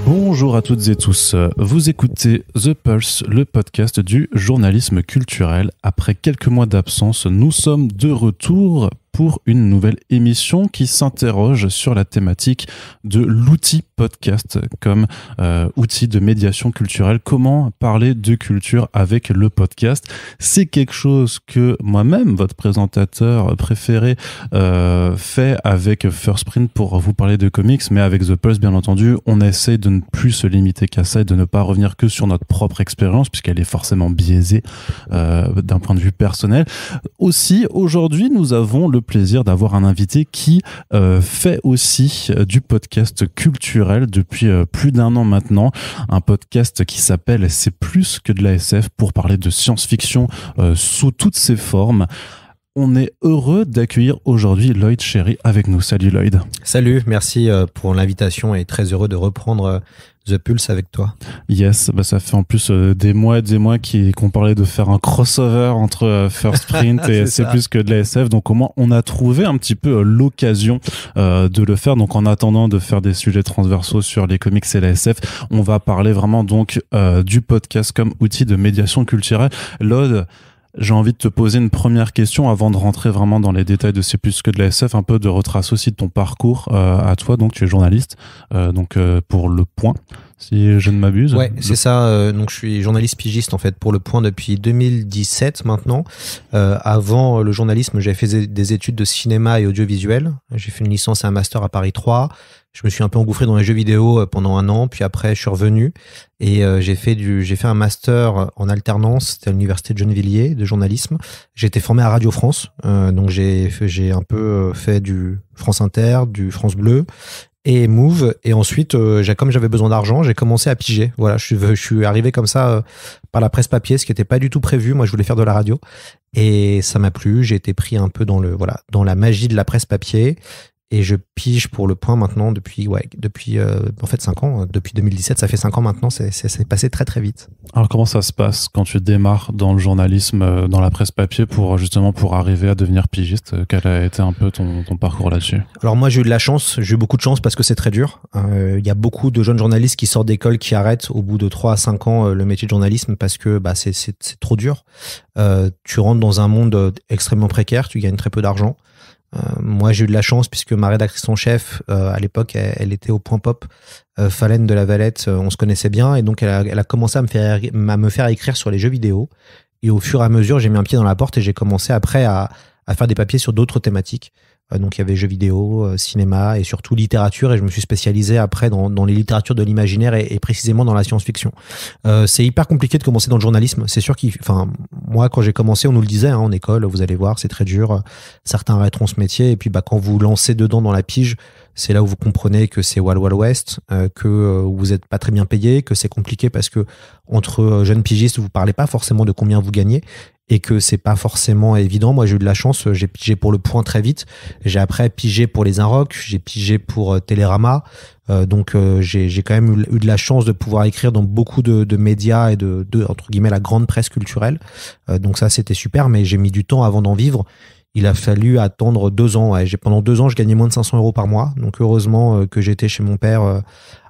Bonjour à toutes et tous, vous écoutez The Pulse, le podcast du journalisme culturel. Après quelques mois d'absence, nous sommes de retour pour une nouvelle émission qui s'interroge sur la thématique de l'outil podcast comme outil de médiation culturelle. Comment parler de culture avec le podcast? C'est quelque chose que moi-même, votre présentateur préféré, fait avec First Print pour vous parler de comics, mais avec The Pulse, bien entendu, on essaie de ne plus se limiter qu'à ça et de ne pas revenir que sur notre propre expérience, puisqu'elle est forcément biaisée d'un point de vue personnel. Aussi, aujourd'hui, nous avons le plaisir d'avoir un invité qui fait aussi du podcast culturel depuis plus d'un an maintenant, un podcast qui s'appelle C'est plus que de la SF pour parler de science-fiction sous toutes ses formes. On est heureux d'accueillir aujourd'hui Lloyd Cherry avec nous. Salut Lloyd. Salut, merci pour l'invitation et très heureux de reprendre The Pulse avec toi. Yes, bah ça fait en plus des mois qu'on parlait de faire un crossover entre First Print et C'est plus que de la SF. Donc au moins on a trouvé un petit peu l'occasion de le faire. Donc en attendant de faire des sujets transversaux sur les comics et la SF, on va parler vraiment donc du podcast comme outil de médiation culturelle. Lloyd, j'ai envie de te poser une première question avant de rentrer vraiment dans les détails de C'est plus que de la SF, un peu de retrace aussi de ton parcours à toi. Donc tu es journaliste pour Le Point, si je ne m'abuse. Ouais, c'est ça. Donc je suis journaliste pigiste en fait pour Le Point depuis 2017 maintenant. Avant le journalisme, j'avais fait des études de cinéma et audiovisuel. J'ai fait une licence et un master à Paris 3. Je me suis un peu engouffré dans les jeux vidéo pendant un an, puis après je suis revenu et j'ai fait un master en alternance, c'était à l'université de Gennevilliers de journalisme. J'ai été formé à Radio France, donc j'ai un peu fait du France Inter, du France Bleu et Move, et ensuite comme j'avais besoin d'argent, j'ai commencé à piger. Voilà, je suis arrivé comme ça par la presse papier, ce qui n'était pas du tout prévu. Moi, je voulais faire de la radio et ça m'a plu. J'ai été pris un peu dans la magie de la presse papier. Et je pige pour Le Point maintenant depuis 5 ans. Depuis 2017, ça fait 5 ans maintenant. C'est passé très très vite. Alors comment ça se passe quand tu démarres dans le journalisme, dans la presse papier pour arriver à devenir pigiste? Quel a été un peu ton parcours là-dessus? Alors moi j'ai eu de la chance, j'ai eu beaucoup de chance parce que c'est très dur. Il y a beaucoup de jeunes journalistes qui sortent d'école qui arrêtent au bout de 3 à 5 ans le métier de journalisme parce que c'est trop dur. Tu rentres dans un monde extrêmement précaire, tu gagnes très peu d'argent. Moi j'ai eu de la chance puisque ma rédactrice en chef à l'époque elle était au Point Pop, Falène de la Valette, on se connaissait bien et donc elle a commencé à me faire écrire sur les jeux vidéo et au fur et à mesure j'ai mis un pied dans la porte et j'ai commencé après à faire des papiers sur d'autres thématiques. Donc il y avait jeux vidéo, cinéma et surtout littérature et je me suis spécialisé après dans les littératures de l'imaginaire et précisément dans la science-fiction. C'est hyper compliqué de commencer dans le journalisme. C'est sûr moi quand j'ai commencé on nous le disait en école, vous allez voir c'est très dur, certains arrêteront ce métier et puis quand vous lancez dedans dans la pige, c'est là où vous comprenez que c'est Wild Wild West, que vous êtes pas très bien payé, que c'est compliqué parce que entre jeunes pigistes vous parlez pas forcément de combien vous gagnez et que c'est pas forcément évident. Moi, j'ai eu de la chance, j'ai pigé pour Le Point très vite. J'ai après pigé pour Les Inrocks, j'ai pigé pour Télérama. Donc, j'ai quand même eu de la chance de pouvoir écrire dans beaucoup de médias et de entre guillemets, la grande presse culturelle. Donc ça, c'était super, mais j'ai mis du temps avant d'en vivre. Il a fallu attendre 2 ans. Ouais. Pendant 2 ans, je gagnais moins de 500 € par mois. Donc, heureusement que j'étais chez mon père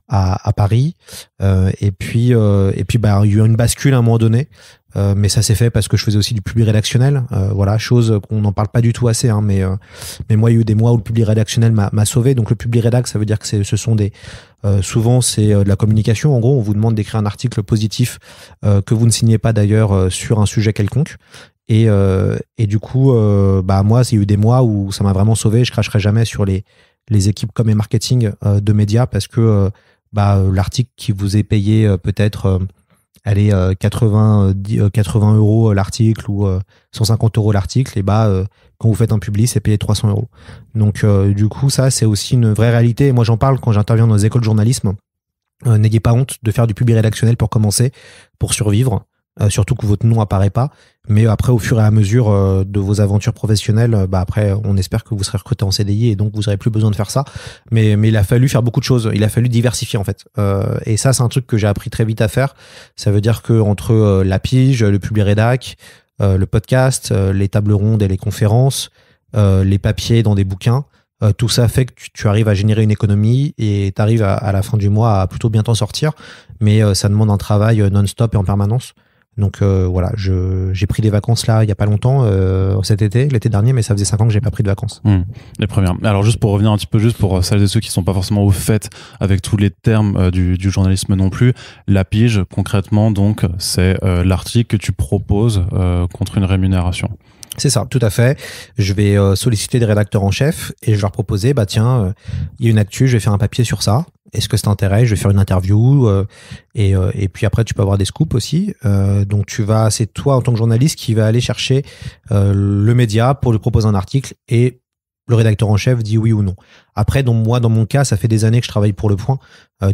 à Paris. Et puis, il y a eu une bascule à un moment donné. Mais ça s'est fait parce que je faisais aussi du public rédactionnel, chose qu'on n'en parle pas du tout assez, mais moi il y a eu des mois où le public rédactionnel m'a sauvé. Donc le public rédac, ça veut dire que ce sont souvent c'est de la communication. En gros, on vous demande d'écrire un article positif que vous ne signez pas d'ailleurs sur un sujet quelconque. Et du coup, moi il y a eu des mois où ça m'a vraiment sauvé. Je cracherai jamais sur les équipes com et marketing de médias parce que l'article qui vous est payé peut-être 80 € l'article ou 150 € l'article, et quand vous faites un publi, c'est payé 300 €. Donc du coup, ça c'est aussi une vraie réalité. Et moi j'en parle quand j'interviens dans les écoles de journalisme. N'ayez pas honte de faire du public rédactionnel pour commencer, pour survivre. Surtout que votre nom apparaît pas, mais après au fur et à mesure de vos aventures professionnelles, après on espère que vous serez recruté en CDI et donc vous n'aurez plus besoin de faire ça, mais il a fallu faire beaucoup de choses, il a fallu diversifier en fait, et ça c'est un truc que j'ai appris très vite à faire. Ça veut dire que entre la pige, le public rédac, le podcast, les tables rondes et les conférences, les papiers dans des bouquins, Tout ça fait que tu arrives à générer une économie et tu arrives à la fin du mois à plutôt bien t'en sortir. Mais ça demande un travail non-stop et en permanence. Donc voilà, j'ai pris des vacances là il y a pas longtemps, l'été dernier, mais ça faisait 5 ans que j'ai pas pris de vacances. Les premières. Alors juste pour revenir un petit peu, juste pour celles et ceux qui sont pas forcément au fait avec tous les termes du journalisme non plus, la pige concrètement donc c'est l'article que tu proposes contre une rémunération. C'est ça, tout à fait. Je vais solliciter des rédacteurs en chef et je vais leur proposer, bah tiens, il y a une actu, je vais faire un papier sur ça. Est-ce que ça t'intéresse? Je vais faire une interview et puis après tu peux avoir des scoops aussi. Donc c'est toi en tant que journaliste qui va aller chercher le média pour lui proposer un article et le rédacteur en chef dit oui ou non. Après, dans mon cas, ça fait des années que je travaille pour Le Point,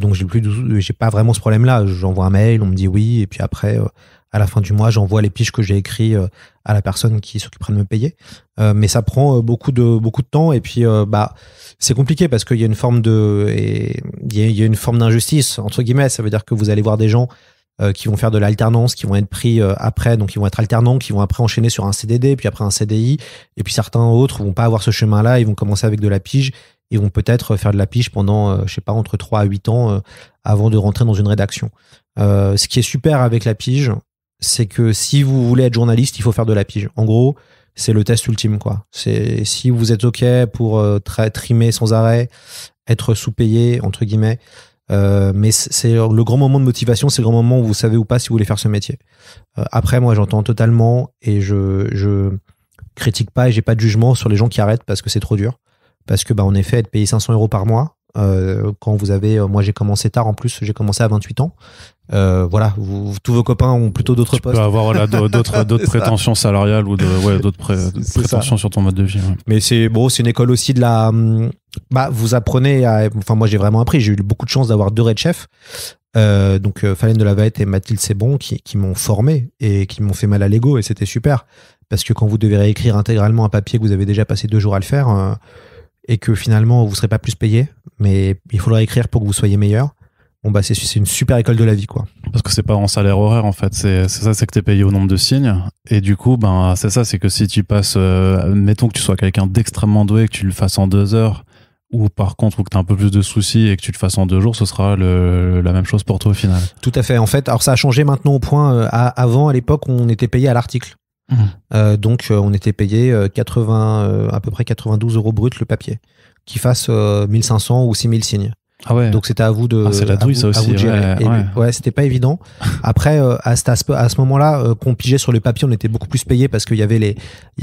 donc j'ai pas vraiment ce problème-là. J'envoie un mail, on me dit oui et puis après. À la fin du mois, j'envoie les piges que j'ai écrits à la personne qui s'occupera de me payer. Mais ça prend beaucoup de temps et puis c'est compliqué parce qu'il y a une forme d'injustice entre guillemets. Ça veut dire que vous allez voir des gens qui vont faire de l'alternance, qui vont être pris après, donc ils vont être alternants, qui vont après enchaîner sur un CDD, puis après un CDI, et puis certains autres vont pas avoir ce chemin-là. Ils vont commencer avec de la pige. Ils vont peut-être faire de la pige pendant, je sais pas, entre 3 à 8 ans avant de rentrer dans une rédaction. Ce qui est super avec la pige, c'est que si vous voulez être journaliste, il faut faire de la pige. En gros, c'est le test ultime, quoi. C'est si vous êtes OK pour trimer sans arrêt, être sous-payé, entre guillemets. Mais c'est le grand moment de motivation, c'est le grand moment où vous savez ou pas si vous voulez faire ce métier. Après, moi, j'entends totalement et je critique pas et j'ai pas de jugement sur les gens qui arrêtent parce que c'est trop dur. Parce que, en effet, être payé 500 € par mois, quand vous avez, moi j'ai commencé tard en plus, j'ai commencé à 28 ans. Voilà, tous vos copains ont plutôt d'autres postes. Tu peux avoir d'autres prétentions salariales ou d'autres prétentions sur ton mode de vie. Ouais. Mais c'est une école aussi de la. Vous apprenez enfin, moi j'ai vraiment appris. J'ai eu beaucoup de chance d'avoir 2 red chefs. Donc Falène de la Vallette et Mathilde Sebon qui m'ont formé et qui m'ont fait mal à l'ego et c'était super. Parce que quand vous devez réécrire intégralement un papier que vous avez déjà passé 2 jours à le faire et que finalement vous ne serez pas plus payé, mais il faut le réécrire pour que vous soyez meilleur. Bon c'est une super école de la vie, quoi. Parce que c'est pas en salaire horaire en fait, c'est que t'es payé au nombre de signes et du coup c'est que si tu passes mettons que tu sois quelqu'un d'extrêmement doué, que tu le fasses en 2 heures ou par contre ou que t'as un peu plus de soucis et que tu le fasses en 2 jours, ce sera la même chose pour toi au final. Tout à fait. En fait, alors ça a changé maintenant au point avant à l'époque on était payé à l'article. Donc on était payé à peu près 92 € brut le papier qui fasse 1500 ou 6000 signes. Ah ouais. Donc c'était à vous de. C'est la douille ça aussi. Ouais, c'était pas évident. Après, à ce moment-là, qu'on pigeait sur le papier, on était beaucoup plus payé parce qu'il y avait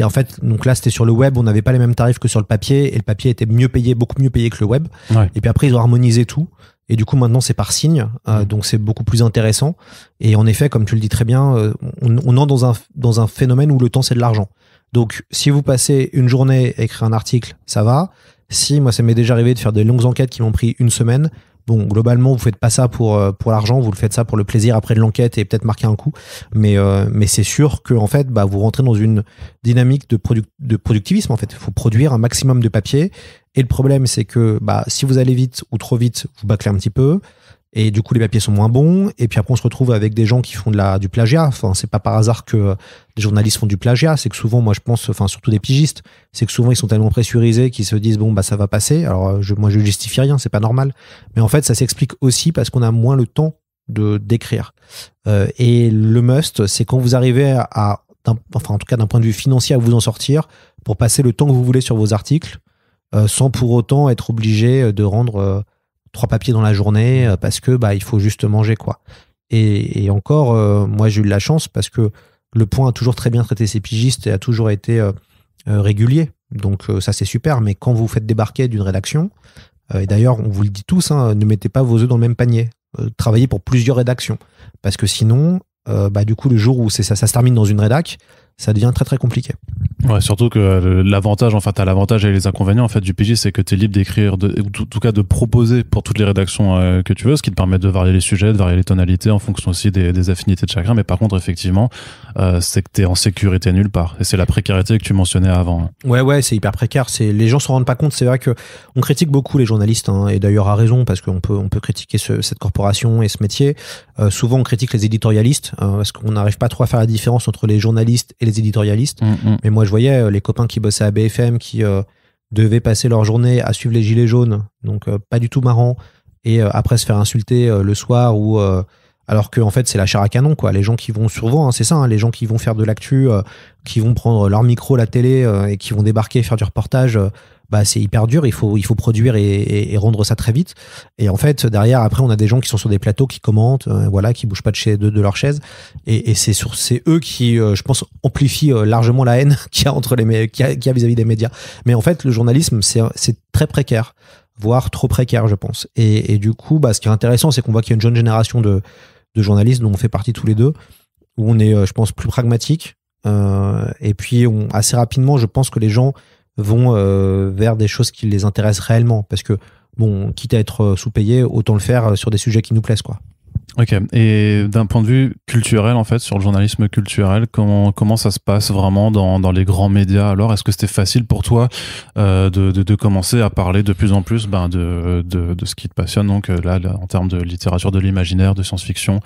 en fait, donc là c'était sur le web, on n'avait pas les mêmes tarifs que sur le papier et le papier était beaucoup mieux payé que le web. Ouais. Et puis après ils ont harmonisé tout. Et du coup maintenant c'est par signe, donc c'est beaucoup plus intéressant. Et en effet, comme tu le dis très bien, on entre dans un phénomène où le temps c'est de l'argent. Donc si vous passez une journée à écrire un article, ça va. Si moi ça m'est déjà arrivé de faire des longues enquêtes qui m'ont pris 1 semaine, bon globalement vous faites pas ça pour l'argent, vous le faites ça pour le plaisir après de l'enquête et peut-être marquer un coup. Mais c'est sûr que en fait vous rentrez dans une dynamique de productivisme en fait. Il faut produire un maximum de papier. Et le problème, c'est que si vous allez vite ou trop vite, vous bâclez un petit peu. Et du coup, les papiers sont moins bons. Et puis après, on se retrouve avec des gens qui font du plagiat. Enfin, c'est pas par hasard que des journalistes font du plagiat. C'est que souvent, moi, je pense, surtout des pigistes, c'est que souvent, ils sont tellement pressurisés qu'ils se disent, ça va passer. Alors, moi, je justifie rien, c'est pas normal. Mais en fait, ça s'explique aussi parce qu'on a moins le temps d'écrire. Et le must, c'est quand vous arrivez en tout cas, d'un point de vue financier, à vous en sortir pour passer le temps que vous voulez sur vos articles. Sans pour autant être obligé de rendre 3 papiers dans la journée parce que il faut juste manger, quoi. Et encore, moi j'ai eu de la chance parce que Le Point a toujours très bien traité ses pigistes et a toujours été régulier. Donc ça c'est super, mais quand vous faites débarquer d'une rédaction, et d'ailleurs on vous le dit tous, ne mettez pas vos œufs dans le même panier. Travaillez pour plusieurs rédactions. Parce que sinon, du coup le jour où ça se termine dans une rédac, ça devient très très compliqué. Ouais, surtout que l'avantage, t'as l'avantage et les inconvénients du pigiste, c'est que t'es libre d'écrire, en tout cas de proposer pour toutes les rédactions que tu veux, ce qui te permet de varier les sujets, de varier les tonalités en fonction aussi des affinités de chacun. Mais par contre, effectivement, c'est que t'es en sécurité nulle part. Et c'est la précarité que tu mentionnais avant. Ouais, c'est hyper précaire. Les gens s'en rendent pas compte. C'est vrai que on critique beaucoup les journalistes, et d'ailleurs à raison, parce qu'on peut critiquer cette corporation et ce métier. Souvent, on critique les éditorialistes, parce qu'on n'arrive pas trop à faire la différence entre les journalistes et les éditorialistes. Mais moi, je voyais les copains qui bossaient à BFM, qui devaient passer leur journée à suivre les gilets jaunes, donc pas du tout marrant, et après se faire insulter le soir ou alors que en fait c'est la chair à canon quoi. Les gens qui vont souvent, hein, c'est ça, hein, les gens qui vont faire de l'actu, qui vont prendre leur micro, la télé et qui vont débarquer faire du reportage. Bah c'est hyper dur, il faut produire et rendre ça très vite. Et en fait derrière après on a des gens qui sont sur des plateaux qui commentent, voilà, qui bougent pas de leur chaise. Et c'est eux qui je pense amplifient largement la haine qu'il y a entre qu'il y a vis-à-vis des médias. Mais en fait le journalisme c'est très précaire, voire trop précaire je pense. Et du coup bah ce qui est intéressant c'est qu'on voit qu'il y a une jeune génération de journalistes dont on fait partie tous les deux, où on est je pense plus pragmatique. Et puis assez rapidement je pense que les gens vont vers des choses qui les intéressent réellement, parce que bon, quitte à être sous-payé, autant le faire sur des sujets qui nous plaisent quoi. Ok, et d'un point de vue culturel en fait, sur le journalisme culturel, comment ça se passe vraiment dans les grands médias? Alors est-ce que c'était facile pour toi de commencer à parler de plus en plus de ce qui te passionne, donc là en termes de littérature de l'imaginaire, de science-fiction,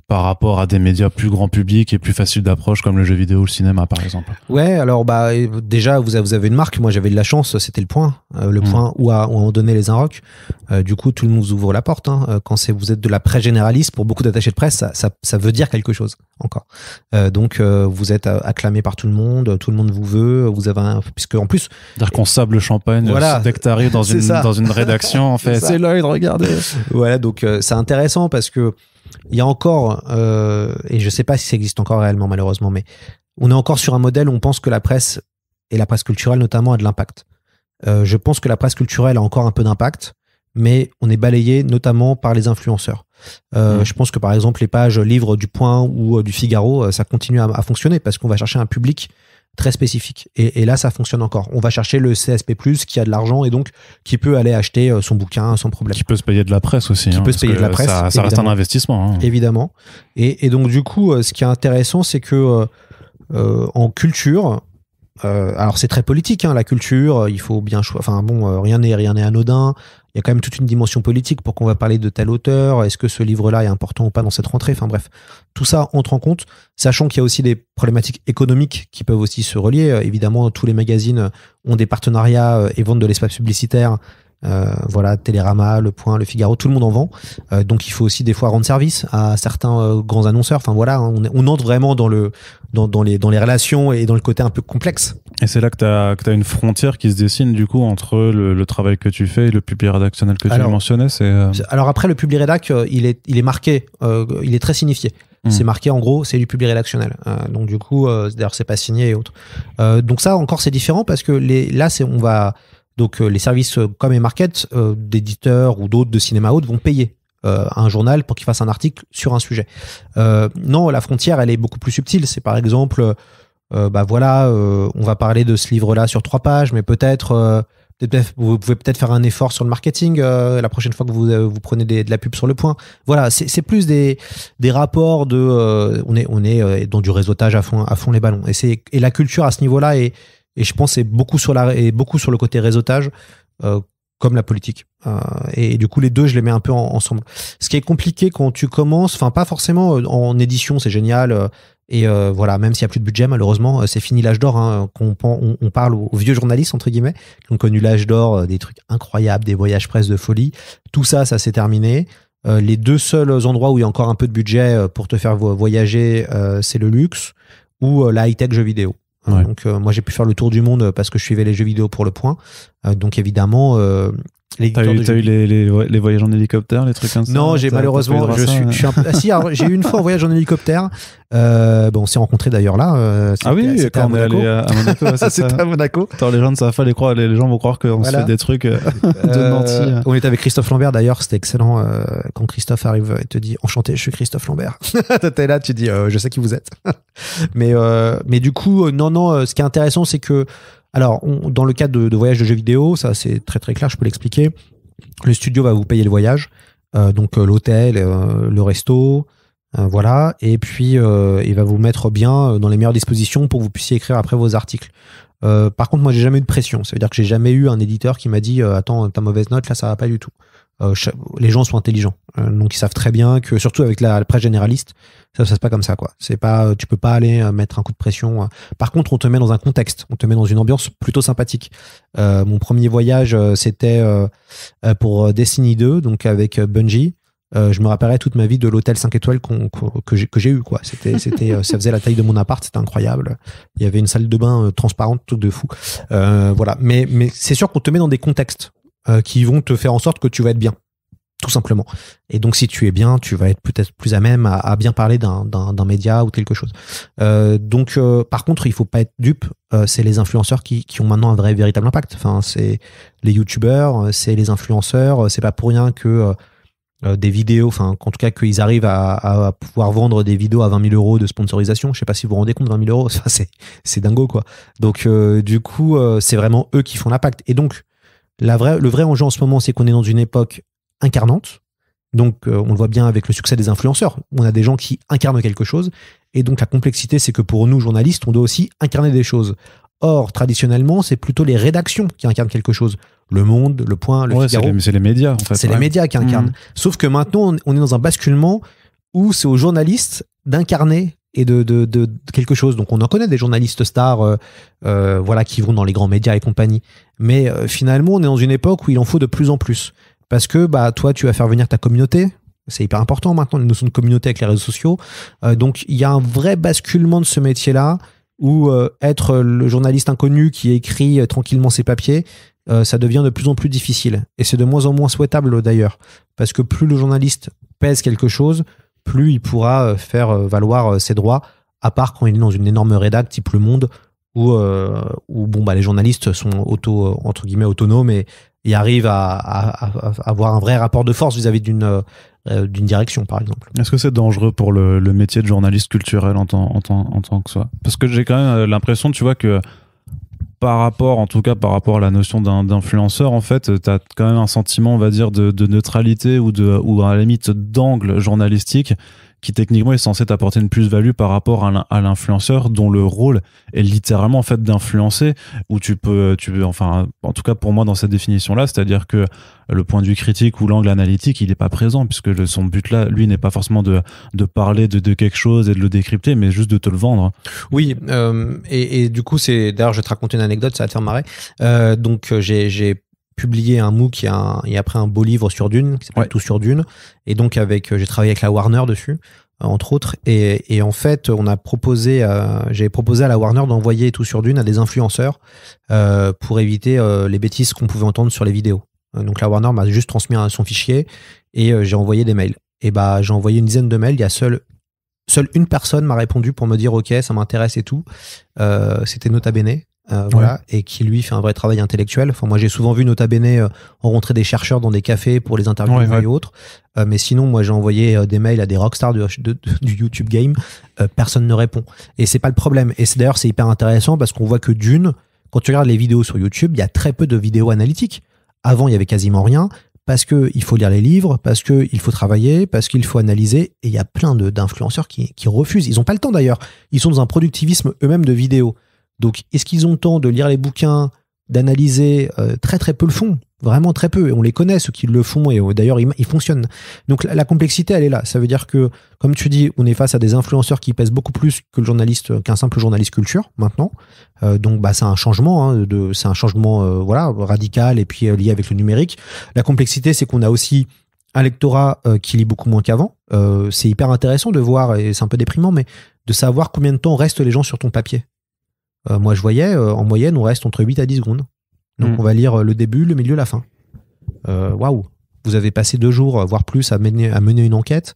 par rapport à des médias plus grand public et plus faciles d'approche comme le jeu vidéo ou le cinéma par exemple? Ouais, alors bah déjà vous avez une marque, moi j'avais de la chance, c'était Le Point, Point où on donnait les Inrocks. Du coup tout le monde vous ouvre la porte, hein. Quand vous êtes de la presse généraliste, pour beaucoup d'attachés de presse, ça veut dire quelque chose encore. Donc vous êtes acclamé par tout le monde vous veut, vous avez puisque en plus dire qu'on sable le champagne, voilà, dès que t'arrives dans une rédaction en fait, c'est l'œil de regarder. Voilà, donc c'est intéressant parce que il y a encore, et je sais pas si ça existe encore réellement malheureusement, mais on est encore sur un modèle où on pense que la presse, et la presse culturelle notamment, a de l'impact. Je pense que la presse culturelle a encore un peu d'impact, mais on est balayé notamment par les influenceurs. Je pense que par exemple les pages livres du Point ou du Figaro, ça continue à fonctionner parce qu'on va chercher un public très spécifique. Et là, ça fonctionne encore. On va chercher le CSP+, qui a de l'argent et donc qui peut aller acheter son bouquin sans problème. Qui peut se payer de la presse aussi. Qui peut se payer de la presse. Ça reste un investissement. Hein. Évidemment. Et donc, du coup, ce qui est intéressant, c'est que en culture, alors c'est très politique, hein, la culture, il faut bien choisir. Enfin bon, rien n'est anodin. Il y a quand même toute une dimension politique pour qu'on va parler de tel auteur. Est-ce que ce livre-là est important ou pas dans cette rentrée? Enfin bref, tout ça entre en compte, sachant qu'il y a aussi des problématiques économiques qui peuvent aussi se relier. Évidemment, tous les magazines ont des partenariats et vendent de l'espace publicitaire. Voilà, Télérama, Le Point, Le Figaro, tout le monde en vend. Donc il faut aussi des fois rendre service à certains grands annonceurs. Enfin voilà, on entre vraiment dans les relations et dans le côté un peu complexe. Et c'est là que t'as une frontière qui se dessine du coup entre le travail que tu fais et le public rédactionnel que tu mentionnais. Alors après, le public rédac, il est marqué, il est très signifié. C'est marqué en gros, c'est du public rédactionnel. Donc du coup, d'ailleurs c'est pas signé et autres. Donc ça encore c'est différent parce que donc les services comme et market d'éditeurs ou d'autres de cinéma haute vont payer un journal pour qu'il fasse un article sur un sujet. Non, la frontière elle est beaucoup plus subtile. C'est par exemple on va parler de ce livre-là sur 3 pages, mais peut-être vous pouvez peut-être faire un effort sur le marketing la prochaine fois que vous prenez de la pub sur Le Point. Voilà, c'est plus des rapports de on est dans du réseautage à fond les ballons. Et la culture à ce niveau-là et je pense c'est beaucoup sur le côté réseautage comme la politique. Et du coup les deux je les mets un peu ensemble. Ce qui est compliqué quand tu commences, enfin pas forcément en édition c'est génial. Et voilà, même s'il n'y a plus de budget, malheureusement, c'est fini l'âge d'or. Hein, on parle aux vieux journalistes, entre guillemets, qui ont connu l'âge d'or, des trucs incroyables, des voyages presse de folie. Tout ça, ça s'est terminé. Les deux seuls endroits où il y a encore un peu de budget pour te faire voyager, c'est le luxe ou la high-tech jeux vidéo. Ouais. Donc moi, j'ai pu faire le tour du monde parce que je suivais les jeux vidéo pour Le Point. Donc évidemment... T'as eu les voyages en hélicoptère, les trucs comme ça? Non, j'ai malheureusement, je suis un peu... Ah, si, alors, j'ai eu une fois un voyage en hélicoptère. On s'est rencontrés d'ailleurs là. Ah oui, quand on est allé à Monaco. C'était à Monaco. Attends, les gens ne savent pas les gens vont croire qu'on se fait des trucs de nantis. On était avec Christophe Lambert d'ailleurs, c'était excellent. Quand Christophe arrive et te dit enchanté, je suis Christophe Lambert. T'es là, tu dis je sais qui vous êtes. mais du coup, non, ce qui est intéressant, c'est que alors, dans le cadre de voyage de jeux vidéo, ça c'est très très clair, je peux l'expliquer. Le studio va vous payer le voyage, donc l'hôtel, le resto, voilà, et puis il va vous mettre bien dans les meilleures dispositions pour que vous puissiez écrire après vos articles. Par contre, moi, j'ai jamais eu de pression. Ça veut dire que j'ai jamais eu un éditeur qui m'a dit attends, ta mauvaise note, là, ça va pas du tout. Les gens sont intelligents, donc ils savent très bien que, surtout avec la presse généraliste, ça se passe pas comme ça, quoi. C'est pas, tu peux pas aller mettre un coup de pression. Par contre, on te met dans un contexte, on te met dans une ambiance plutôt sympathique. Mon premier voyage, c'était pour Destiny 2, donc avec Bungie. Je me rappellerai toute ma vie de l'hôtel 5 étoiles que j'ai eu, quoi. C'était, ça faisait la taille de mon appart, c'était incroyable. Il y avait une salle de bain transparente, tout de fou. Voilà. Mais c'est sûr qu'on te met dans des contextes qui vont te faire en sorte que tu vas être bien, tout simplement. Et donc, si tu es bien, tu vas être peut-être plus à même à bien parler d'un média ou quelque chose. Donc, par contre, il faut pas être dupe. C'est les influenceurs qui ont maintenant un véritable impact. Enfin, c'est les youtubeurs, c'est les influenceurs. C'est pas pour rien que des vidéos, enfin, en tout cas, qu'ils arrivent à pouvoir vendre des vidéos à 20 000 euros de sponsorisation. Je sais pas si vous vous rendez compte, 20 000 euros, c'est dingo, quoi. Donc, du coup, c'est vraiment eux qui font l'impact. Et donc, le vrai enjeu en ce moment, c'est qu'on est dans une époque incarnante. Donc, on le voit bien avec le succès des influenceurs. On a des gens qui incarnent quelque chose. Et donc, la complexité, c'est que pour nous, journalistes, on doit aussi incarner des choses. Or, traditionnellement, c'est plutôt les rédactions qui incarnent quelque chose. Le Monde, Le Point, Le Figaro. C'est les médias, en fait. C'est les médias qui incarnent. Sauf que maintenant, on est dans un basculement où c'est aux journalistes d'incarner et de quelque chose. Donc, on en connaît des journalistes stars voilà, qui vont dans les grands médias et compagnie. Mais finalement, on est dans une époque où il en faut de plus en plus. Parce que bah, toi, tu vas faire venir ta communauté. C'est hyper important maintenant, les notions de communauté avec les réseaux sociaux. Donc, il y a un vrai basculement de ce métier-là où être le journaliste inconnu qui écrit tranquillement ses papiers, ça devient de plus en plus difficile. Et c'est de moins en moins souhaitable d'ailleurs. Parce que plus le journaliste pèse quelque chose, plus il pourra faire valoir ses droits, à part quand il est dans une énorme rédac type Le Monde, où bon, bah, les journalistes sont entre guillemets autonomes et arrivent à avoir un vrai rapport de force vis-à-vis d'une direction, par exemple. Est-ce que c'est dangereux pour le métier de journaliste culturel en tant que ça? Parce que j'ai quand même l'impression, tu vois, que par rapport à la notion d'influenceur, en fait, tu as quand même un sentiment, on va dire, de neutralité ou à la limite d'angle journalistique qui techniquement est censé t'apporter une plus-value par rapport à l'influenceur dont le rôle est littéralement en fait d'influencer, où tu peux enfin en tout cas pour moi dans cette définition là, c'est-à-dire que le point de vue critique ou l'angle analytique il est pas présent puisque son but là lui n'est pas forcément de parler de quelque chose et de le décrypter mais juste de te le vendre. Oui, et du coup c'est d'ailleurs je vais te raconter une anecdote, ça va te faire marrer. Donc j'ai publié un MOOC et après un beau livre sur Dune qui s'appelle Tout sur Dune, et donc j'ai travaillé avec la Warner dessus entre autres, et en fait on a proposé j'avais proposé à la Warner d'envoyer Tout sur Dune à des influenceurs pour éviter les bêtises qu'on pouvait entendre sur les vidéos. Donc la Warner m'a juste transmis son fichier et j'ai envoyé des mails, et bah j'ai envoyé une dizaine de mails, il y a seule une personne m'a répondu pour me dire ok ça m'intéresse et tout, c'était Nota Bene. Voilà, et qui lui fait un vrai travail intellectuel. Enfin, moi j'ai souvent vu Nota Bene rencontrer des chercheurs dans des cafés pour les interviews et autres, mais sinon moi j'ai envoyé des mails à des rockstars du YouTube game, personne ne répond, et c'est pas le problème. Et d'ailleurs c'est hyper intéressant parce qu'on voit que Dune, quand tu regardes les vidéos sur YouTube, il y a très peu de vidéos analytiques. Avant il y avait quasiment rien, parce que il faut lire les livres, parce que il faut travailler, parce qu'il faut analyser, et il y a plein d'influenceurs qui refusent. Ils ont pas le temps d'ailleurs, ils sont dans un productivisme eux-mêmes de vidéos. Donc, est-ce qu'ils ont le temps de lire les bouquins, d'analyser? Très très peu le font, vraiment très peu. Et on les connaît, ceux qui le font, et d'ailleurs, ils fonctionnent. Donc, la complexité, elle est là. Ça veut dire que, comme tu dis, on est face à des influenceurs qui pèsent beaucoup plus qu'un simple journaliste culture, maintenant. Donc, bah, c'est un changement, c'est un changement voilà, radical, et puis lié avec le numérique. La complexité, c'est qu'on a aussi un lectorat qui lit beaucoup moins qu'avant. C'est hyper intéressant de voir, et c'est un peu déprimant, mais de savoir combien de temps restent les gens sur ton papier. Moi, je voyais, en moyenne, on reste entre 8 à 10 secondes. Donc, on va lire le début, le milieu, la fin. Waouh! Vous avez passé 2 jours, voire plus, à mener une enquête.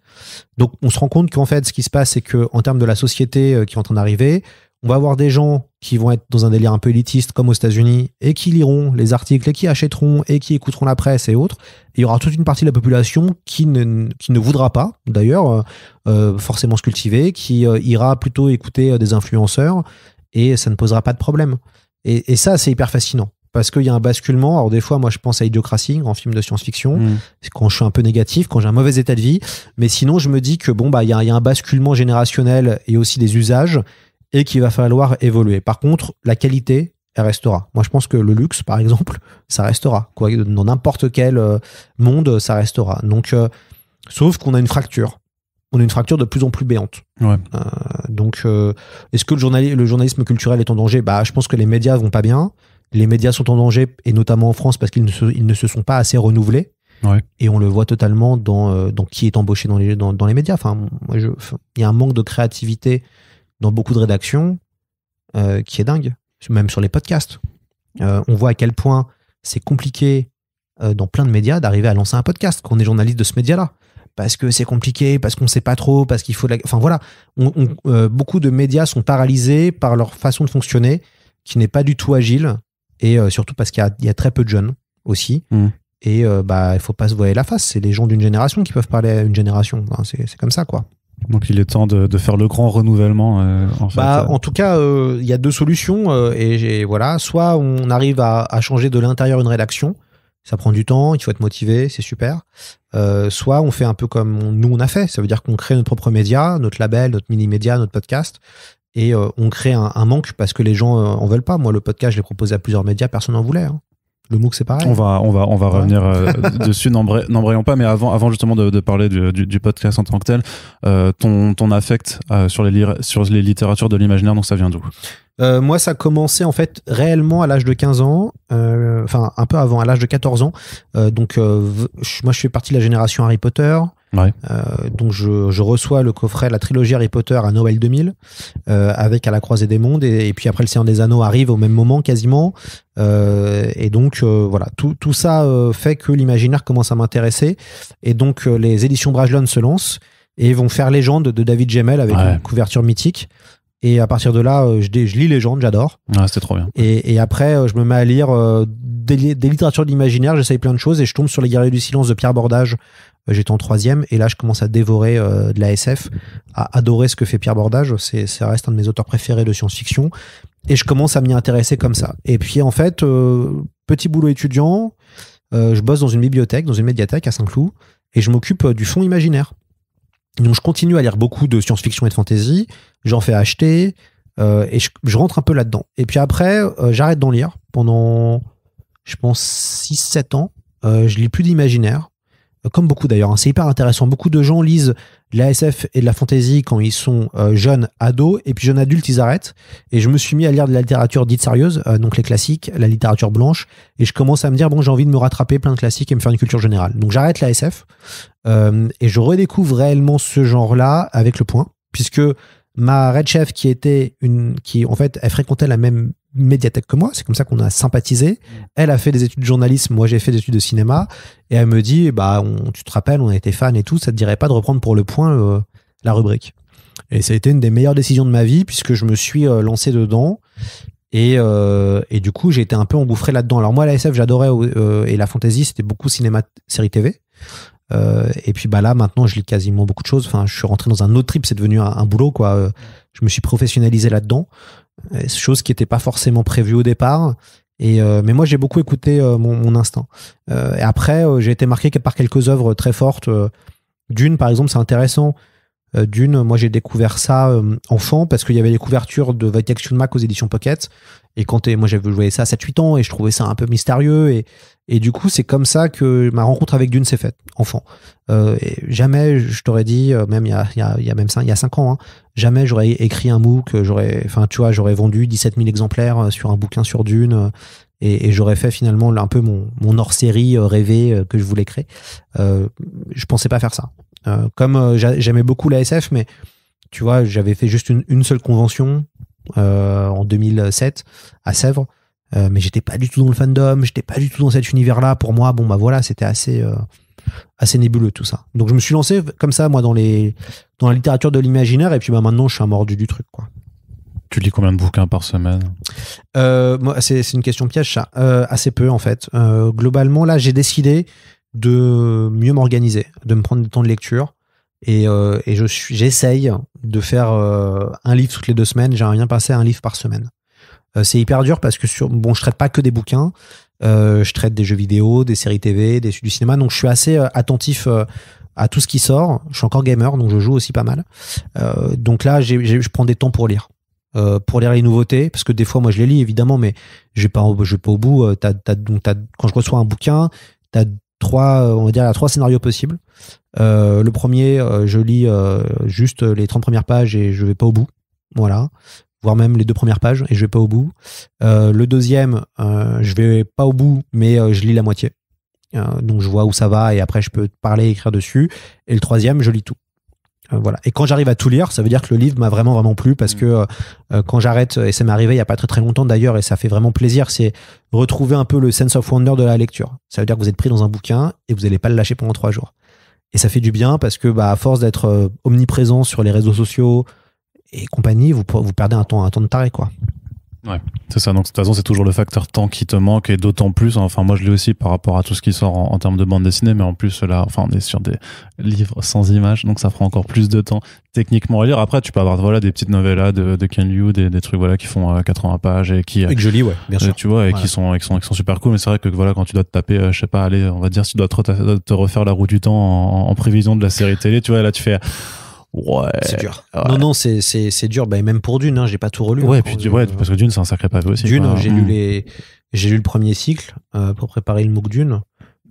Donc, on se rend compte qu'en fait, ce qui se passe, c'est qu'en termes de la société qui est en train d'arriver, on va avoir des gens qui vont être dans un délire un peu élitiste, comme aux États-Unis, et qui liront les articles, et qui achèteront, et qui écouteront la presse et autres. Et il y aura toute une partie de la population qui ne voudra pas, d'ailleurs, forcément se cultiver, qui ira plutôt écouter des influenceurs, et ça ne posera pas de problème. Et ça, c'est hyper fascinant. Parce qu'il y a un basculement. Alors, des fois, moi, je pense à Idiocratie, grand film de science-fiction, quand je suis un peu négatif, quand j'ai un mauvais état de vie. Mais sinon, je me dis que bon, bah, il y a un basculement générationnel et aussi des usages, et qu'il va falloir évoluer. Par contre, la qualité, elle restera. Moi, je pense que le luxe, par exemple, ça restera. Quoi, dans n'importe quel monde, ça restera. Donc, sauf qu'on a une fracture. On a une fracture de plus en plus béante. Ouais. Donc, est-ce que le journalisme culturel est en danger ? Je pense que les médias vont pas bien. Les médias sont en danger, et notamment en France, parce qu'ils ne se sont pas assez renouvelés. Ouais. Et on le voit totalement dans qui est embauché dans les médias. Enfin, il y a un manque de créativité dans beaucoup de rédactions qui est dingue. Même sur les podcasts. On voit à quel point c'est compliqué dans plein de médias d'arriver à lancer un podcast quand on est journaliste de ce média-là. Parce que c'est compliqué, parce qu'on ne sait pas trop, parce qu'il faut... Enfin voilà, beaucoup de médias sont paralysés par leur façon de fonctionner, qui n'est pas du tout agile, et surtout parce qu'il y a très peu de jeunes aussi. Et il ne faut pas se voiler la face. C'est les gens d'une génération qui peuvent parler à une génération. Enfin, c'est comme ça, quoi. Donc il est temps de faire le grand renouvellement. En tout cas, il y a deux solutions. Voilà, soit on arrive à changer de l'intérieur une rédaction. Ça prend du temps, il faut être motivé, c'est super. Soit on fait un peu comme nous on a fait. Ça veut dire qu'on crée notre propre média, notre label, notre mini-média, notre podcast. Et on crée un manque parce que les gens en veulent pas. Moi, le podcast, je l'ai proposé à plusieurs médias, personne n'en voulait. Hein. Le MOOC, c'est pareil. On va revenir dessus, n'embrayons pas, mais avant justement de parler du podcast en tant que tel, ton affect sur les littératures de l'imaginaire, donc ça vient d'où ? Moi, ça a commencé en fait réellement à l'âge de 15 ans, enfin un peu avant, à l'âge de 14 ans. Moi, je fais partie de la génération Harry Potter. Ouais. Donc je reçois le coffret, la trilogie Harry Potter à Noël 2000, avec À la croisée des mondes, et puis après le Seigneur des Anneaux arrive au même moment quasiment. Et donc voilà, tout ça fait que l'imaginaire commence à m'intéresser. Et donc les éditions Bragelonne se lancent et vont faire Légende de David Gemmell avec une couverture mythique. Et à partir de là, je lis Légende, j'adore. Ah, c'était trop bien. Et après, je me mets à lire des littératures de l'imaginaire, j'essaye plein de choses, et je tombe sur Les Guerriers du Silence de Pierre Bordage. J'étais en 3e, et là, je commence à dévorer de la SF, à adorer ce que fait Pierre Bordage. Ça reste un de mes auteurs préférés de science-fiction. Et je commence à m'y intéresser comme ça. Et puis, en fait, petit boulot étudiant, je bosse dans une bibliothèque, dans une médiathèque à Saint-Cloud, et je m'occupe du fonds imaginaire. Donc je continue à lire beaucoup de science-fiction et de fantasy, j'en fais acheter, et je rentre un peu là-dedans. Et puis après, j'arrête d'en lire pendant, je pense, 6-7 ans. Je lis plus d'imaginaire, comme beaucoup d'ailleurs, hein. C'est hyper intéressant. Beaucoup de gens lisent de la SF et de la fantasy quand ils sont jeunes ados, et puis jeunes adultes, ils arrêtent. Et je me suis mis à lire de la littérature dite sérieuse, donc les classiques, la littérature blanche, et je commence à me dire, bon, j'ai envie de me rattraper plein de classiques et me faire une culture générale. Donc j'arrête la SF, et je redécouvre réellement ce genre-là avec Le Point, puisque ma Red Chef, qui en fait, elle fréquentait la même médiathèque que moi, c'est comme ça qu'on a sympathisé. Elle a fait des études de journalisme, moi j'ai fait des études de cinéma, et elle me dit, tu te rappelles, on a été fans et tout, ça te dirait pas de reprendre pour Le Point la rubrique. Et ça a été une des meilleures décisions de ma vie, puisque je me suis lancé dedans, et du coup j'ai été un peu engouffré là-dedans. Alors moi la SF j'adorais, et la fantasy c'était beaucoup cinéma, série TV. Et puis là maintenant je lis quasiment beaucoup de choses. Enfin, je suis rentré dans un autre trip, c'est devenu un boulot, quoi. Je me suis professionnalisé là-dedans, chose qui n'était pas forcément prévue au départ. Mais moi j'ai beaucoup écouté mon instinct. Et après j'ai été marqué par quelques œuvres très fortes. Dune par exemple, c'est intéressant. Dune, moi j'ai découvert ça enfant parce qu'il y avait les couvertures de Wojciech Szulmak aux éditions Pocket, et moi j'avais joué ça à 7-8 ans et je trouvais ça un peu mystérieux, et du coup c'est comme ça que ma rencontre avec Dune s'est faite, enfant. Et jamais je t'aurais dit, même il y a 5 ans, hein, jamais j'aurais écrit un MOOC, j'aurais vendu 17 000 exemplaires sur un bouquin sur Dune, et j'aurais fait finalement un peu mon hors-série rêvé que je voulais créer. Je pensais pas faire ça. Comme j'aimais beaucoup la SF, mais tu vois, j'avais fait juste une seule convention en 2007 à Sèvres, mais j'étais pas du tout dans le fandom, j'étais pas du tout dans cet univers-là. Pour moi, voilà, c'était assez nébuleux tout ça. Donc je me suis lancé comme ça, moi, dans la littérature de l'imaginaire, et puis maintenant je suis un mordu du truc, quoi. Tu lis combien de bouquins par semaine ? Moi, c'est une question piège, ça. Assez peu, en fait. Globalement, là, j'ai décidé de mieux m'organiser, de me prendre du temps de lecture, et j'essaye de faire un livre toutes les 2 semaines. J'aimerais bien passer à un livre par semaine. C'est hyper dur parce que je traite pas que des bouquins, je traite des jeux vidéo, des séries TV, du cinéma, donc je suis assez attentif à tout ce qui sort. Je suis encore gamer, donc je joue aussi pas mal. Donc là, je prends des temps pour lire. pour lire les nouveautés, parce que des fois, moi, je les lis, évidemment, mais je vais pas au bout. Quand je reçois un bouquin, tu as on va dire, 3 scénarios possibles. Le premier, je lis juste les 30 premières pages et je vais pas au bout. Voilà. Voire même les 2 premières pages et je vais pas au bout. Le deuxième, je vais pas au bout, mais je lis la moitié. Donc je vois où ça va et après je peux parler, écrire dessus. Et le troisième, je lis tout. Voilà. Et quand j'arrive à tout lire, ça veut dire que le livre m'a vraiment plu parce que quand j'arrête, et ça m'est arrivé il y a pas très longtemps d'ailleurs, et ça fait vraiment plaisir, c'est retrouver un peu le sense of wonder de la lecture. Ça veut dire que vous êtes pris dans un bouquin et vous n'allez pas le lâcher pendant 3 jours. Et ça fait du bien parce que à force d'être omniprésent sur les réseaux sociaux et compagnie, vous perdez un temps de taré, quoi. Ouais, c'est ça. Donc, de toute façon, c'est toujours le facteur temps qui te manque, et d'autant plus, enfin, moi, je l'ai aussi par rapport à tout ce qui sort en termes de bande dessinée, mais en plus, là, enfin, on est sur des livres sans images, donc ça prend encore plus de temps techniquement à lire. Après, tu peux avoir, voilà, des petites novellas de Ken Liu, des trucs, voilà, qui font 80 pages et qui, et que je lis, ouais, bien sûr. Tu vois, et voilà. qui sont super cool, mais c'est vrai que, voilà, quand tu dois te taper, je sais pas, allez, on va dire, si tu dois te refaire la roue du temps en prévision de la série télé, tu vois, là, tu fais, ouais. C'est dur. Ouais. Non, c'est dur. Et même pour Dune, j'ai pas tout relu. Ouais, puis parce que Dune, c'est un sacré pavé aussi. Dune, quoi. j'ai lu le premier cycle pour préparer le MOOC Dune,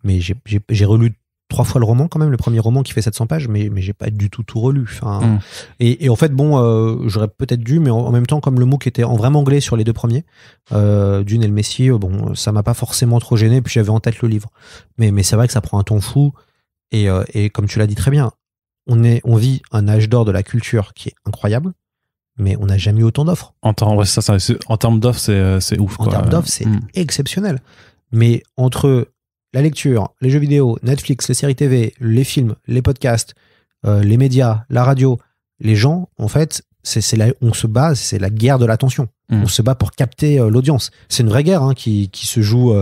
mais j'ai relu 3 fois le roman quand même, le premier roman qui fait 700 pages, mais j'ai pas du tout relu. Enfin, et en fait, bon, j'aurais peut-être dû, mais en même temps, comme le MOOC était en vraiment anglais sur les 2 premiers, Dune et le Messie, bon, ça m'a pas forcément trop gêné, puis j'avais en tête le livre. Mais c'est vrai que ça prend un temps fou, et comme tu l'as dit très bien, on vit un âge d'or de la culture qui est incroyable, mais on n'a jamais eu autant d'offres. En termes d'offres, c'est ouf. En termes d'offres, c'est exceptionnel. Mais entre la lecture, les jeux vidéo, Netflix, les séries TV, les films, les podcasts, les médias, la radio, les gens, en fait, on se bat, c'est la guerre de l'attention. On se bat pour capter l'audience. C'est une vraie guerre qui se joue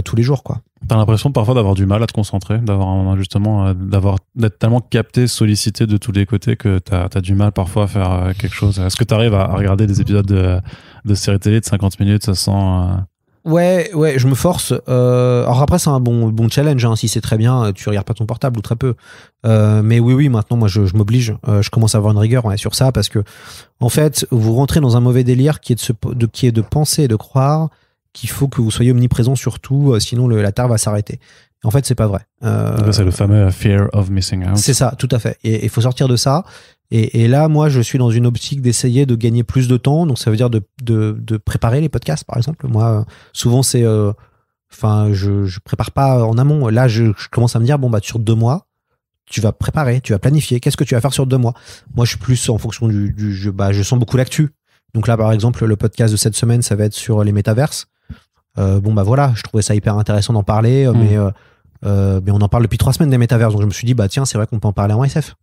tous les jours, quoi. T'as l'impression parfois d'avoir du mal à te concentrer, d'être tellement capté, sollicité de tous les côtés que t'as du mal parfois à faire quelque chose. Est-ce que t'arrives à regarder des épisodes de séries télé de 50 minutes sans... Ouais, je me force. Alors après, c'est un bon challenge. Si c'est très bien, tu regardes pas ton portable ou très peu. Mais oui, maintenant, moi, je m'oblige. Je commence à avoir une rigueur sur ça parce que, en fait, vous rentrez dans un mauvais délire qui est de penser et de croire qu'il faut que vous soyez omniprésent sur tout, sinon la Terre va s'arrêter. En fait, c'est pas vrai. C'est le fameux fear of missing out. C'est ça, tout à fait. Et il faut sortir de ça. Et là, moi, je suis dans une optique d'essayer de gagner plus de temps. Donc, ça veut dire de préparer les podcasts, par exemple. Moi, souvent, c'est... je prépare pas en amont. Là, je commence à me dire, sur 2 mois, tu vas préparer, tu vas planifier. Qu'est-ce que tu vas faire sur 2 mois? Moi, je suis plus en fonction du jeu. Je sens beaucoup l'actu. Donc là, par exemple, le podcast de cette semaine, ça va être sur les métaverses. Voilà, je trouvais ça hyper intéressant d'en parler, mais on en parle depuis 3 semaines des métaverses, donc je me suis dit tiens, c'est vrai qu'on peut en parler en SF.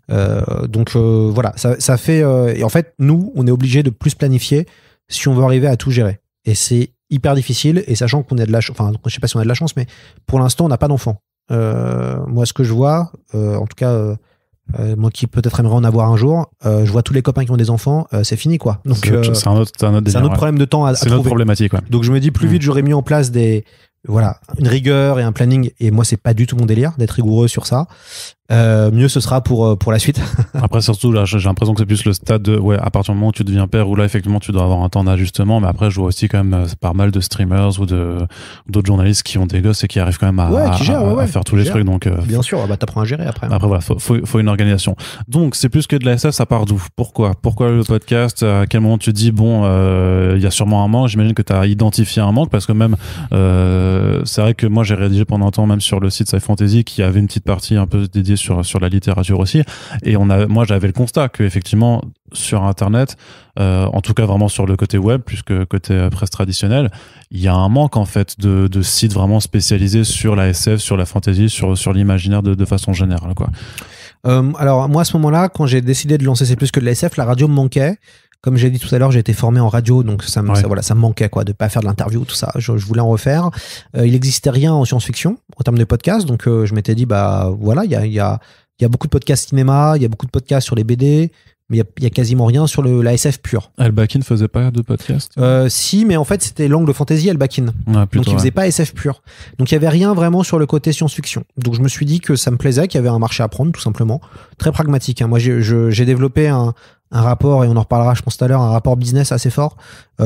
Voilà, ça fait et en fait nous on est obligé de plus planifier si on veut arriver à tout gérer, et c'est hyper difficile, et sachant qu'on a de la chance, enfin je sais pas si on a de la chance, mais pour l'instant on n'a pas d'enfants. Moi ce que je vois, en tout cas moi qui peut-être aimerais en avoir un jour, je vois tous les copains qui ont des enfants, c'est fini, quoi. Donc c'est un autre problème de temps à c'est trouver. une autre problématique, ouais. Donc je me dis, plus vite j'aurais mis en place une rigueur et un planning, et moi c'est pas du tout mon délire d'être rigoureux sur ça, mieux ce sera pour la suite. Après, surtout là, j'ai l'impression que c'est plus le stade de à partir du moment où tu deviens père, où là effectivement tu dois avoir un temps d'ajustement, mais après je vois aussi quand même pas mal de streamers ou d'autres journalistes qui ont des gosses et qui arrivent quand même à faire tous les trucs, donc bien sûr, t'apprends à gérer après voilà, faut une organisation. Donc c'est plus que de la SF, ça part d'où? Pourquoi le podcast? À quel moment tu te dis il y a sûrement un manque? J'imagine que tu as identifié un manque, parce que même c'est vrai que moi j'ai rédigé pendant un temps même sur le site Sci Fantasy, qui avait une petite partie un peu dédiée sur la littérature aussi, et moi j'avais le constat que effectivement sur internet, en tout cas vraiment sur le côté web plus que côté presse traditionnelle, il y a un manque en fait de sites vraiment spécialisés sur la SF, sur la fantasy, sur l'imaginaire de façon générale, quoi. Alors moi à ce moment-là, quand j'ai décidé de lancer C'est plus que de la SF, la radio me manquait. Comme j'ai dit tout à l'heure, j'ai été formé en radio, donc ça me manquait, quoi, de pas faire de l'interview, tout ça. Je voulais en refaire. Il n'existait rien en science-fiction en termes de podcasts, donc je m'étais dit il y a beaucoup de podcasts cinéma, il y a beaucoup de podcasts sur les BD, mais il y a quasiment rien sur la SF pure. Elbakin faisait pas de podcast? Si, mais en fait c'était l'angle fantasy Elbakin. Donc il faisait pas SF pure. Donc il y avait rien vraiment sur le côté science-fiction. Donc je me suis dit que ça me plaisait, qu'il y avait un marché à prendre, tout simplement. Très pragmatique, hein. Moi j'ai développé un rapport, et on en reparlera je pense tout à l'heure, un rapport business assez fort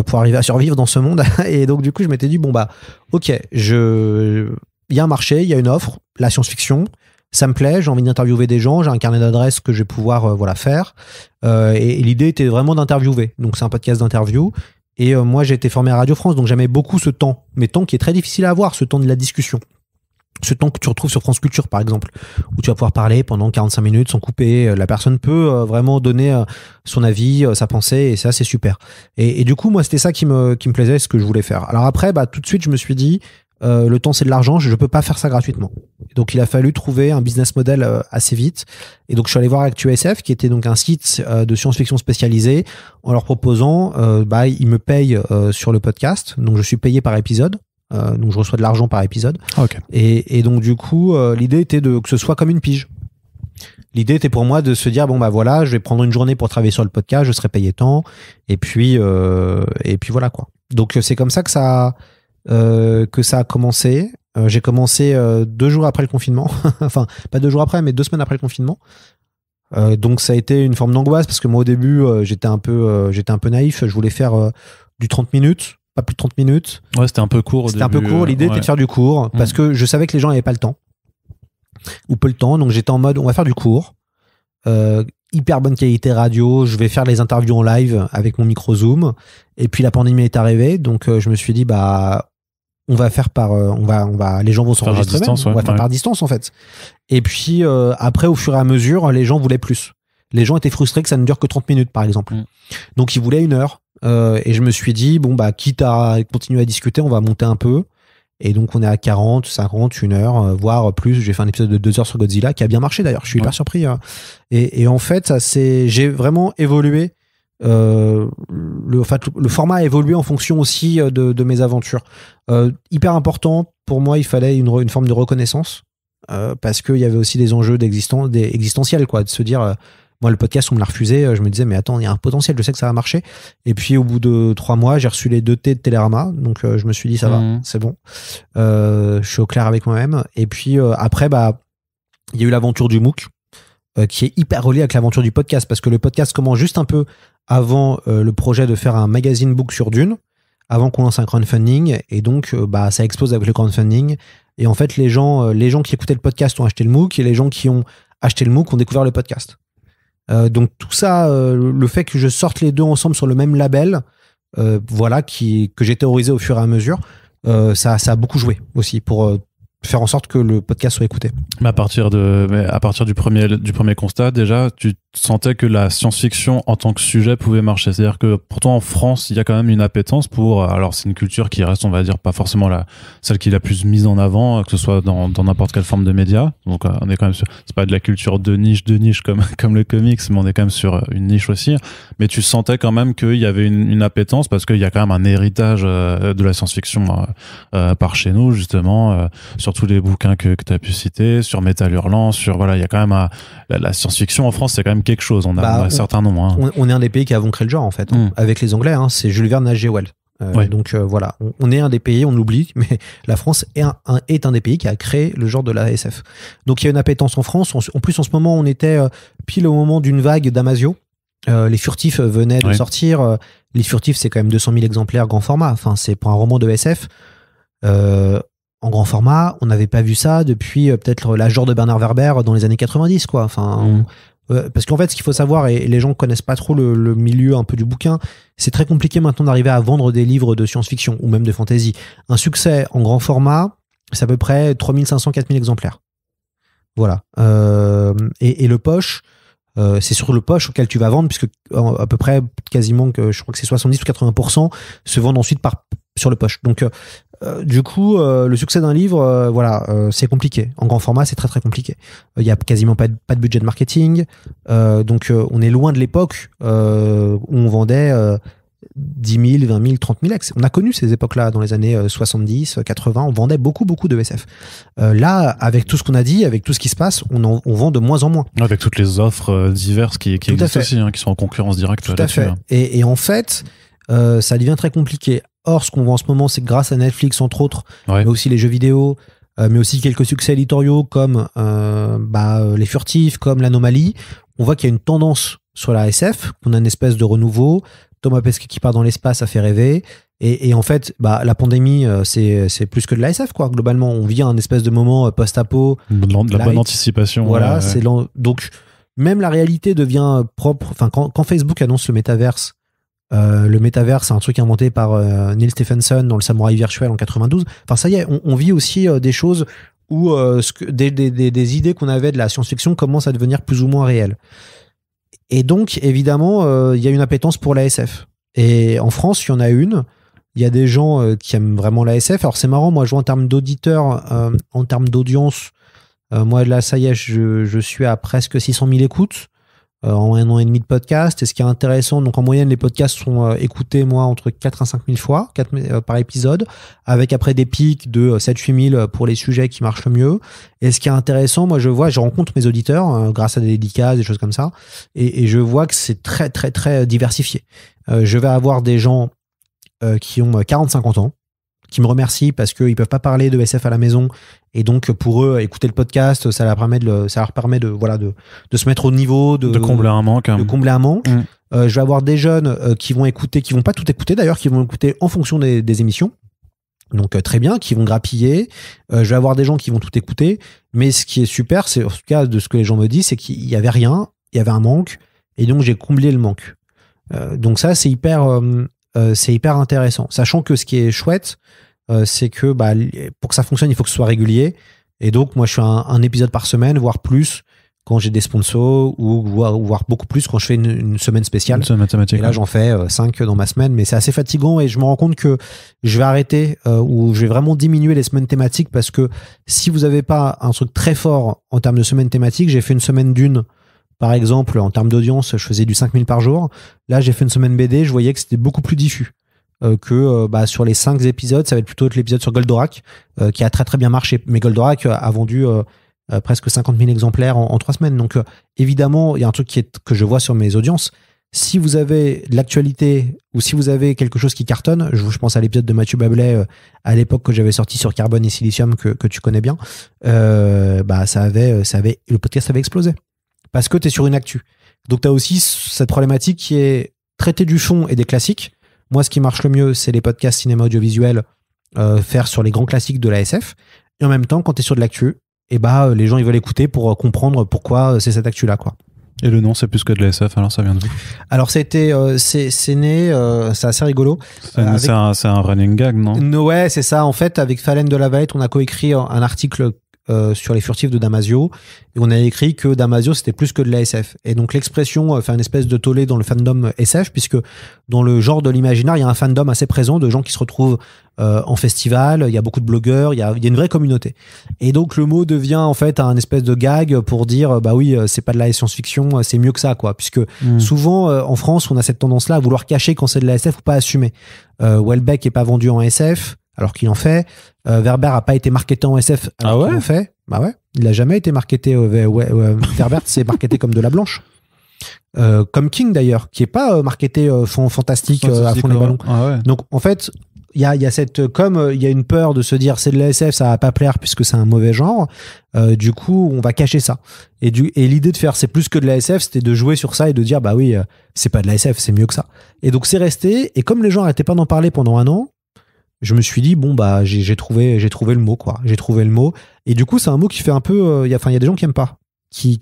pour arriver à survivre dans ce monde. Et donc du coup je m'étais dit bon bah ok, il y a un marché, il y a une offre, la science-fiction, ça me plaît, j'ai envie d'interviewer des gens, j'ai un carnet d'adresses que je vais pouvoir faire, et l'idée était vraiment d'interviewer, donc c'est un podcast d'interview. Et moi j'ai été formé à Radio France, donc j'aimais beaucoup ce temps, mais temps qui est très difficile à avoir, ce temps de la discussion. Ce temps que tu retrouves sur France Culture, par exemple, où tu vas pouvoir parler pendant 45 minutes sans couper. La personne peut vraiment donner son avis, sa pensée, et ça, c'est super. Et du coup, moi, c'était ça qui me plaisait, ce que je voulais faire. Alors après, tout de suite, je me suis dit, le temps, c'est de l'argent, je ne peux pas faire ça gratuitement. Donc, il a fallu trouver un business model assez vite. Et donc, je suis allé voir ActuSF, qui était donc un site de science-fiction spécialisé, en leur proposant, ils me payent sur le podcast. Donc, je suis payé par épisode. Donc je reçois de l'argent par épisode. Okay. Et donc du coup l'idée était que ce soit comme une pige. L'idée était pour moi de se dire bon bah voilà, je vais prendre une journée pour travailler sur le podcast, je serai payé tant, et puis voilà quoi. Donc c'est comme ça que ça a commencé. J'ai commencé 2 jours après le confinement, enfin pas 2 jours après, mais 2 semaines après le confinement. Donc ça a été une forme d'angoisse parce que moi au début j'étais un peu naïf, je voulais faire du 30 minutes. Pas plus de 30 minutes. Ouais, c'était un peu court. C'était un peu court. L'idée était de faire du court parce que je savais que les gens n'avaient pas le temps ou peu le temps. Donc j'étais en mode, on va faire du court. Hyper bonne qualité radio. Je vais faire les interviews en live avec mon micro Zoom. Et puis la pandémie est arrivée. Donc je me suis dit, on va faire les gens vont s'enregistrer même. On va faire par distance en fait. Et puis après, au fur et à mesure, les gens voulaient plus. Les gens étaient frustrés que ça ne dure que 30 minutes par exemple. Donc ils voulaient 1 heure. Et je me suis dit, quitte à continuer à discuter, on va monter un peu. Et donc, on est à 40, 50, 1 heure, voire plus. J'ai fait un épisode de 2 heures sur Godzilla qui a bien marché d'ailleurs. Je suis hyper surpris. Et en fait, j'ai vraiment évolué. Le format a évolué en fonction aussi de mes aventures. Hyper important, pour moi, il fallait une forme de reconnaissance. Parce qu'il y avait aussi des enjeux existentiels, quoi. De se dire... moi, le podcast, on me l'a refusé. Je me disais, mais attends, il y a un potentiel, je sais que ça va marcher. Et puis, au bout de 3 mois, j'ai reçu les 2 T de Télérama. Donc, je me suis dit, ça va, c'est bon. Je suis au clair avec moi-même. Et puis, après, il y a eu l'aventure du MOOC, qui est hyper reliée avec l'aventure du podcast. Parce que le podcast commence juste un peu avant le projet de faire un magazine book sur Dune, avant qu'on lance un crowdfunding. Et donc, ça explose avec le crowdfunding. Et en fait, les gens qui écoutaient le podcast ont acheté le MOOC. Et les gens qui ont acheté le MOOC ont découvert le podcast. Donc tout ça, le fait que je sorte les 2 ensemble sur le même label, que j'ai théorisé au fur et à mesure, ça a beaucoup joué aussi pour faire en sorte que le podcast soit écouté. Mais à partir du premier constat, déjà, tu sentais que la science-fiction en tant que sujet pouvait marcher. C'est-à-dire que pourtant en France, il y a quand même une appétence pour... Alors c'est une culture qui reste, on va dire, pas forcément celle qui est la plus mise en avant, que ce soit dans n'importe quelle forme de média. Donc on est quand même sur... C'est pas de la culture de niche comme le comics, mais on est quand même sur une niche aussi. Mais tu sentais quand même qu'il y avait une appétence parce qu'il y a quand même un héritage de la science-fiction par chez nous, justement, sur tous les bouquins que tu as pu citer, sur Métal Hurlant, il y a quand même la science-fiction en France, c'est quand même quelque chose. On a un certain nombre. Hein. On est un des pays qui avons créé le genre, en fait, avec les Anglais. C'est Jules Verne, H.G. Wells. Donc voilà, on est un des pays, on l'oublie, mais la France est un des pays qui a créé le genre de la SF. Donc il y a une appétence en France. En plus, en ce moment, on était pile au moment d'une vague d'Amasio. Les Furtifs venaient de sortir. Les Furtifs, c'est quand même 200 000 exemplaires grand format. Enfin, c'est pour un roman de SF. En grand format, on n'avait pas vu ça depuis peut-être l'âge d'or de Bernard Werber dans les années 90, quoi. Enfin, parce qu'en fait, ce qu'il faut savoir, et les gens connaissent pas trop le milieu un peu du bouquin, c'est très compliqué maintenant d'arriver à vendre des livres de science-fiction ou même de fantasy. Un succès en grand format, c'est à peu près 3500-4000 exemplaires. Voilà. Et le poche, c'est sur le poche auquel tu vas vendre, puisque à peu près quasiment, je crois que c'est 70 ou 80% se vendent ensuite sur le poche. Donc, du coup, le succès d'un livre, c'est compliqué. En grand format, c'est très très compliqué. Il y a quasiment pas de budget de marketing. Donc, on est loin de l'époque où on vendait 10 000, 20 000, 30 000 ex. On a connu ces époques-là dans les années 70, 80. On vendait beaucoup de SF. Là, avec tout ce qu'on a dit, avec tout ce qui se passe, on vend de moins en moins. Avec toutes les offres diverses qui existent aussi, qui sont en concurrence directe. Tout à fait. Hein. Et en fait, ça devient très compliqué. Or, ce qu'on voit en ce moment, c'est que grâce à Netflix, entre autres, mais aussi les jeux vidéo, mais aussi quelques succès éditoriaux comme les Furtifs, comme l'Anomalie, on voit qu'il y a une tendance sur la SF, qu'on a une espèce de renouveau. Thomas Pesquet qui part dans l'espace, ça fait rêver. Et en fait, la pandémie, c'est plus que de la SF, quoi. Globalement, on vit un espèce de moment post-apo. De la bonne anticipation. Voilà, donc même la réalité devient propre. Enfin, quand Facebook annonce le métaverse, c'est un truc inventé par Neil Stephenson dans le Samouraï virtuel en 92. Enfin, ça y est, on vit aussi des choses où des idées qu'on avait de la science-fiction commencent à devenir plus ou moins réelles. Et donc, évidemment, il y a une appétence pour la SF. Et en France, il y en a une. Il y a des gens qui aiment vraiment la SF. Alors, c'est marrant, moi, je vois en termes d'auditeurs, en termes d'audience, moi, là, ça y est, je suis à presque 600 000 écoutes en 1 an et demi de podcast. Et ce qui est intéressant, donc en moyenne, les podcasts sont écoutés, moi, entre 4 et 5 000 fois par épisode, avec après des pics de 7-8 000 pour les sujets qui marchent le mieux. Et ce qui est intéressant, moi, je rencontre mes auditeurs grâce à des dédicaces, des choses comme ça, et je vois que c'est très, très, très diversifié. Je vais avoir des gens qui ont 40-50 ans, qui me remercient parce qu'ils ne peuvent pas parler de SF à la maison. Et donc, pour eux, écouter le podcast, ça leur permet de se mettre au niveau, de combler un manque. De combler un manque. Je vais avoir des jeunes qui vont écouter, qui vont pas tout écouter d'ailleurs, qui vont écouter en fonction des émissions. Donc, très bien, qui vont grappiller. Je vais avoir des gens qui vont tout écouter. Mais ce qui est super, c'est, en tout cas, de ce que les gens me disent, c'est qu'il y avait rien, il y avait un manque. Et donc, j'ai comblé le manque. Donc, ça, c'est hyper intéressant. Sachant que ce qui est chouette, c'est que pour que ça fonctionne, il faut que ce soit régulier. Et donc, moi, je fais un épisode par semaine, voire plus, quand j'ai des sponsors, ou voire beaucoup plus quand je fais une semaine spéciale. Une semaine thématique. Et là, j'en fais 5 dans ma semaine, mais c'est assez fatigant et je me rends compte que je vais arrêter ou je vais vraiment diminuer les semaines thématiques parce que si vous n'avez pas un truc très fort en termes de semaines thématiques, j'ai fait une semaine d'une. Par exemple, en termes d'audience, je faisais du 5000 par jour. Là, j'ai fait une semaine BD, je voyais que c'était beaucoup plus diffus. Que sur les 5 épisodes, ça va être plutôt l'épisode sur Goldorak, qui a très très bien marché. Mais Goldorak a vendu presque 50 000 exemplaires en 3 semaines. Donc évidemment, il y a un truc que je vois sur mes audiences. Si vous avez de l'actualité ou si vous avez quelque chose qui cartonne, je pense à l'épisode de Mathieu Bablet à l'époque que j'avais sorti sur Carbone et Silicium que tu connais bien, le podcast avait explosé. Parce que tu es sur une actu. Donc tu as aussi cette problématique qui est traiter du fond et des classiques. Moi, ce qui marche le mieux, c'est les podcasts cinéma audiovisuel, faire sur les grands classiques de la SF. Et en même temps, quand tu es sur de l'actu, les gens ils veulent écouter pour comprendre pourquoi c'est cette actu-là, quoi. Et le nom, c'est plus que de la SF, alors ça vient de où? Alors, c'est né, c'est assez rigolo. C'est un running gag, non? Ouais, c'est ça. En fait, avec Fallen de la Valette, on a coécrit un article sur les furtifs de Damasio, et on a écrit que Damasio c'était plus que de la SF. Et donc l'expression fait une espèce de tollé dans le fandom SF, puisque dans le genre de l'imaginaire, il y a un fandom assez présent de gens qui se retrouvent en festival, il y a beaucoup de blogueurs, il y a une vraie communauté. Et donc le mot devient en fait un espèce de gag pour dire c'est pas de la science-fiction, c'est mieux que ça, quoi. Puisque souvent en France, on a cette tendance-là à vouloir cacher quand c'est de la SF ou pas assumer. Welbeck est pas vendu en SF, alors qu'il en fait. Werber a pas été marketé en SF, alors qu'il en fait. Bah ouais, il a jamais été marketé. Werber s'est marketé comme de la blanche. Comme King d'ailleurs, qui est pas marketé fantastique à fond les ballons. Ah ouais. Donc en fait, il y a cette, comme il y a une peur de se dire c'est de la SF, ça va pas plaire puisque c'est un mauvais genre. Du coup, on va cacher ça. Et l'idée de faire c'est plus que de la SF, c'était de jouer sur ça et de dire c'est pas de la SF, c'est mieux que ça. Et donc c'est resté. Et comme les gens arrêtaient pas d'en parler pendant 1 an, je me suis dit j'ai trouvé le mot, quoi. J'ai trouvé le mot. Et du coup, c'est un mot qui fait un peu, il y a des gens qui aiment pas, qui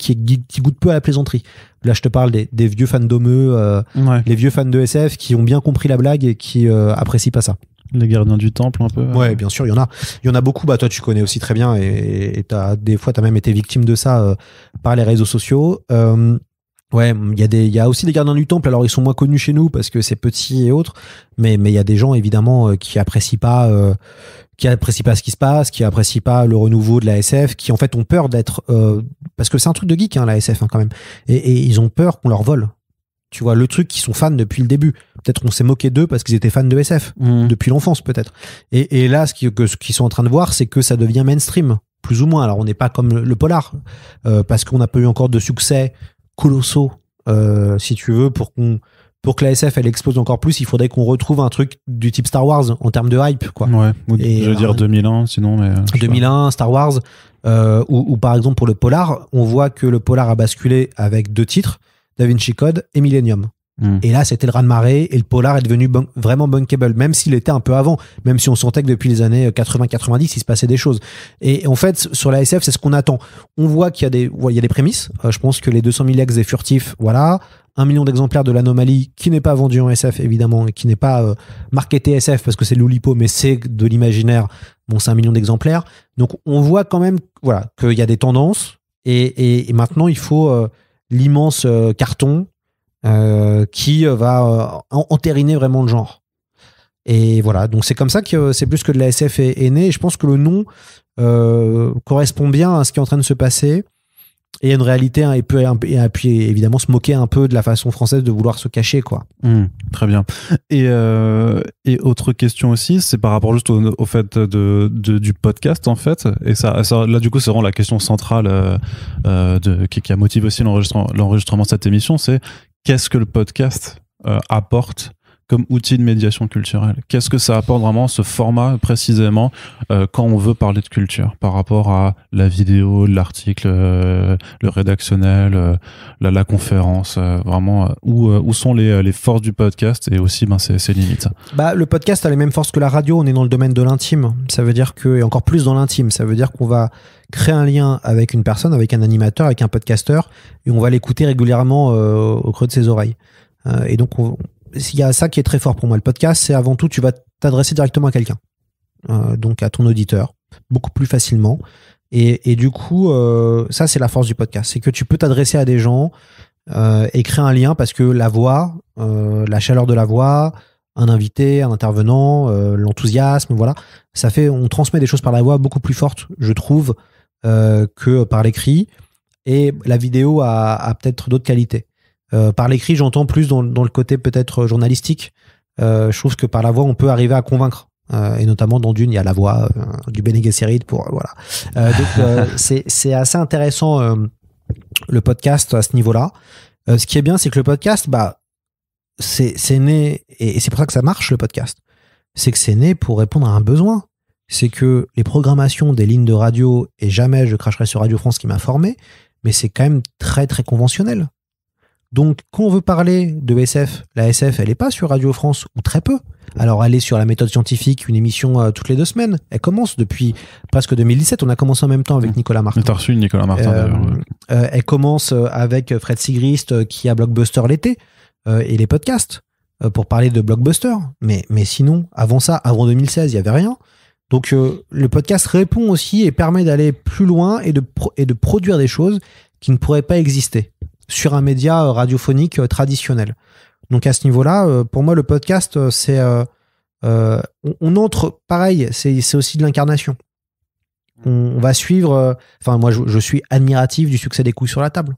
goûtent peu à la plaisanterie. Là, je te parle des vieux fans d'Homeux, les vieux fans de SF qui ont bien compris la blague et qui apprécient pas ça. Les gardiens du temple, un peu. Ouais, bien sûr, il y en a beaucoup. Toi, tu connais aussi très bien et des fois, t'as même été victime de ça par les réseaux sociaux. Ouais, il y a aussi des gardiens du temple. Alors, ils sont moins connus chez nous parce que c'est petit et autres. Mais il y a des gens, évidemment, qui apprécient pas ce qui se passe, qui apprécient pas le renouveau de la SF, qui, en fait, ont peur d'être, parce que c'est un truc de geek, la SF, quand même. Et ils ont peur qu'on leur vole. Tu vois, le truc qu'ils sont fans depuis le début. Peut-être qu'on s'est moqué d'eux parce qu'ils étaient fans de SF. Depuis l'enfance, peut-être. Et là, ce qu'ils sont en train de voir, c'est que ça devient mainstream. Plus ou moins. Alors, on n'est pas comme le polar. Parce qu'on n'a pas eu encore de succès colossaux, si tu veux, pour qu'on pour que la SF elle explose encore plus, il faudrait qu'on retrouve un truc du type Star Wars en termes de hype, quoi. Ouais, je veux dire 2001, sinon, mais. 2001, Star Wars, ou par exemple pour le polar, on voit que le polar a basculé avec 2 titres, Da Vinci Code et Millennium. Et là, c'était le raz-de-marée et le polar est devenu vraiment bankable, même s'il était un peu avant, même si on sentait que depuis les années 80-90, il se passait des choses. Et en fait, sur la SF, c'est ce qu'on attend. On voit qu'il y a des prémices. Je pense que les 200 000 ex des furtifs, voilà. 1 million d'exemplaires de l'Anomalie, qui n'est pas vendu en SF, évidemment, et qui n'est pas marketé SF parce que c'est l'Oulipo, mais c'est de l'imaginaire. Bon, c'est 1 million d'exemplaires. Donc, on voit quand même, voilà, qu'il y a des tendances. Et maintenant, il faut l'immense carton qui va entériner vraiment le genre. Et voilà, donc c'est comme ça que c'est plus que de la SF est né. Et je pense que le nom correspond bien à ce qui est en train de se passer. Et une réalité, et puis évidemment se moquer un peu de la façon française de vouloir se cacher, quoi. Très bien. Et autre question aussi, c'est par rapport juste au fait du podcast, en fait. Et ça, là, du coup, c'est vraiment la question centrale qui a motivé aussi l'enregistrement de cette émission, c'est qu'est-ce que le podcast apporte comme outil de médiation culturelle? Qu'est-ce que ça apporte vraiment, ce format précisément, quand on veut parler de culture, par rapport à la vidéo, l'article, le rédactionnel, la conférence, vraiment, où sont les forces du podcast et aussi ses limites? Le podcast a les mêmes forces que la radio, on est dans le domaine de l'intime. Ça veut dire et encore plus dans l'intime, ça veut dire qu'on va créer un lien avec une personne, avec un animateur, avec un podcasteur, et on va l'écouter régulièrement au creux de ses oreilles. Et donc, il y a ça qui est très fort pour moi. Le podcast, c'est avant tout, tu vas t'adresser directement à quelqu'un, donc à ton auditeur, beaucoup plus facilement. Et du coup, ça, c'est la force du podcast. C'est que tu peux t'adresser à des gens et créer un lien parce que la voix, la chaleur de la voix, un invité, un intervenant, l'enthousiasme, voilà, on transmet des choses par la voix beaucoup plus fortes, je trouve, que par l'écrit. Et la vidéo a peut-être d'autres qualités. Par l'écrit, j'entends plus dans le côté peut-être journalistique. Je trouve que par la voix, on peut arriver à convaincre. Et notamment dans Dune, il y a la voix du Bene Gesserit voilà. Donc c'est assez intéressant le podcast à ce niveau-là. Ce qui est bien, c'est que le podcast, c'est né, et c'est pour ça que ça marche le podcast. C'est que c'est né pour répondre à un besoin. C'est que les programmations des lignes de radio, et jamais je cracherai sur Radio France qui m'a formé, mais c'est quand même très très conventionnel. Donc, quand on veut parler de SF, la SF, elle n'est pas sur Radio France, ou très peu. Alors, elle est sur La Méthode Scientifique, une émission toutes les 2 semaines. Elle commence depuis presque 2017. On a commencé en même temps avec Nicolas Martin. Tu as reçu Nicolas Martin, d'ailleurs. Elle commence avec Fred Sigrist, qui a Blockbuster l'été, et les podcasts, pour parler de Blockbuster. Mais sinon, avant ça, avant 2016, il n'y avait rien. Donc, le podcast répond aussi et permet d'aller plus loin et de produire des choses qui ne pourraient pas exister sur un média radiophonique traditionnel. Donc à ce niveau-là, pour moi, le podcast, c'est on entre, pareil, c'est aussi de l'incarnation. On va suivre, moi je suis admiratif du succès des couilles sur la table,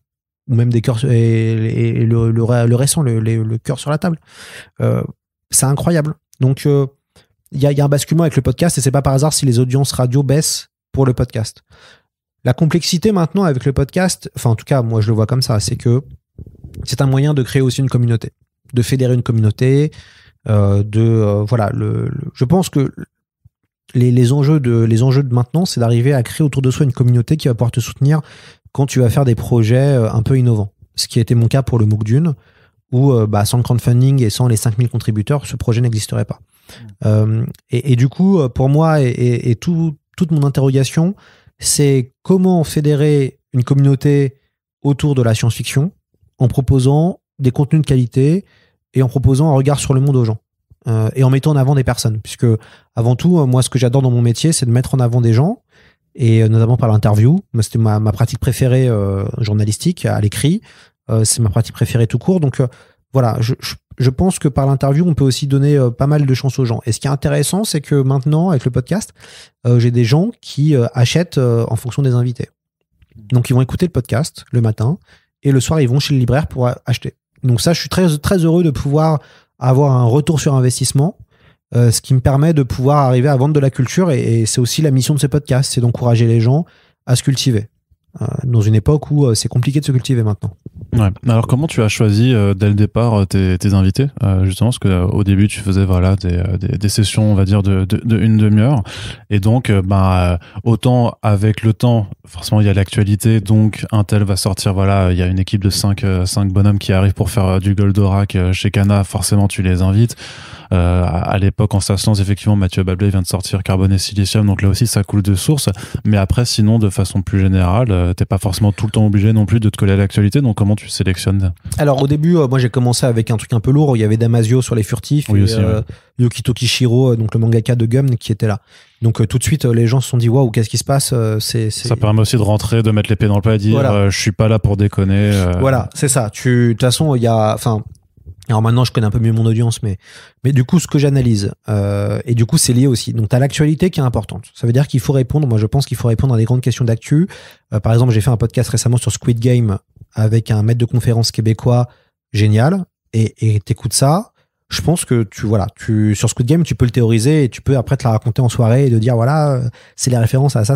ou même des cœurs, et le récent, le cœur sur la table. C'est incroyable. Donc il y a un basculement avec le podcast, et c'est pas par hasard si les audiences radio baissent pour le podcast. La complexité maintenant avec le podcast, en tout cas moi je le vois comme ça, c'est que c'est un moyen de créer aussi une communauté, de fédérer une communauté, je pense que les enjeux de maintenant, c'est d'arriver à créer autour de soi une communauté qui va pouvoir te soutenir quand tu vas faire des projets un peu innovants. Ce qui a été mon cas pour le MOOC Dune, où sans le crowdfunding et sans les 5000 contributeurs, ce projet n'existerait pas. Et du coup, pour moi, et toute mon interrogation, c'est comment fédérer une communauté autour de la science-fiction en proposant des contenus de qualité et en proposant un regard sur le monde aux gens. Et en mettant en avant des personnes. Puisque, avant tout, moi, ce que j'adore dans mon métier, c'est de mettre en avant des gens, et notamment par l'interview. C'était ma pratique préférée journalistique, à l'écrit. C'est ma pratique préférée tout court. Donc, voilà, je pense que par l'interview, on peut aussi donner pas mal de chance aux gens. Et ce qui est intéressant, c'est que maintenant, avec le podcast, j'ai des gens qui achètent en fonction des invités. Donc, ils vont écouter le podcast le matin, et le soir, ils vont chez le libraire pour acheter. Donc ça, je suis très, très heureux de pouvoir avoir un retour sur investissement, ce qui me permet de pouvoir arriver à vendre de la culture, et c'est aussi la mission de ce podcast, c'est d'encourager les gens à se cultiver, dans une époque où c'est compliqué de se cultiver maintenant. Ouais. Alors comment tu as choisi dès le départ tes invités justement parce que au début tu faisais voilà des sessions on va dire de une demi-heure et donc autant avec le temps forcément il y a l'actualité donc un tel va sortir voilà il y a une équipe de 5 bonhommes qui arrivent pour faire du Goldorak chez Kana, forcément tu les invites. À l'époque en stage science effectivement Mathieu Bablé vient de sortir Carbone et Silicium, donc là aussi ça coule de source, mais après sinon de façon plus générale t'es pas forcément tout le temps obligé non plus de te coller à l'actualité, donc comment tu sélectionnes? Alors au début moi j'ai commencé avec un truc un peu lourd, il y avait Damasio sur les furtifs, oui, et aussi, ouais. Yukito Kishiro, donc le mangaka de Gum qui était là, donc tout de suite les gens se sont dit waouh, qu'est-ce qui se passe, Ça permet aussi de rentrer, de mettre l'épée dans le plat et dire voilà. Je suis pas là pour déconner Voilà, c'est ça. De toute façon il y a, enfin, alors maintenant je connais un peu mieux mon audience, mais du coup ce que j'analyse, et du coup c'est lié aussi, donc tu as l'actualité qui est importante, ça veut dire qu'il faut répondre, moi je pense qu'il faut répondre à des grandes questions d'actu. Par exemple j'ai fait un podcast récemment sur Squid Game avec un maître de conférence québécois génial, et t'écoutes ça, je pense que sur Squid Game tu peux le théoriser et tu peux après te la raconter en soirée et de dire voilà, c'est les références à ça.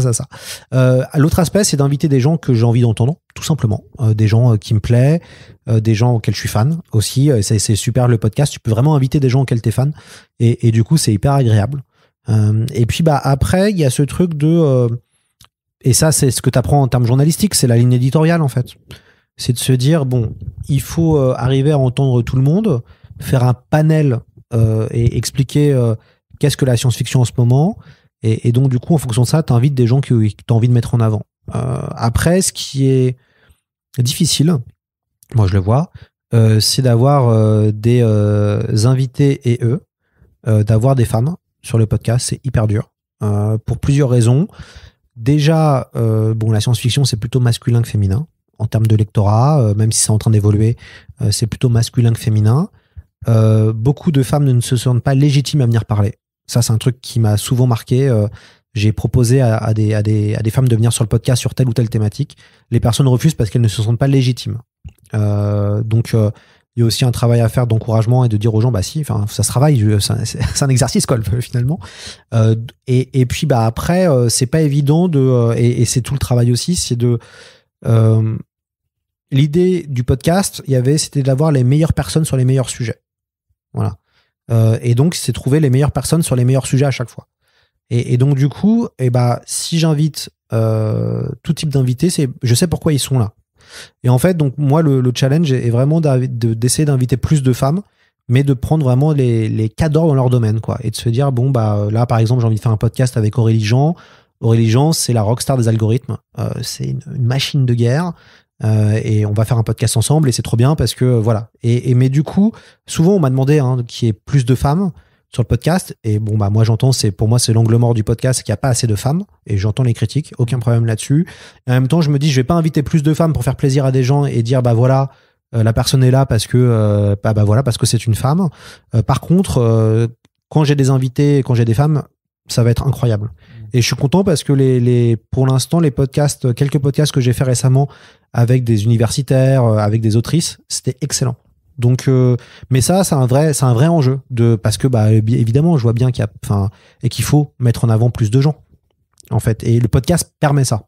L'autre aspect c'est d'inviter des gens que j'ai envie d'entendre, tout simplement, des gens qui me plaisent, des gens auxquels je suis fan aussi, c'est super le podcast, tu peux vraiment inviter des gens auxquels t'es fan, et du coup c'est hyper agréable. Et puis après il y a ce truc de et ça c'est ce que t'apprends en termes journalistiques, c'est la ligne éditoriale en fait, c'est de se dire bon, il faut arriver à entendre tout le monde, faire un panel et expliquer qu'est-ce que la science-fiction en ce moment, et donc du coup en fonction de ça t'invites des gens que t'as envie de mettre en avant. Après ce qui est difficile, moi je le vois, c'est d'avoir des invités et d'avoir des femmes sur le podcast, c'est hyper dur pour plusieurs raisons. Déjà, la science-fiction c'est plutôt masculin que féminin en termes de lectorat, même si c'est en train d'évoluer, c'est plutôt masculin que féminin. Beaucoup de femmes ne se sentent pas légitimes à venir parler. Ça c'est un truc qui m'a souvent marqué. J'ai proposé à des femmes de venir sur le podcast sur telle ou telle thématique. Les personnes refusent parce qu'elles ne se sentent pas légitimes. Donc il y a aussi un travail à faire d'encouragement et de dire aux gens bah si, enfin ça se travaille, c'est un exercice quoi finalement. Et puis après c'est pas évident et c'est tout le travail aussi, c'est de l'idée du podcast, c'était d'avoir les meilleures personnes sur les meilleurs sujets. Voilà. Et donc c'est trouver les meilleures personnes sur les meilleurs sujets à chaque fois. Et donc du coup, si j'invite tout type d'invités, je sais pourquoi ils sont là. Et en fait, donc moi, le challenge est vraiment d'essayer d'inviter plus de femmes, mais de prendre vraiment les cadors dans leur domaine, quoi. Et de se dire, là, par exemple, j'ai envie de faire un podcast avec Aurélie Jean. Aurélie Jean, c'est la rockstar des algorithmes. C'est une machine de guerre. Et on va faire un podcast ensemble et c'est trop bien parce que voilà. Mais du coup, souvent, on m'a demandé qu'il y ait plus de femmes sur le podcast, et moi j'entends, pour moi c'est l'angle mort du podcast, c'est qu'il n'y a pas assez de femmes, et j'entends les critiques, aucun problème là-dessus. Et en même temps je me dis je vais pas inviter plus de femmes pour faire plaisir à des gens et dire la personne est là parce que parce que c'est une femme. Par contre quand j'ai des invités, quand j'ai des femmes, ça va être incroyable. Et je suis content parce que pour l'instant quelques podcasts que j'ai fait récemment avec des universitaires, avec des autrices, c'était excellent. Donc, mais ça, c'est un vrai enjeu parce que, évidemment, je vois bien qu'il faut mettre en avant plus de gens, en fait. Et le podcast permet ça.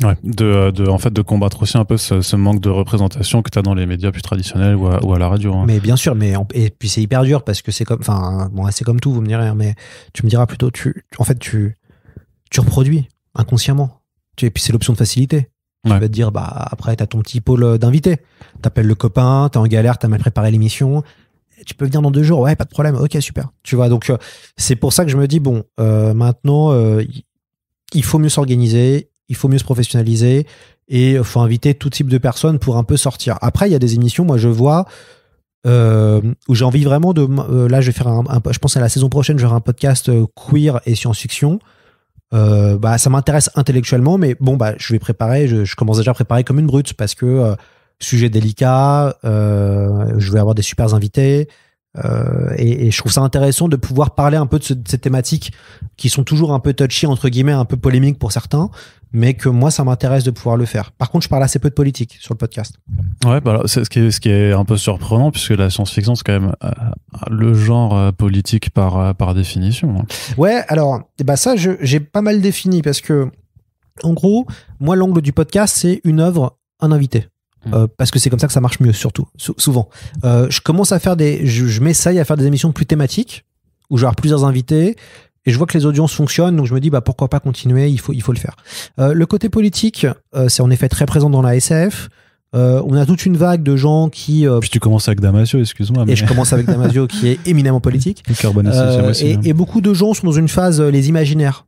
Ouais, de combattre aussi un peu ce manque de représentation que tu as dans les médias plus traditionnels ou à la radio. Hein. Mais bien sûr, et puis c'est hyper dur parce que c'est comme tout, vous me direz, mais tu me diras plutôt, tu reproduis inconsciemment. Et puis c'est l'option de facilité. Tu vas te dire, après, t'as ton petit pôle d'invités. T'appelles le copain, t'es en galère, t'as mal préparé l'émission. Tu peux venir dans 2 jours, ouais, pas de problème, ok, super. Tu vois, donc c'est pour ça que je me dis, maintenant, il faut mieux s'organiser, il faut mieux se professionnaliser, et il faut inviter tout type de personnes pour un peu sortir. Après, il y a des émissions, moi, je vois, où j'ai envie vraiment là, je vais faire je pense à la saison prochaine, je vais faire un podcast queer et science-fiction. Ça m'intéresse intellectuellement, mais je vais préparer, je commence déjà à préparer comme une brute parce que sujet délicat, je vais avoir des super invités, et je trouve ça intéressant de pouvoir parler un peu de ces thématiques qui sont toujours un peu touchy, entre guillemets, un peu polémiques pour certains, mais que moi ça m'intéresse de pouvoir le faire. Par contre, je parle assez peu de politique sur le podcast. Ouais, c'est ce qui est un peu surprenant puisque la science-fiction c'est quand même le genre politique par définition. Ouais, alors ça j'ai pas mal défini parce que en gros, moi l'angle du podcast c'est une œuvre, un invité. parce que c'est comme ça que ça marche mieux, surtout, souvent. Je commence à faire je m'essaye à faire des émissions plus thématiques, où je vais avoir plusieurs invités, et je vois que les audiences fonctionnent, donc je me dis pourquoi pas continuer, il faut le faire. Le côté politique, c'est en effet très présent dans la SF. On a toute une vague de gens qui... Puis tu commences avec Damasio, excuse-moi. Et je commence avec Damasio, qui est éminemment politique. Et beaucoup de gens sont dans une phase les imaginaires.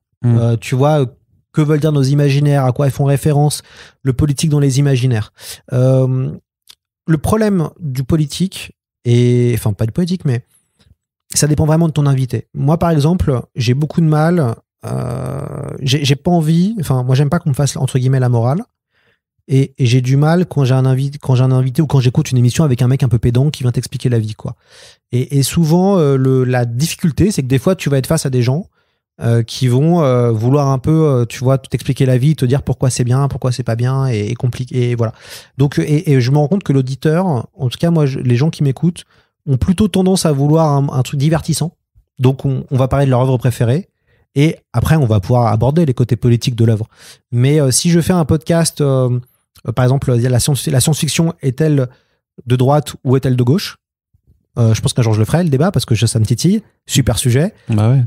Tu vois, que veulent dire nos imaginaires, à quoi ils font référence, le politique dans les imaginaires. Le problème du politique, enfin pas du politique, mais ça dépend vraiment de ton invité. Moi, par exemple, j'ai beaucoup de mal, j'ai pas envie, enfin moi j'aime pas qu'on me fasse entre guillemets la morale. Et j'ai du mal quand j'ai un invité ou quand j'écoute une émission avec un mec un peu pédant qui vient t'expliquer la vie, quoi. Et souvent, la difficulté, c'est que des fois, tu vas être face à des gens qui vont vouloir un peu, tu vois, t'expliquer la vie, te dire pourquoi c'est bien, pourquoi c'est pas bien, et compliqué, et voilà. Donc, et je me rends compte que l'auditeur, en tout cas, moi, les gens qui m'écoutent, ont plutôt tendance à vouloir un truc divertissant. Donc, on va parler de leur œuvre préférée. Et après, on va pouvoir aborder les côtés politiques de l'œuvre. Mais si je fais un podcast... par exemple, la science-fiction est-elle de droite ou est-elle de gauche ? Je pense qu'un jour je le ferai, le débat, parce que ça me titille. Super sujet. Bah ouais.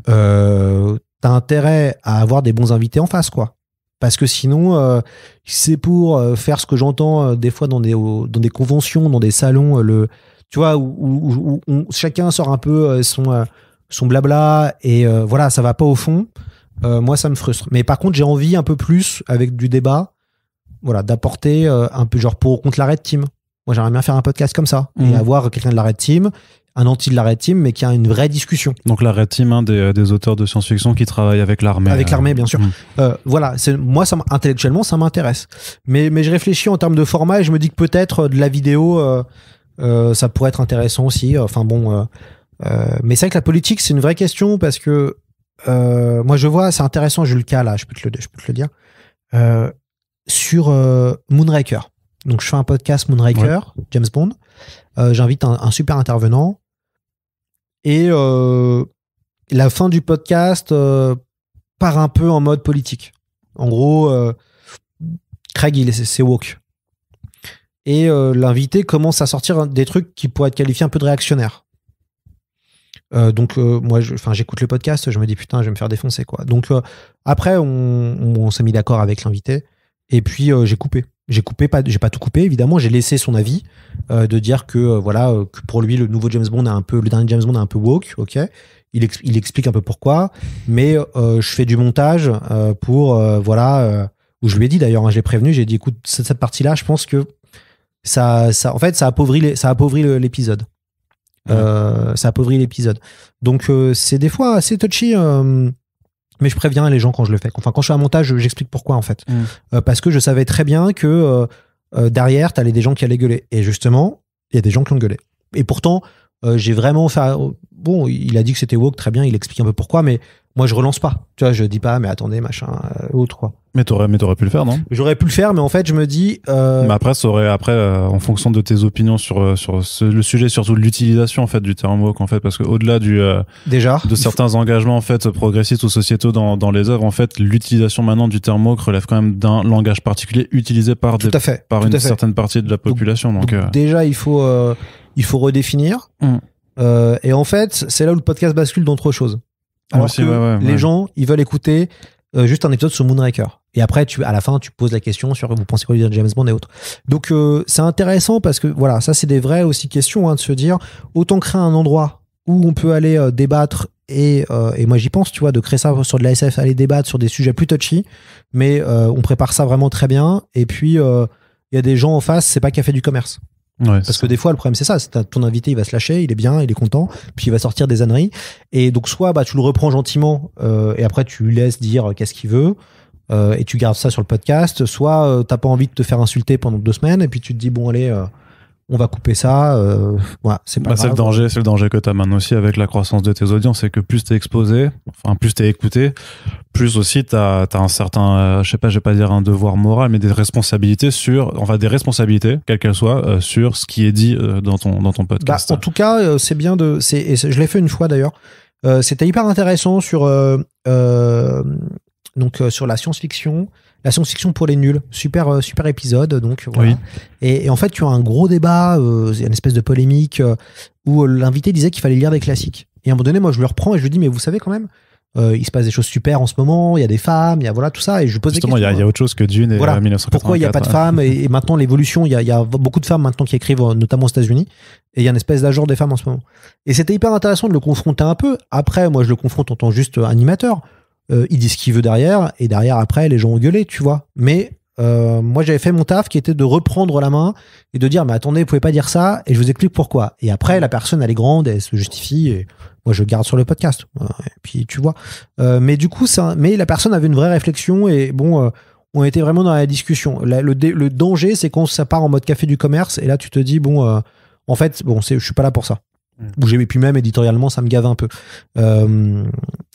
T'as intérêt à avoir des bons invités en face, quoi. Parce que sinon, c'est pour faire ce que j'entends des fois dans des conventions, dans des salons, tu vois, où chacun sort un peu son blabla, et voilà, ça va pas au fond. Moi, ça me frustre. Mais par contre, j'ai envie un peu plus, avec du débat, voilà, d'apporter un peu genre pour ou contre la Red Team. Moi, j'aimerais bien faire un podcast comme ça et avoir quelqu'un de la Red Team, un anti de la Red Team, mais qui a une vraie discussion. Donc la Red Team, des auteurs de science-fiction qui travaillent avec l'armée. Avec l'armée, bien sûr. Voilà, moi, intellectuellement, ça m'intéresse. Mais je réfléchis en termes de format et je me dis que peut-être de la vidéo, ça pourrait être intéressant aussi. Enfin bon, mais c'est vrai que la politique, c'est une vraie question parce que moi, je vois, c'est intéressant, j'ai eu le cas là, je peux te le dire. Sur Moonraker. Donc, je fais un podcast Moonraker, ouais. James Bond. J'invite un super intervenant. Et la fin du podcast part un peu en mode politique. En gros, Craig, c'est woke. Et l'invité commence à sortir des trucs qui pourraient être qualifiés un peu de réactionnaires. Donc moi j'écoute le podcast, je me dis putain, je vais me faire défoncer, quoi. Donc après on s'est mis d'accord avec l'invité. Et puis j'ai coupé, j'ai pas tout coupé évidemment, j'ai laissé son avis de dire que voilà, que pour lui le nouveau James Bond le dernier James Bond est un peu woke, ok. Il explique un peu pourquoi, mais je fais du montage pour voilà, où je lui ai dit d'ailleurs, hein, je l'ai prévenu, j'ai dit écoute, cette partie-là, je pense que ça en fait ça appauvrit l'épisode. Ça appauvrit l'épisode. Donc c'est des fois assez touchy. Mais je préviens les gens quand je le fais. Enfin, quand je fais un montage, j'explique pourquoi, en fait. Parce que je savais très bien que derrière, t'allais des gens qui allaient gueuler. Et justement, il y a des gens qui ont gueulé. Et pourtant, j'ai vraiment fait... Bon, il a dit que c'était woke, très bien, il explique un peu pourquoi, mais moi, je relance pas. Tu vois, je dis pas, mais attendez, machin, autre, quoi. Mais t'aurais pu le faire, non ? J'aurais pu le faire, mais en fait, je me dis... Mais après, ça aurait, en fonction de tes opinions sur le sujet, surtout de l'utilisation, en fait, du terme woke, en fait, parce qu'au-delà de certains engagements, en fait, progressistes ou sociétaux dans les œuvres, en fait, l'utilisation maintenant du terme woke relève quand même d'un langage particulier utilisé par une certaine partie de la population. Donc déjà, il faut redéfinir. Et en fait, c'est là où le podcast bascule d'autre chose. Alors aussi, les gens, ils veulent écouter juste un épisode sur Moonraker. Et après, à la fin, tu poses la question sur vous pensez quoi de James Bond et autres. Donc, c'est intéressant parce que, voilà, ça, c'est des vraies aussi questions, hein, de se dire, autant créer un endroit où on peut aller débattre et moi, j'y pense, tu vois, de créer ça sur de la SF, aller débattre sur des sujets plus touchy, mais on prépare ça vraiment très bien. Et puis, il y a des gens en face, c'est pas qu'il a fait du commerce. Ouais, parce que des fois le problème c'est ça, c'est ton invité il va se lâcher, il est bien, il est content, puis il va sortir des âneries et donc soit tu le reprends gentiment et après tu lui laisses dire qu'est-ce qu'il veut et tu gardes ça sur le podcast, soit t'as pas envie de te faire insulter pendant 2 semaines et puis tu te dis bon allez on va couper ça, voilà, c'est pas grave. C'est le danger que t'as maintenant aussi avec la croissance de tes audiences, c'est que plus t'es exposé, enfin plus t'es écouté, plus aussi t'as un certain, je vais pas dire un devoir moral, mais des responsabilités quelles qu'elles soient, sur ce qui est dit dans ton podcast. En tout cas, c'est bien je l'ai fait une fois d'ailleurs. C'était hyper intéressant sur donc sur la science-fiction pour les nuls. Super épisode, donc voilà. Oui. Et en fait, tu as un gros débat, il y a une espèce de polémique où l'invité disait qu'il fallait lire des classiques. Et à un moment donné, moi, je le reprends et je lui dis, mais vous savez quand même, il se passe des choses super en ce moment, il y a des femmes, il y a voilà tout ça, et je lui pose Justement, des questions. il y a autre chose que Dune et 1984. Pourquoi il n'y a pas de femmes et maintenant l'évolution, il y a beaucoup de femmes maintenant qui écrivent, notamment aux États-Unis, et il y a une espèce d'âge des femmes en ce moment. Et c'était hyper intéressant de le confronter un peu. Après, moi, je le confronte en tant juste animateur. Il dit ce qu'il veut derrière, et derrière, après, les gens ont gueulé, tu vois. Mais moi, j'avais fait mon taf qui était de reprendre la main et de dire, mais attendez, vous pouvez pas dire ça, et je vous explique pourquoi. Et après, la personne, elle est grande, elle se justifie, et moi, je garde sur le podcast. Et puis, tu vois. Mais du coup, mais la personne avait une vraie réflexion, et bon, on était vraiment dans la discussion. Le danger, c'est quand ça part en mode café du commerce, et là, tu te dis, bon, en fait, bon, je suis pas là pour ça. Et puis même, éditorialement, ça me gave un peu.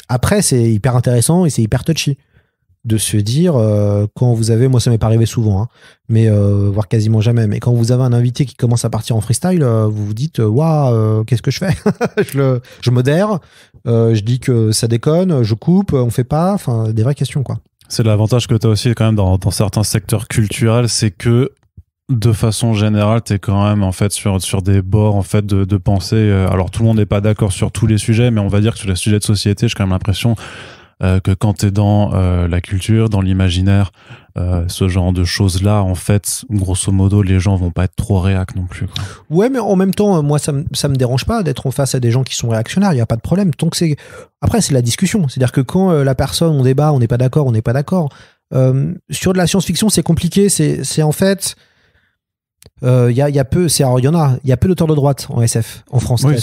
Après, c'est hyper intéressant et c'est hyper touchy de se dire, quand vous avez, moi ça m'est pas arrivé souvent, hein, mais voire quasiment jamais, mais quand vous avez un invité qui commence à partir en freestyle, vous vous dites, waouh, qu'est-ce que je fais? Je modère, je dis que ça déconne, je coupe, on fait pas, enfin des vraies questions, quoi. C'est l'avantage que tu as aussi quand même dans certains secteurs culturels, c'est que de façon générale, tu es quand même en fait sur des bords en fait de pensée. Alors tout le monde n'est pas d'accord sur tous les sujets, mais on va dire que sur les sujets de société, j'ai quand même l'impression que quand tu es dans la culture, dans l'imaginaire, ce genre de choses-là, en fait, grosso modo, les gens vont pas être trop réac non plus, quoi. Ouais, mais en même temps, moi, ça me dérange pas d'être en face à des gens qui sont réactionnaires, il n'y a pas de problème. Donc après, c'est la discussion. C'est-à-dire que quand la personne, on débat, on n'est pas d'accord, on n'est pas d'accord. Sur de la science-fiction, c'est compliqué. C'est en fait... il y a peu d'auteurs de droite en SF en France, oui,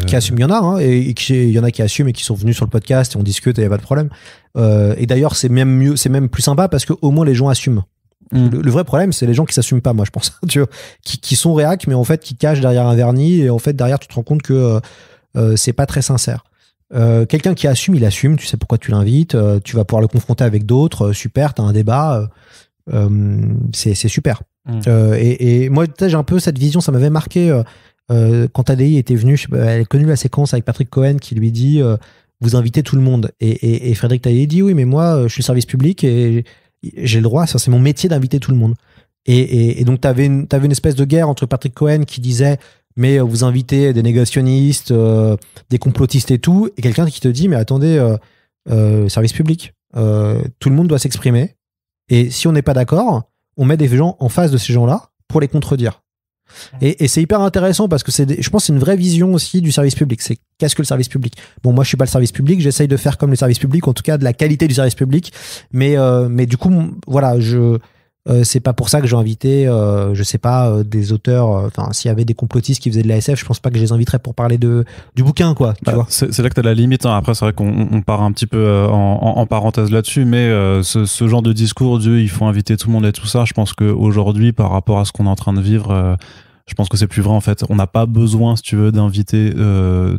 qui assument. Il y en a, hein, et il y en a qui assument et qui sont venus sur le podcast et on discute et il n'y a pas de problème. Et d'ailleurs, c'est même mieux, c'est même plus sympa parce qu'au moins les gens assument. Le vrai problème, c'est les gens qui s'assument pas, moi je pense, tu vois, qui sont réac, mais en fait qui cachent derrière un vernis, et en fait derrière tu te rends compte que c'est pas très sincère. Quelqu'un qui assume, il assume, tu sais pourquoi tu l'invites, tu vas pouvoir le confronter avec d'autres, super, t'as un débat, c'est super. Et moi, j'ai un peu cette vision, ça m'avait marqué quand ADI était venu, elle a connu la séquence avec Patrick Cohen qui lui dit vous invitez tout le monde. Et Frédéric Taillet dit oui, mais moi, je suis service public et j'ai le droit, ça c'est mon métier d'inviter tout le monde. Et donc, t'avais une espèce de guerre entre Patrick Cohen qui disait mais vous invitez des négationnistes, des complotistes et tout, et quelqu'un qui te dit mais attendez, service public, tout le monde doit s'exprimer, et si on n'est pas d'accord, on met des gens en face de ces gens-là pour les contredire. Et c'est hyper intéressant parce que je pense que c'est une vraie vision aussi du service public. C'est qu'est-ce que le service public? Bon, moi je suis pas le service public, j'essaye de faire comme le service public, en tout cas de la qualité du service public. Mais du coup, voilà, c'est pas pour ça que j'ai invité, je sais pas, des auteurs. Enfin, s'il y avait des complotistes qui faisaient de la SF, je pense pas que je les inviterais pour parler du bouquin, quoi. Tu vois. C'est là que t'as la limite. Hein. Après, c'est vrai qu'on part un petit peu en parenthèse là-dessus, mais ce genre de discours il faut inviter tout le monde et tout ça, je pense qu'aujourd'hui, par rapport à ce qu'on est en train de vivre, je pense que c'est plus vrai en fait. On n'a pas besoin, si tu veux, d'inviter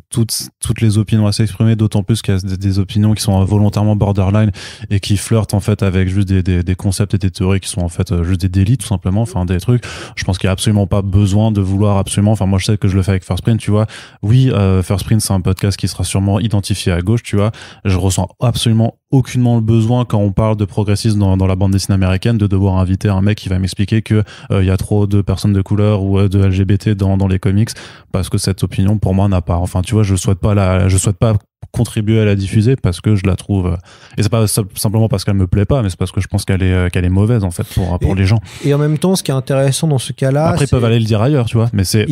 toutes les opinions à s'exprimer, d'autant plus qu'il y a des opinions qui sont volontairement borderline et qui flirtent en fait avec juste des concepts et des théories qui sont en fait juste des délits tout simplement, enfin des trucs. Je pense qu'il n'y a absolument pas besoin de vouloir absolument. Enfin moi je sais que je le fais avec First Print, tu vois. Oui, First Print c'est un podcast qui sera sûrement identifié à gauche, tu vois. Je ressens absolument aucunement le besoin quand on parle de progressisme dans la bande dessinée américaine de devoir inviter un mec qui va m'expliquer que y a trop de personnes de couleur ou de LGBT dans les comics, parce que cette opinion pour moi n'a pas, enfin tu vois, je souhaite pas contribuer à la diffuser parce que je la trouve, et c'est pas simplement parce qu'elle me plaît pas, mais c'est parce que je pense qu'elle est mauvaise en fait pour les gens. Et en même temps, ce qui est intéressant dans ce cas-là, après ils peuvent aller le dire ailleurs, tu vois, mais c'est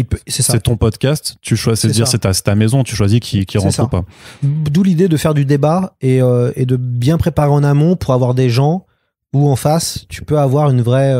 ton podcast, tu choisis de dire c'est ta maison, tu choisis qui rentre ou pas. D'où l'idée de faire du débat et de bien préparer en amont pour avoir des gens où en face tu peux avoir une vraie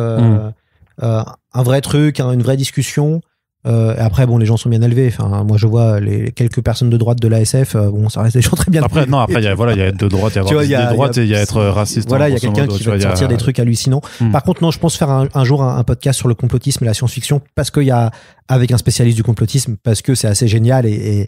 un vrai truc, une vraie discussion. Et après, bon, les gens sont bien élevés. Enfin, moi, je vois les quelques personnes de droite de l'ASF. Bon, ça reste des gens très bien. Après, non, après, il y a être de droite, il y a avoir des droites et il y a être raciste. Voilà, il y a quelqu'un qui va sortir des trucs hallucinants. Par contre, non, je pense faire un jour un podcast sur le complotisme et la science-fiction, parce qu'il y a, avec un spécialiste du complotisme, parce que c'est assez génial et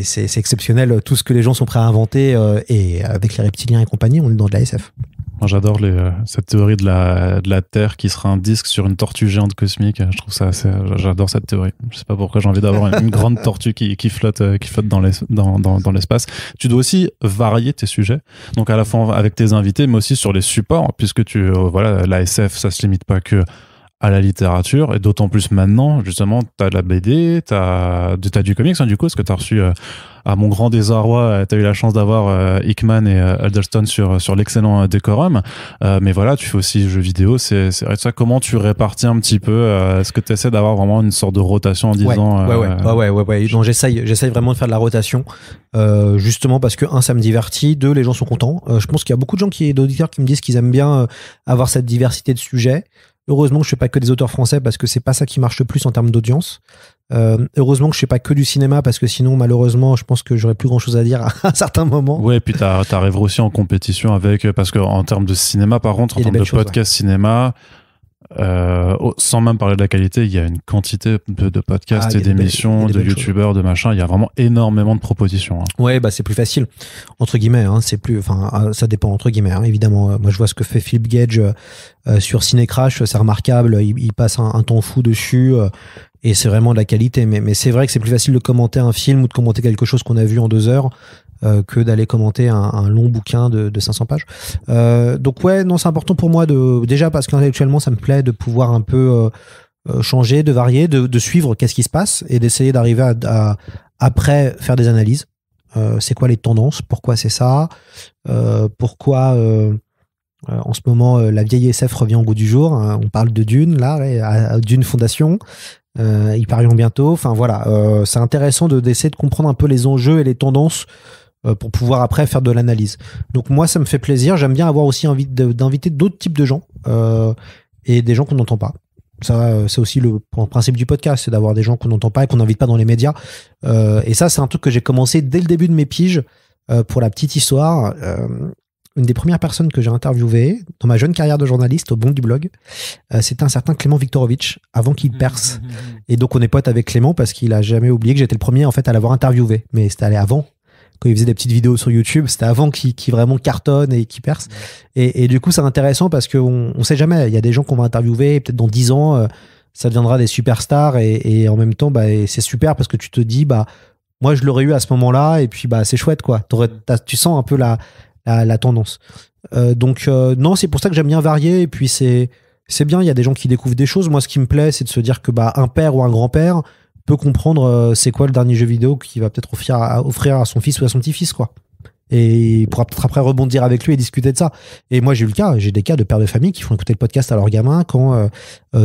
c'est exceptionnel tout ce que les gens sont prêts à inventer, et avec les reptiliens et compagnie, on est dans de l'ASF. Moi, j'adore cette théorie de la Terre qui sera un disque sur une tortue géante cosmique. Je trouve ça j'adore cette théorie. Je sais pas pourquoi j'ai envie d'avoir une grande tortue qui flotte dans l'espace. Tu dois aussi varier tes sujets. Donc, à la fois avec tes invités, mais aussi sur les supports, puisque voilà, la SF, ça se limite pas que à la littérature, et d'autant plus maintenant, justement, t'as de la BD, t'as du comics, hein, du coup, parce que t'as reçu, à mon grand désarroi, t'as eu la chance d'avoir Hickman et Huddleston sur l'excellent Décorum, mais voilà, tu fais aussi jeux vidéo, c'est vrai de ça. Comment tu répartis un petit peu, est-ce que t'essaies d'avoir vraiment une sorte de rotation en disant... Ouais. Non, j'essaye vraiment de faire de la rotation, justement parce que, un, ça me divertit, deux, les gens sont contents. Je pense qu'il y a beaucoup de gens d'auditeurs qui me disent qu'ils aiment bien avoir cette diversité de sujets. Heureusement que je fais pas que des auteurs français parce que c'est pas ça qui marche le plus en termes d'audience. Heureusement que je fais pas que du cinéma parce que sinon, malheureusement, je pense que j'aurais plus grand chose à dire à un certain moment. Ouais, et puis t'arrives aussi en compétition avec, parce que en termes de cinéma, par contre, en termes de podcast cinéma, sans même parler de la qualité, il y a une quantité de podcasts et d'émissions, de youtubeurs, de machin. Il y a vraiment énormément de propositions. Hein. Ouais, bah c'est plus facile entre guillemets. Hein, c'est plus, enfin, ça dépend entre guillemets. Hein, évidemment, moi je vois ce que fait Philip Gage sur Cinécrash, c'est remarquable. Il passe un temps fou dessus. Et c'est vraiment de la qualité, mais c'est vrai que c'est plus facile de commenter un film ou de commenter quelque chose qu'on a vu en 2 heures que d'aller commenter un long bouquin de 500 pages. Donc ouais, non, c'est important pour moi déjà parce qu'intellectuellement ça me plaît de pouvoir un peu changer, de varier, de suivre qu'est-ce qui se passe et d'essayer d'arriver à après faire des analyses. C'est quoi les tendances, pourquoi c'est ça, pourquoi en ce moment la vieille SF revient au goût du jour, hein, on parle de Dune là, à Dune Fondation. Ils parleront bientôt. Enfin voilà, c'est intéressant d'essayer de comprendre un peu les enjeux et les tendances pour pouvoir après faire de l'analyse. Donc moi, ça me fait plaisir. J'aime bien avoir aussi envie d'inviter d'autres types de gens et des gens qu'on n'entend pas. Ça, c'est aussi le principe du podcast, c'est d'avoir des gens qu'on n'entend pas et qu'on n'invite pas dans les médias. Et ça, c'est un truc que j'ai commencé dès le début de mes piges. Pour la petite histoire, une des premières personnes que j'ai interviewées dans ma jeune carrière de journaliste au Bon du blog, c'était un certain Clément Viktorovitch, avant qu'il perce. Et donc on est potes avec Clément parce qu'il a jamais oublié que j'étais le premier en fait à l'avoir interviewé. Mais c'était allé avant, quand il faisait des petites vidéos sur YouTube, c'était avant qu'il vraiment cartonne et qu'il perce. Et du coup c'est intéressant parce qu'on sait jamais, il y a des gens qu'on va interviewer, peut-être dans 10 ans, ça deviendra des superstars et en même temps c'est super parce que tu te dis moi je l'aurais eu à ce moment-là et puis c'est chouette quoi. Tu sens un peu la tendance. Donc non, c'est pour ça que j'aime bien varier et puis c'est bien, il y a des gens qui découvrent des choses. Moi ce qui me plaît c'est de se dire que un père ou un grand-père peut comprendre c'est quoi le dernier jeu vidéo qu'il va peut-être offrir à son fils ou à son petit-fils quoi. Et il pourra peut-être après rebondir avec lui et discuter de ça. Et moi j'ai des cas de pères de famille qui font écouter le podcast à leurs gamins quand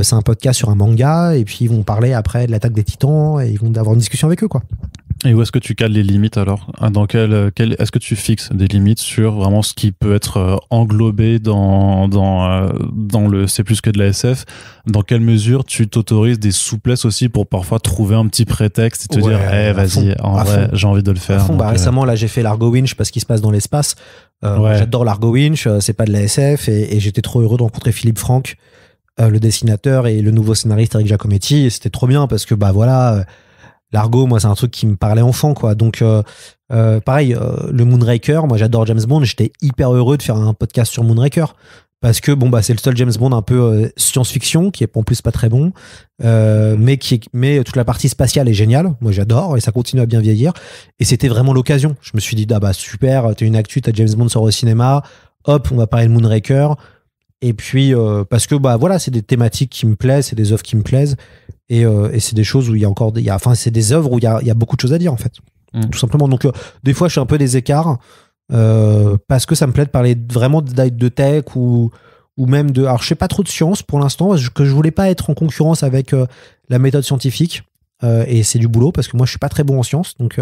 c'est un podcast sur un manga et puis ils vont parler après de l'Attaque des Titans et ils vont avoir une discussion avec eux quoi. Et où est-ce que tu cales les limites alors ? Dans est-ce que tu fixes des limites sur vraiment ce qui peut être englobé dans le c'est plus que de la SF ? Dans quelle mesure tu t'autorises des souplesses aussi pour parfois trouver un petit prétexte et te dire vas-y, en vrai, j'ai envie de le faire. Donc, récemment, là, j'ai fait l'Argo Winch parce qu'il se passe dans l'espace. J'adore l'Argo Winch, c'est pas de la SF et j'étais trop heureux de rencontrer Philippe Franck, le dessinateur et le nouveau scénariste Eric Giacometti. Et c'était trop bien parce que l'Argo, moi, c'est un truc qui me parlait enfant, quoi. Donc, pareil, le Moonraker, moi, j'adore James Bond. J'étais hyper heureux de faire un podcast sur Moonraker parce que, c'est le seul James Bond un peu science-fiction qui est en plus pas très bon, mais toute la partie spatiale est géniale. Moi, j'adore et ça continue à bien vieillir. Et c'était vraiment l'occasion. Je me suis dit, super, t'as une actu, t'as James Bond sort au cinéma. Hop, on va parler de Moonraker. Et puis, parce que, c'est des thématiques qui me plaisent, c'est des œuvres qui me plaisent. Et c'est des choses où c'est des œuvres où il y a beaucoup de choses à dire, en fait. Tout simplement. Donc, des fois, je fais un peu des écarts, parce que ça me plaît de parler vraiment de tech ou même alors, je fais pas trop de science pour l'instant, parce que je voulais pas être en concurrence avec la méthode scientifique. Et c'est du boulot, parce que moi, je suis pas très bon en science. Donc,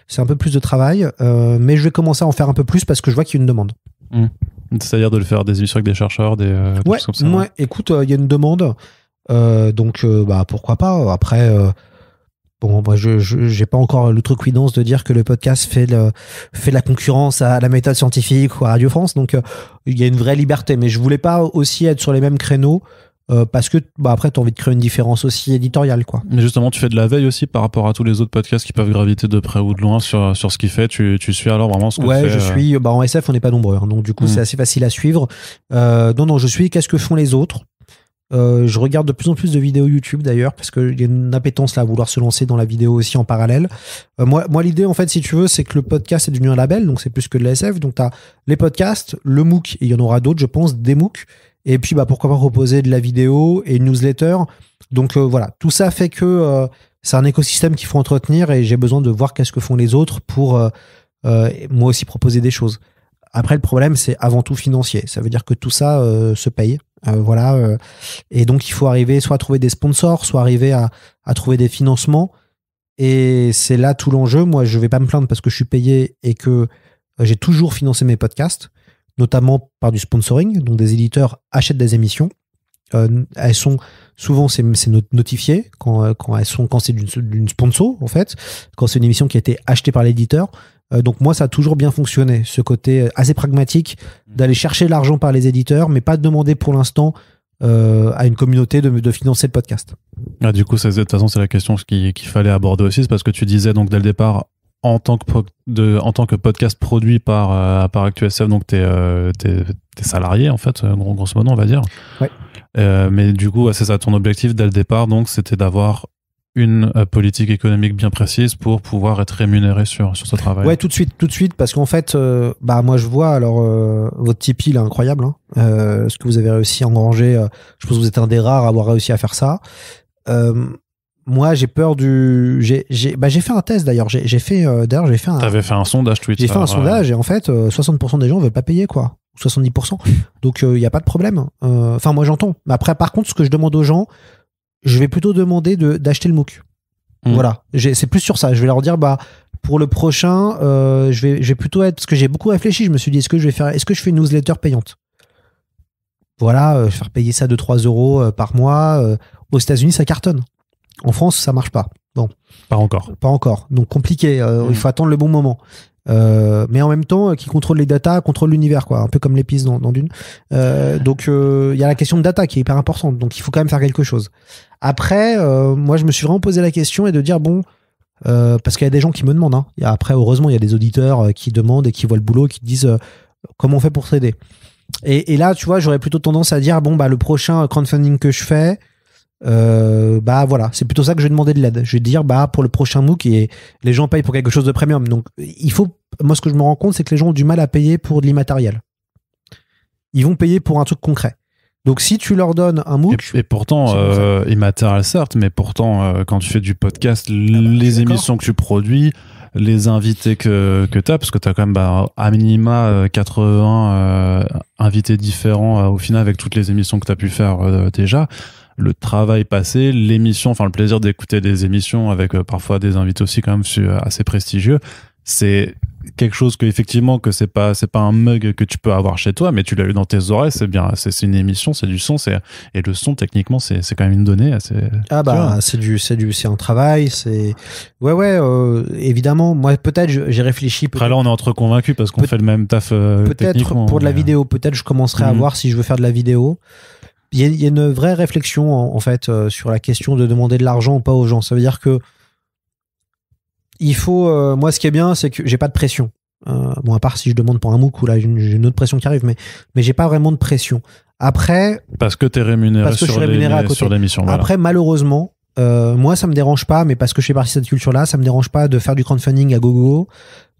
c'est un peu plus de travail. Mais je vais commencer à en faire un peu plus parce que je vois qu'il y a une demande. C'est-à-dire de le faire des émissions avec des chercheurs, des choses comme ça. Ouais, écoute, il y a une demande. Donc, pourquoi pas. Après, moi, j'ai pas encore l'outrecuidance de dire que le podcast fait de la concurrence à la méthode scientifique ou à Radio France. Donc, il y a une vraie liberté. Mais je voulais pas aussi être sur les mêmes créneaux parce que après tu as envie de créer une différence aussi éditoriale, quoi. Mais justement, tu fais de la veille aussi par rapport à tous les autres podcasts qui peuvent graviter de près ou de loin sur ce qu'il fait. Tu suis alors vraiment ce que ouais, fait, je suis. En SF, on n'est pas nombreux, hein, donc du coup c'est assez facile à suivre. Non, je suis. Qu'est-ce que font les autres? Je regarde de plus en plus de vidéos YouTube d'ailleurs, parce qu'il y a une appétence là à vouloir se lancer dans la vidéo aussi en parallèle. Moi l'idée en fait, si tu veux, c'est que le podcast est devenu un label, donc c'est plus que de l'ASF. Donc tu as les podcasts, le MOOC, et il y en aura d'autres, je pense, des MOOC. Et puis pourquoi pas proposer de la vidéo et une newsletter. Donc voilà, tout ça fait que c'est un écosystème qu'il faut entretenir, et j'ai besoin de voir qu'est-ce que font les autres pour moi aussi proposer des choses. Après, le problème, c'est avant tout financier. Ça veut dire que tout ça se paye. Voilà. Et donc, il faut arriver soit à trouver des sponsors, soit arriver à trouver des financements. Et c'est là tout l'enjeu. Moi, je vais pas me plaindre parce que je suis payé et que j'ai toujours financé mes podcasts, notamment par du sponsoring. Donc, des éditeurs achètent des émissions. Elles sont souvent, c'est notifié quand c'est d'une sponsor, en fait, quand c'est une émission qui a été achetée par l'éditeur. Donc moi, ça a toujours bien fonctionné, ce côté assez pragmatique d'aller chercher l'argent par les éditeurs, mais pas de demander pour l'instant à une communauté de financer le podcast. Ah, du coup, de toute façon, c'est la question qu'il fallait aborder aussi. C'est parce que tu disais donc dès le départ, en tant que podcast produit par ActuSF, donc t'es salarié en fait, grosso modo, on va dire. Ouais. Mais du coup, c'est ça ton objectif dès le départ, donc c'était d'avoir une politique économique bien précise pour pouvoir être rémunéré sur ce travail. Ouais, tout de suite, parce qu'en fait, moi je vois, alors votre Tipeee, il est incroyable, hein, ce que vous avez réussi à engranger. Je pense que vous êtes un des rares à avoir réussi à faire ça. Moi, j'ai peur j'ai fait un test d'ailleurs. T'avais fait un sondage Twitter. J'ai fait un sondage et en fait, 60% des gens veulent pas payer, quoi. 70%. Donc, il n'y a pas de problème. Enfin, moi, j'entends. Mais après, par contre, ce que je demande aux gens, je vais plutôt demander d'acheter le MOOC. Voilà. C'est plus sur ça. Je vais leur dire, pour le prochain, je vais plutôt être, parce que j'ai beaucoup réfléchi. Je me suis dit, est-ce que je fais une newsletter payante? Voilà, faire payer ça 2-3 euros par mois. Aux États-Unis, ça cartonne. En France, ça marche pas. Bon. Pas encore. Donc, compliqué. Il faut attendre le bon moment. Mais en même temps, qui contrôle les datas contrôle l'univers, quoi, un peu comme l'épice dans Dune. Donc il y a la question de data qui est hyper importante, donc il faut quand même faire quelque chose. Après, moi je me suis vraiment posé la question et de dire parce qu'il y a des gens qui me demandent, hein. Après, heureusement, il y a des auditeurs qui demandent et qui voient le boulot, qui disent comment on fait pour s'aider. Et là, tu vois, j'aurais plutôt tendance à dire le prochain crowdfunding que je fais, voilà, c'est plutôt ça que je vais demander de l'aide. Je vais dire pour le prochain MOOC, et les gens payent pour quelque chose de premium. Donc moi ce que je me rends compte, c'est que les gens ont du mal à payer pour de l'immatériel. Ils vont payer pour un truc concret. Donc si tu leur donnes un MOOC, et pourtant immatériel certes, mais pourtant quand tu fais du podcast, les émissions que tu produis, les invités que tu as, parce que tu as quand même à minima 80 invités différents au final avec toutes les émissions que tu as pu faire déjà. Le travail passé, l'émission, enfin le plaisir d'écouter des émissions avec parfois des invités aussi quand même assez prestigieux, c'est quelque chose que effectivement que c'est pas un mug que tu peux avoir chez toi, mais tu l'as eu dans tes oreilles, c'est bien, c'est une émission, c'est du son, et le son techniquement c'est quand même une donnée assez. C'est un travail, c'est évidemment. Moi peut-être j'ai réfléchi. Après là on est entre convaincus parce qu'on fait le même taf. Peut-être pour de la vidéo, peut-être je commencerai à voir si je veux faire de la vidéo. Il y a une vraie réflexion en fait sur la question de demander de l'argent ou pas aux gens. Ça veut dire que il faut. Moi, ce qui est bien, c'est que j'ai pas de pression. À part si je demande pour un MOOC, où là j'ai une autre pression qui arrive, mais j'ai pas vraiment de pression. Après, parce que t'es rémunéré sur l'émission. Voilà. Après, malheureusement, moi ça me dérange pas, mais parce que je fais partie de cette culture-là, ça me dérange pas de faire du crowdfunding à gogo,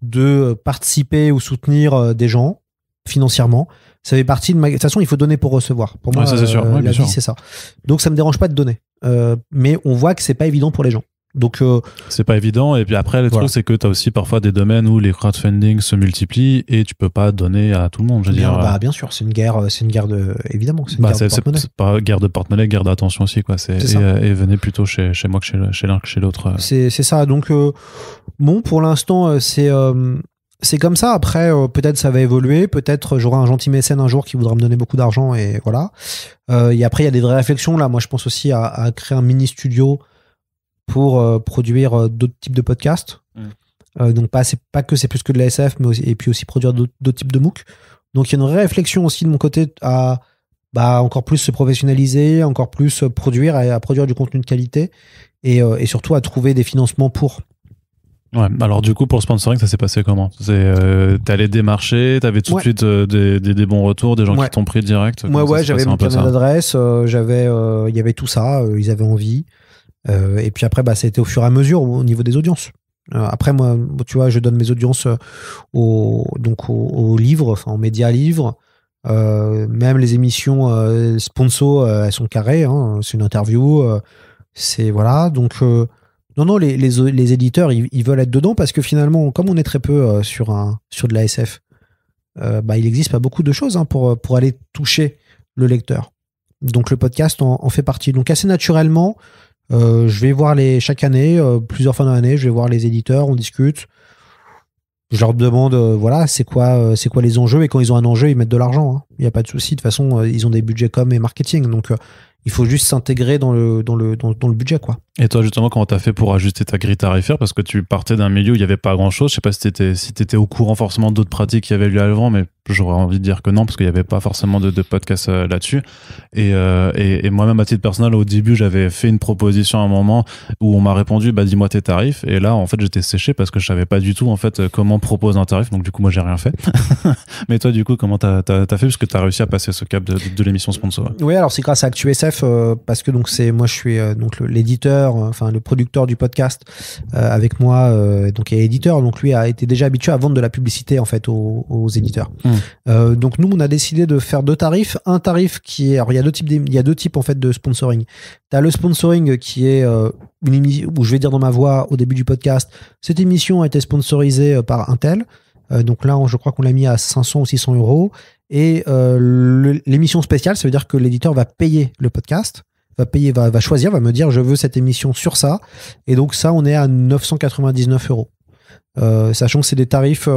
de participer ou soutenir des gens financièrement. Ça fait partie de ma. De toute façon, il faut donner pour recevoir. Pour moi, ça, c'est sûr. la vie, c'est ça. Donc, ça me dérange pas de donner. Mais on voit que c'est pas évident pour les gens. Donc, c'est pas évident. Et puis après, le truc, c'est que tu as aussi parfois des domaines où les crowdfunding se multiplient et tu peux pas donner à tout le monde. Je veux dire. Bien sûr, c'est une guerre de. Évidemment, c'est une guerre de porte-monnaie. C'est pas guerre de porte-monnaie, guerre d'attention aussi, quoi. Et venez plutôt chez moi que chez l'un que chez l'autre. C'est ça. Donc, pour l'instant, c'est comme ça. Après, peut-être ça va évoluer. Peut-être j'aurai un gentil mécène un jour qui voudra me donner beaucoup d'argent et voilà. Et après, il y a des vraies réflexions là. Moi, je pense aussi à créer un mini studio pour produire d'autres types de podcasts. Donc pas que c'est plus que de la SF, mais aussi, et puis aussi produire d'autres types de MOOC. Donc il y a une vraie réflexion aussi de mon côté à encore plus se professionnaliser, encore plus produire, à produire du contenu de qualité et surtout à trouver des financements pour. Ouais, alors du coup, pour le sponsoring, ça s'est passé comment? T'es allé démarcher, t'avais tout de suite des bons retours, des gens qui t'ont pris direct? Moi, j'avais mon carnet d'adresse, il y avait tout ça, ils avaient envie. Et puis après, ça a été au fur et à mesure au niveau des audiences. Après, moi, tu vois, je donne mes audiences aux livres, enfin aux médias livres. Même les émissions sponsor, elles sont carrées. Hein, c'est une interview. C'est voilà. Donc non, les éditeurs, ils veulent être dedans parce que finalement, comme on est très peu sur de la SF, il existe pas beaucoup de choses pour aller toucher le lecteur. Donc le podcast en fait partie. Donc assez naturellement, je vais voir chaque année, plusieurs fois dans l'année, je vais voir les éditeurs, on discute. Je leur demande, c'est quoi les enjeux, et quand ils ont un enjeu, ils mettent de l'argent. Hein. Il n'y a pas de souci. De toute façon, ils ont des budgets com et marketing, donc il faut juste s'intégrer dans le budget, quoi. Et toi, justement, comment t'as fait pour ajuster ta grille tarifaire? Parce que tu partais d'un milieu où il n'y avait pas grand-chose. Je sais pas si t'étais au courant forcément d'autres pratiques qui avaient lieu avant, mais j'aurais envie de dire que non, parce qu'il n'y avait pas forcément de podcast là-dessus. Et moi-même, à titre personnel, au début, j'avais fait une proposition à un moment où on m'a répondu, dis-moi tes tarifs. Et là, en fait, j'étais séché parce que je savais pas du tout, en fait, comment proposer un tarif. Donc, du coup, moi, j'ai rien fait. Mais toi, du coup, comment t'as fait? Parce que t'as réussi à passer ce cap de l'émission sponsor. Oui, alors c'est grâce à ActuSF, parce que donc moi, je suis l'éditeur, enfin le producteur du podcast avec moi, donc est éditeur, donc lui a été déjà habitué à vendre de la publicité en fait aux éditeurs. Donc nous on a décidé de faire deux tarifs, un tarif qui est, alors il y a deux types en fait de sponsoring. T'as le sponsoring qui est une émission où je vais dire dans ma voix au début du podcast, cette émission a été sponsorisée par un tel, donc là je crois qu'on l'a mis à 500 ou 600 euros, et l'émission spéciale, ça veut dire que l'éditeur va payer le podcast, va choisir, va me dire je veux cette émission sur ça, et donc ça on est à 999 euros, sachant que c'est des tarifs,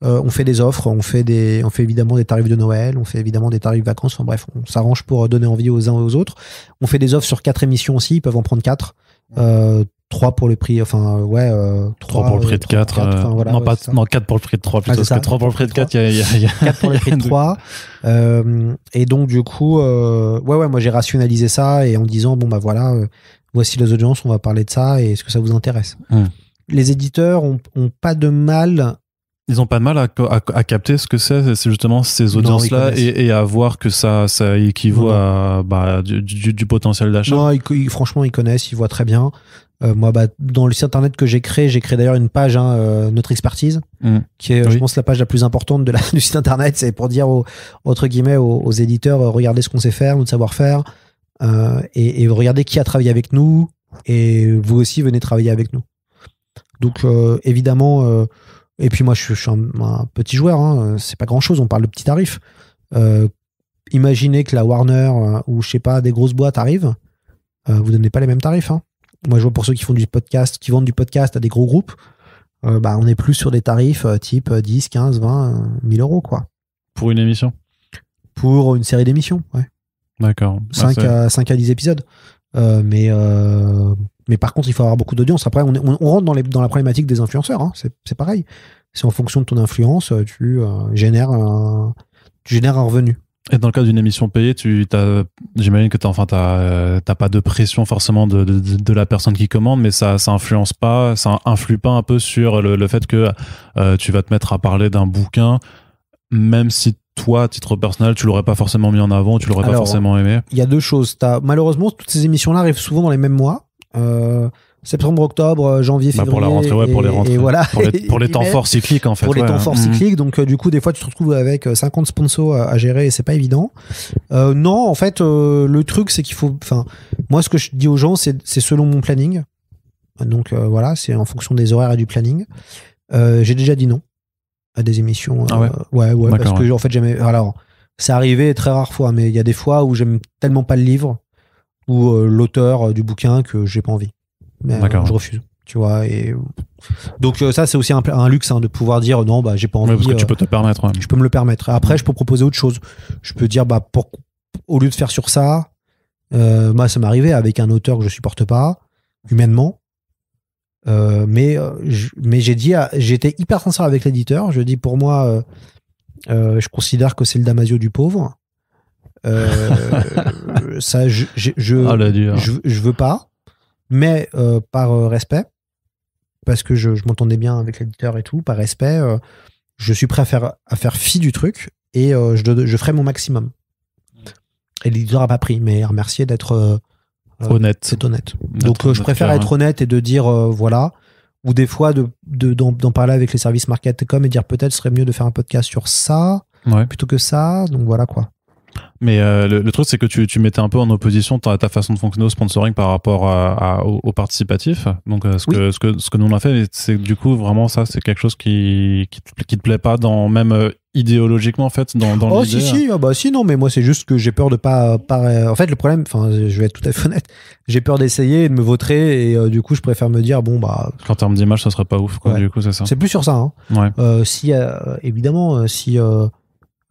on fait des offres, on fait évidemment des tarifs de Noël, on fait évidemment des tarifs vacances, enfin bref, on s'arrange pour donner envie aux uns et aux autres. On fait des offres sur 4 émissions aussi, ils peuvent en prendre 4, 3 pour le prix, 3 pour le prix de 4, non 4 pour le prix de 3 plutôt, parce que 3 pour le prix de 4, il y a 4 pour le prix de 3. Et donc du coup, moi j'ai rationalisé ça, et en disant voici les audiences, on va parler de ça, et est-ce que ça vous intéresse? Les éditeurs ont pas de mal. Ils ont pas de mal à capter ce que c'est justement ces audiences-là, et à voir que ça équivaut à du potentiel d'achat. Non, franchement, ils connaissent, ils voient très bien. Moi, dans le site internet que j'ai créé d'ailleurs une page, Notre Expertise, qui est, je pense, la page la plus importante du site internet. C'est pour dire entre guillemets aux éditeurs, regardez ce qu'on sait faire, notre savoir-faire, et regardez qui a travaillé avec nous, et vous aussi venez travailler avec nous. Donc évidemment, et puis moi je suis un petit joueur, c'est pas grand chose, on parle de petits tarifs. Imaginez que la Warner ou je sais pas, des grosses boîtes arrivent, vous donnez pas les mêmes tarifs. Moi je vois pour ceux qui font du podcast, qui vendent du podcast à des gros groupes, on est plus sur des tarifs type 10, 15, 20 1000 euros, quoi. Pour une émission? Pour une série d'émissions, ouais. D'accord. 5 à 10 épisodes. Mais par contre, il faut avoir beaucoup d'audience. Après, on rentre dans la problématique des influenceurs. C'est pareil. C'est en fonction de ton influence, tu génères un revenu. Et dans le cas d'une émission payée, j'imagine que t'as pas de pression forcément de la personne qui commande, mais ça influe pas un peu sur le fait que tu vas te mettre à parler d'un bouquin, même si toi, à titre personnel, tu l'aurais pas forcément mis en avant, tu l'aurais pas forcément aimé. Il y a deux choses. Malheureusement, toutes ces émissions-là arrivent souvent dans les mêmes mois. Septembre, octobre, janvier, février. Pour la rentrée, pour les rentrées. Et voilà. Pour les temps forts cycliques, en fait. Pour les temps forts cycliques. Donc, du coup, des fois, tu te retrouves avec 50 sponsors à gérer, et c'est pas évident. Non, en fait, le truc, c'est qu'il faut, moi, ce que je dis aux gens, c'est selon mon planning. Donc, c'est en fonction des horaires et du planning. J'ai déjà dit non à des émissions. Parce que, en fait, j'aimais, alors, c'est arrivé très rares fois, mais il y a des fois où j'aime tellement pas le livre ou l'auteur du bouquin que j'ai pas envie. Mais je refuse, tu vois. Et donc ça, c'est aussi un luxe, de pouvoir dire non, j'ai pas envie. Parce que tu peux te permettre. Je peux me le permettre. Après, je peux proposer autre chose. Je peux dire au lieu de faire sur ça, moi ça m'est arrivé avec un auteur que je supporte pas humainement. Mais j'étais hyper sincère avec l'éditeur. Je dis, pour moi, je considère que c'est le Damasio du pauvre. Ça, je veux pas, mais par respect, parce que je m'entendais bien avec l'éditeur et tout, par respect, je suis prêt à faire fi du truc et je ferai mon maximum. Et l'éditeur a pas pris, mais il a remercié d'être honnête. C'est honnête. Donc je préfère être honnête et de dire voilà, ou des fois d'en parler avec les services market.com et dire peut-être ce serait mieux de faire un podcast sur ça plutôt que ça. Donc voilà quoi. Mais le truc, c'est que tu mettais un peu en opposition ta façon de fonctionner au sponsoring par rapport au participatif. Donc, ce que nous on a fait, c'est du coup, vraiment, ça, c'est quelque chose qui te plaît pas, même idéologiquement, en fait, dans l'idée. Si, non, mais moi, c'est juste que j'ai peur de pas. En fait, le problème, je vais être tout à fait honnête, j'ai peur d'essayer et de me vautrer, et du coup, je préfère me dire, bon, bah. En termes d'image, ça serait pas ouf, quoi, du coup, c'est ça. C'est plus sur ça, hein. Ouais. Évidemment, si.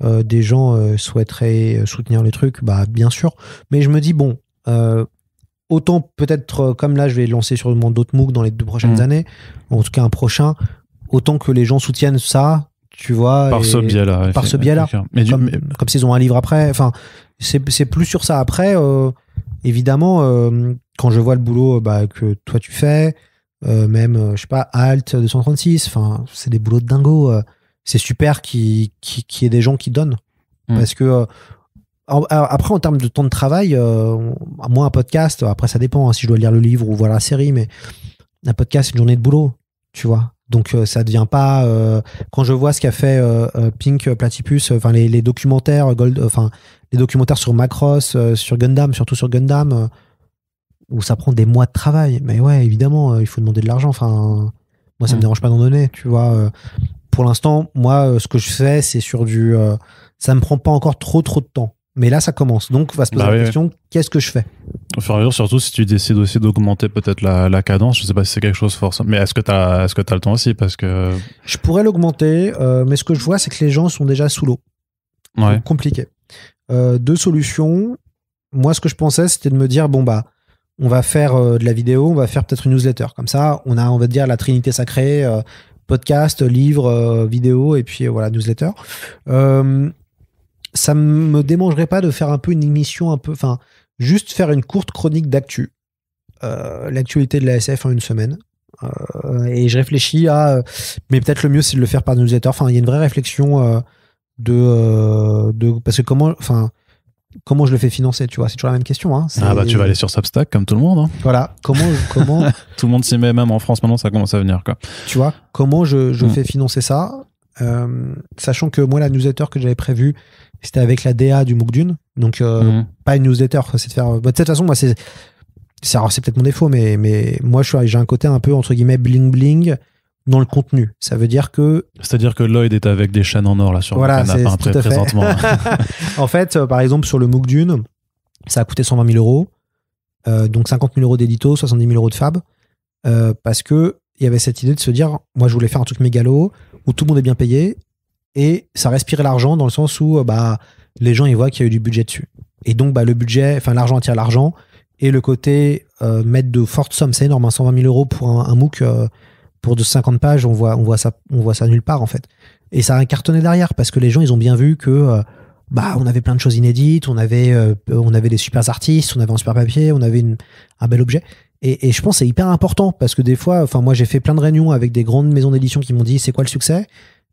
Des gens souhaiteraient soutenir les trucs, bah bien sûr. Mais je me dis, bon, autant peut-être, comme là, je vais lancer sûrement d'autres MOOC dans les 2 prochaines années, en tout cas un prochain, autant que les gens soutiennent ça, tu vois. Par ce biais-là. Par ce biais-là. Comme s'ils ont un livre après. Enfin, c'est plus sur ça. Après, évidemment, quand je vois le boulot que toi tu fais, même, je sais pas, Alt 236, enfin, c'est des boulots de dingo. C'est super qu'il y ait des gens qui donnent. Parce que après, en termes de temps de travail, moi, un podcast, après ça dépend si je dois lire le livre ou voir la série, mais un podcast, c'est une journée de boulot, tu vois. Donc ça devient pas quand je vois ce qu'a fait Pink Platypus, enfin les documentaires les documentaires sur Macross, sur Gundam, surtout sur Gundam, où ça prend des mois de travail. Mais ouais, évidemment, il faut demander de l'argent. Enfin, moi, ça me dérange pas d'en donner, tu vois. Pour l'instant, moi, ce que je fais, c'est sur du... ça me prend pas encore trop de temps. Mais là, ça commence. Donc, on va se poser la question, qu'est-ce que je fais ? Au fur et à mesure, surtout si tu décides aussi d'augmenter peut-être la cadence, je sais pas si c'est quelque chose forcément. Mais est-ce que t'as le temps aussi ? Parce que... Je pourrais l'augmenter, mais ce que je vois, c'est que les gens sont déjà sous l'eau. Ouais. Donc, compliqué. 2 solutions. Moi, ce que je pensais, c'était de me dire, bon, bah, on va faire de la vidéo, on va faire peut-être une newsletter. Comme ça, on va dire, la trinité sacrée... podcast, livre, vidéo et puis voilà, newsletter. Ça me démangerait pas de faire un peu une émission enfin, juste faire une courte chronique d'actu. L'actualité de la SF en une semaine. Et je réfléchis mais peut-être le mieux c'est de le faire par newsletter. Enfin, il y a une vraie réflexion parce que comment je le fais financer, tu vois, c'est toujours la même question. Hein. Tu vas aller sur Substack comme tout le monde. Hein. Voilà, comment tout le monde s'y met, même en France maintenant, ça commence à venir, quoi. Tu vois, comment je fais financer ça, sachant que moi, la newsletter que j'avais prévue, c'était avec la DA du MOOC Dune, donc pas une newsletter, c'est de faire... de toute façon, moi, c'est peut-être mon défaut, mais moi, j'ai un côté un peu, entre guillemets, bling-bling dans le contenu. Ça veut dire que... C'est-à-dire que Lloyd est avec des chaînes en or là sur le canapé présentement. En fait, par exemple, sur le MOOC Dune, ça a coûté 120 000 €, donc 50 000 € d'édito, 70 000 € de fab, parce que il y avait cette idée de se dire, moi je voulais faire un truc mégalo, où tout le monde est bien payé, et ça respirait l'argent dans le sens où les gens ils voient qu'il y a eu du budget dessus. Et donc le budget, enfin l'argent attire l'argent, et le côté mettre de fortes sommes, c'est énorme, 120 000 € pour un MOOC... pour de 50 pages, on voit ça nulle part en fait. Et ça a cartonné derrière parce que les gens ils ont bien vu que on avait plein de choses inédites, on avait des super artistes, on avait un super papier, on avait un bel objet. Et je pense que c'est hyper important parce que des fois, moi j'ai fait plein de réunions avec des grandes maisons d'édition qui m'ont dit c'est quoi le succès ?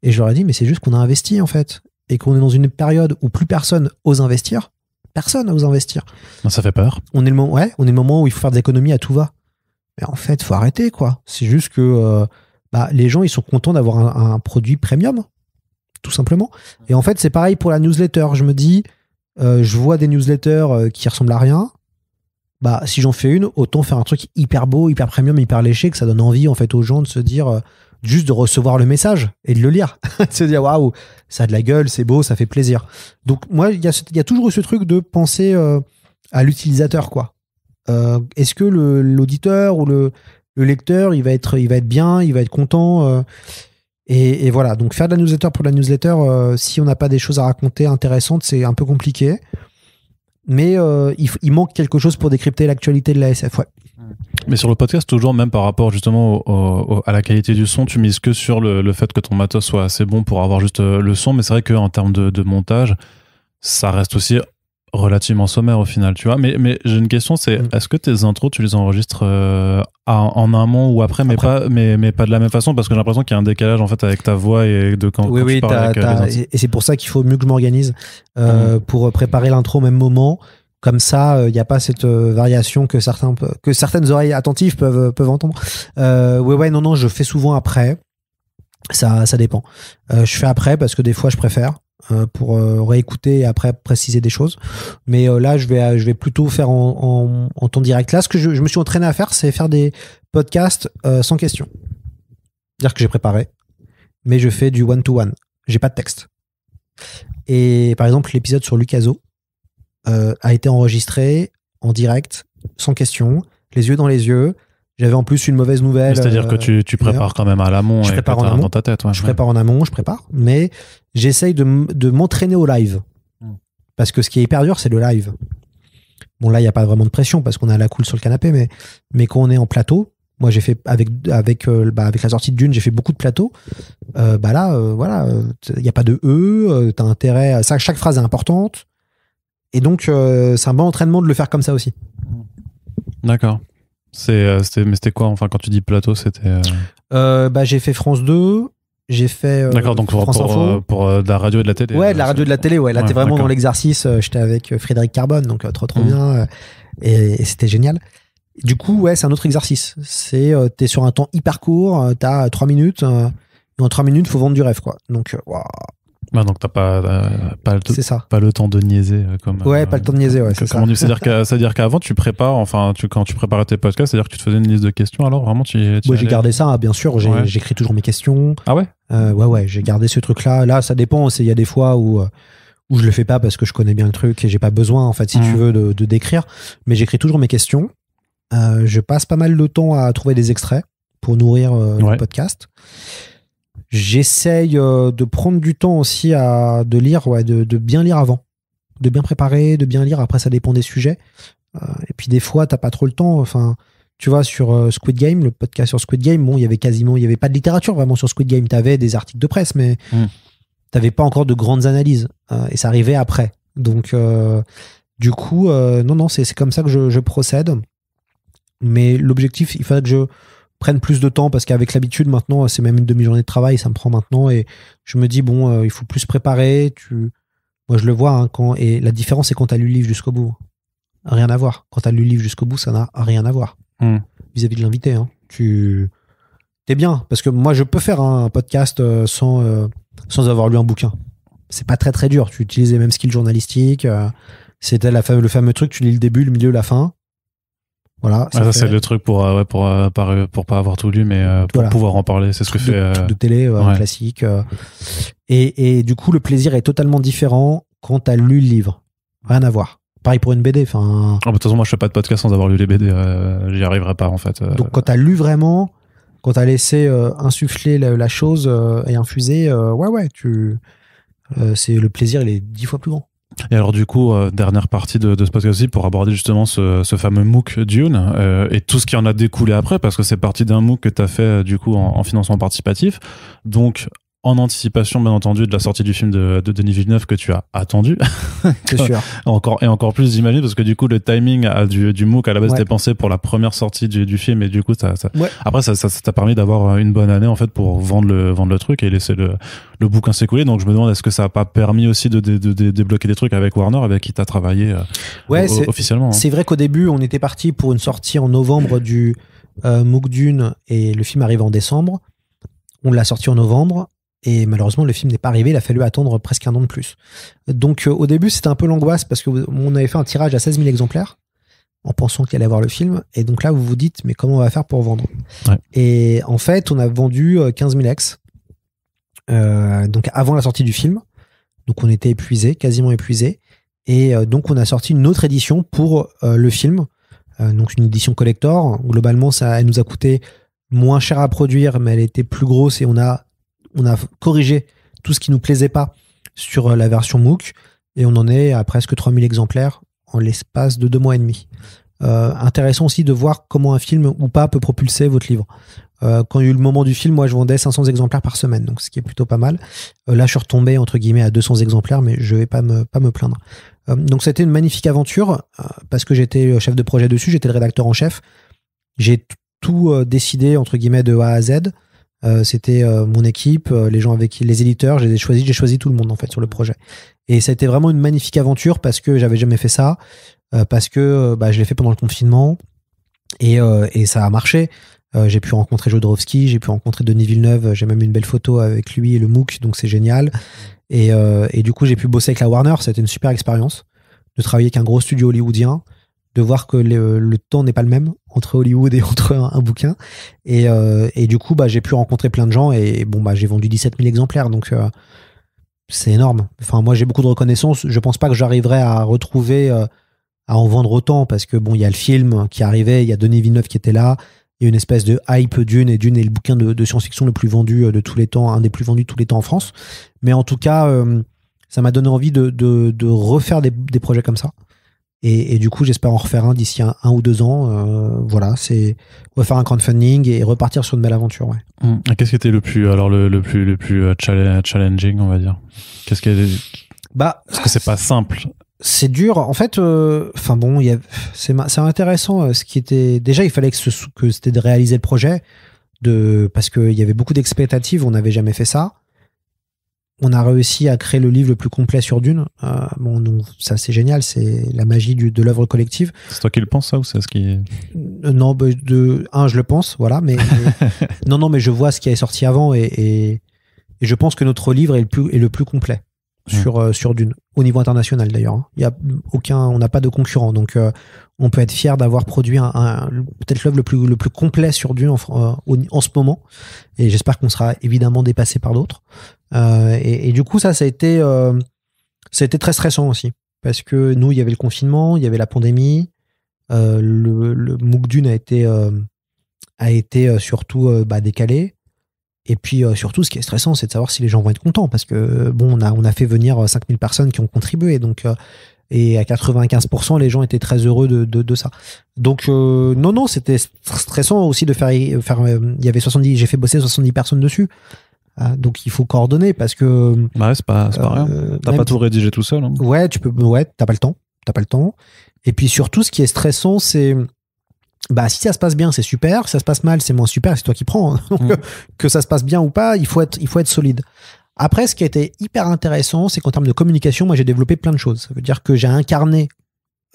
Et je leur ai dit mais c'est juste qu'on a investi en fait et qu'on est dans une période où plus personne ose investir. Personne n'ose investir. Ça fait peur. On est le moment où il faut faire des économies à tout va. Mais en fait, faut arrêter, quoi. C'est juste que les gens, ils sont contents d'avoir un produit premium, tout simplement. Et en fait, c'est pareil pour la newsletter. Je me dis, je vois des newsletters qui ressemblent à rien. Si j'en fais une, autant faire un truc hyper beau, hyper premium, hyper léché, que ça donne envie, en fait, aux gens de se dire, juste de recevoir le message et de le lire. De se dire, waouh, ça a de la gueule, c'est beau, ça fait plaisir. Donc, moi, il y a toujours eu ce truc de penser à l'utilisateur, quoi. Est-ce que l'auditeur ou le lecteur il va être bien, il va être content et voilà, donc faire de la newsletter pour la newsletter, si on n'a pas des choses à raconter intéressantes, c'est un peu compliqué, mais il manque quelque chose pour décrypter l'actualité de la SF. Ouais. Mais sur le podcast, toujours, même par rapport justement à la qualité du son, tu mises que sur le fait que ton matos soit assez bon pour avoir juste le son, mais c'est vrai qu'en termes de montage, ça reste aussi relativement sommaire au final, tu vois. Mais j'ai une question, c'est est-ce que tes intros, tu les enregistres en amont ou après, mais pas de la même façon, parce que j'ai l'impression qu'il y a un décalage en fait avec ta voix et de quand tu parles avec les autres. Et c'est pour ça qu'il faut mieux que je m'organise pour préparer l'intro au même moment. Comme ça, il n'y a pas cette variation que certaines oreilles attentives peuvent entendre. Non, je fais souvent après. Ça dépend. Je fais après parce que des fois, je préfère pour réécouter et après préciser des choses. Mais là, je vais plutôt faire en temps direct. Là, ce que je me suis entraîné à faire, c'est faire des podcasts sans questions. C'est-à-dire que j'ai préparé, mais je fais du one-to-one. J'ai pas de texte. Et par exemple, l'épisode sur Lucaso a été enregistré en direct, sans question, les yeux dans les yeux. J'avais en plus une mauvaise nouvelle. C'est-à-dire que tu prépares quand même à l'amont et que t'as dans ta tête. Ouais, je prépare en amont, je prépare, mais j'essaye de m'entraîner au live. Parce que ce qui est hyper dur, c'est le live. Bon, là, il n'y a pas vraiment de pression parce qu'on est à la cool sur le canapé, mais quand on est en plateau, moi, j'ai fait avec la sortie de Dune, j'ai fait beaucoup de plateaux. Voilà, il n'y a pas de t'as intérêt. Chaque phrase est importante. Et donc, c'est un bon entraînement de le faire comme ça aussi. D'accord. Mais c'était quoi, enfin, quand tu dis plateau, c'était... j'ai fait France 2, j'ai fait d'accord, donc France Info. Pour de la radio et de la télé. Ouais, de la radio et de la télé, ouais. Là, t'es vraiment dans l'exercice. J'étais avec Frédéric Carbone, donc trop bien. Et c'était génial. Du coup, ouais, c'est un autre exercice. T'es sur un temps hyper court, t'as 3 minutes, et en 3 minutes, faut vendre du rêve, quoi. Donc, waouh. Bah donc t'as pas le temps de niaiser pas le temps de niaiser, ouais, c'est-à-dire qu'avant tu prépares, quand tu préparais tes podcasts, c'est-à-dire que tu te faisais une liste de questions, alors vraiment j'ai gardé ça, bien sûr, j'écris toujours mes questions. Ah ouais? Ouais, j'ai gardé ce truc-là, ça dépend, il y a des fois où je le fais pas parce que je connais bien le truc et j'ai pas besoin, en fait, si tu veux, de décrire, mais j'écris toujours mes questions. Je passe pas mal de temps à trouver des extraits pour nourrir le podcast. J'essaye de prendre du temps aussi de lire, de bien lire avant, de bien préparer, de bien lire. Après, ça dépend des sujets. Et puis des fois, t'as pas trop le temps. Enfin, tu vois, sur Squid Game, le podcast sur Squid Game, bon, il y avait pas de littérature vraiment sur Squid Game. T'avais des articles de presse, mais t'avais pas encore de grandes analyses. Et ça arrivait après. Donc, du coup, non, c'est comme ça que je procède. Mais l'objectif, il faudrait que je prenne plus de temps parce qu'avec l'habitude maintenant c'est même une demi-journée de travail, ça me prend maintenant et je me dis bon il faut plus se préparer. Moi je le vois et la différence c'est quand t'as lu le livre jusqu'au bout, rien à voir. Quand t'as lu le livre jusqu'au bout, ça n'a rien à voir vis-à-vis de l'invité. T'es bien parce que moi je peux faire un podcast sans avoir lu un bouquin. C'est pas très très dur. Tu utilises les mêmes skills journalistiques. C'était le fameux truc, tu lis le début, le milieu, la fin. Voilà, ça c'est le truc pour pas avoir tout lu, mais pour pouvoir en parler. C'est ce que fait de télé classique. Et du coup, le plaisir est totalement différent quand t'as lu le livre. Rien à voir. Pareil pour une BD. De toute façon, moi, je fais pas de podcast sans avoir lu les BD. J'y arriverai pas, en fait. Donc, quand t'as lu vraiment, quand t'as laissé insuffler la chose et infuser, le plaisir, il est 10 fois plus grand. Et alors du coup, dernière partie de ce podcast aussi pour aborder justement ce fameux MOOC Dune et tout ce qui en a découlé après, parce que c'est parti d'un MOOC que tu as fait du coup en financement participatif, donc en anticipation bien entendu de la sortie du film de Denis Villeneuve que tu as attendu. C'est sûr. Encore plus j'imagine, parce que du coup le timing du MOOC à la base était pensé pour la première sortie du film, et du coup après ça t'a permis d'avoir une bonne année en fait pour vendre le truc et laisser le bouquin s'écouler. Donc je me demande, est-ce que ça a pas permis aussi de débloquer des trucs avec Warner, avec qui t'as travaillé officiellement. C'est vrai qu'au début on était parti pour une sortie en novembre du MOOC Dune et le film arrive en décembre. On l'a sorti en novembre. Et malheureusement, le film n'est pas arrivé, il a fallu attendre presque 1 an de plus. Donc au début, c'était un peu l'angoisse parce qu'on avait fait un tirage à 16 000 exemplaires en pensant qu'il allait avoir le film. Et donc là, vous vous dites, mais comment on va faire pour vendre ? Et en fait, on a vendu 15 000 ex. Donc avant la sortie du film. Donc on était épuisés, quasiment épuisés. Et donc on a sorti une autre édition pour le film. Donc une édition collector. Globalement, elle nous a coûté moins cher à produire, mais elle était plus grosse et on a corrigé tout ce qui nous plaisait pas sur la version MOOC et on en est à presque 3000 exemplaires en l'espace de 2 mois et demi. Intéressant aussi de voir comment un film ou pas peut propulser votre livre. Quand il y a eu le moment du film, moi, je vendais 500 exemplaires par semaine, donc ce qui est plutôt pas mal. Là, je suis retombé, entre guillemets, à 200 exemplaires, mais je vais pas me plaindre. Donc, c'était une magnifique aventure, parce que j'étais chef de projet dessus, j'étais le rédacteur en chef. J'ai tout décidé, entre guillemets, de A à Z. C'était mon équipe, les gens avec qui, les éditeurs, j'ai choisi tout le monde, en fait, sur le projet. Et ça a été vraiment une magnifique aventure, parce que j'avais jamais fait ça, parce que je l'ai fait pendant le confinement, et ça a marché. J'ai pu rencontrer Jodorowsky, j'ai pu rencontrer Denis Villeneuve, j'ai même une belle photo avec lui et le MOOC, donc c'est génial. Et du coup, j'ai pu bosser avec la Warner, c'était une super expérience de travailler avec un gros studio hollywoodien, de voir que le temps n'est pas le même entre Hollywood et entre un bouquin. Et du coup, j'ai pu rencontrer plein de gens et j'ai vendu 17 000 exemplaires, donc c'est énorme. Enfin, moi, j'ai beaucoup de reconnaissance. Je pense pas que j'arriverai à retrouver, à en vendre autant, parce que il y a le film qui arrivait, il y a Denis Villeneuve qui était là. Il y a une espèce de hype Dune, et Dune est le bouquin de science-fiction le plus vendu de tous les temps, un des plus vendus de tous les temps en France. Mais en tout cas, ça m'a donné envie de refaire des projets comme ça. Et du coup, j'espère en refaire un d'ici un ou 2 ans. Voilà, c'est refaire un crowdfunding et repartir sur une belle aventure. Ouais. Qu'est-ce qui était le plus challenging, on va dire? Qu'est-ce qui est... Parce que c'est pas simple. C'est dur, en fait. C'est intéressant. Ce qui était déjà, il fallait que c'était de réaliser le projet, parce qu'il y avait beaucoup d'expectatives. On n'avait jamais fait ça. On a réussi à créer le livre le plus complet sur Dune. Donc, ça, c'est génial. C'est la magie de l'œuvre collective. C'est toi qui le penses, ça, ou c'est ce qui... Non, je le pense, voilà. Mais non, mais je vois ce qui est sorti avant, et je pense que notre livre est le plus complet sur Dune, au niveau international d'ailleurs. On n'a pas de concurrent, donc on peut être fier d'avoir produit peut-être l'œuvre le plus complet sur Dune en ce moment, et j'espère qu'on sera évidemment dépassé par d'autres. Et du coup, ça a été très stressant aussi, parce que nous, il y avait le confinement, il y avait la pandémie, le MOOC Dune a été surtout décalé. Et puis surtout, ce qui est stressant, c'est de savoir si les gens vont être contents, parce que on a fait venir 5000 personnes qui ont contribué, donc et à 95%, les gens étaient très heureux de ça. Donc non, c'était stressant aussi de faire. Il y avait 70, j'ai fait bosser 70 personnes dessus. Donc il faut coordonner, parce que c'est pas rien. T'as pas tout rédigé tout seul. Hein. Ouais, t'as pas le temps. Et puis surtout, ce qui est stressant, c'est si ça se passe bien, c'est super. Si ça se passe mal, c'est moins super. C'est toi qui prends. Donc, que ça se passe bien ou pas, il faut être solide. Après, ce qui a été hyper intéressant, c'est qu'en termes de communication, moi, j'ai développé plein de choses. Ça veut dire que j'ai incarné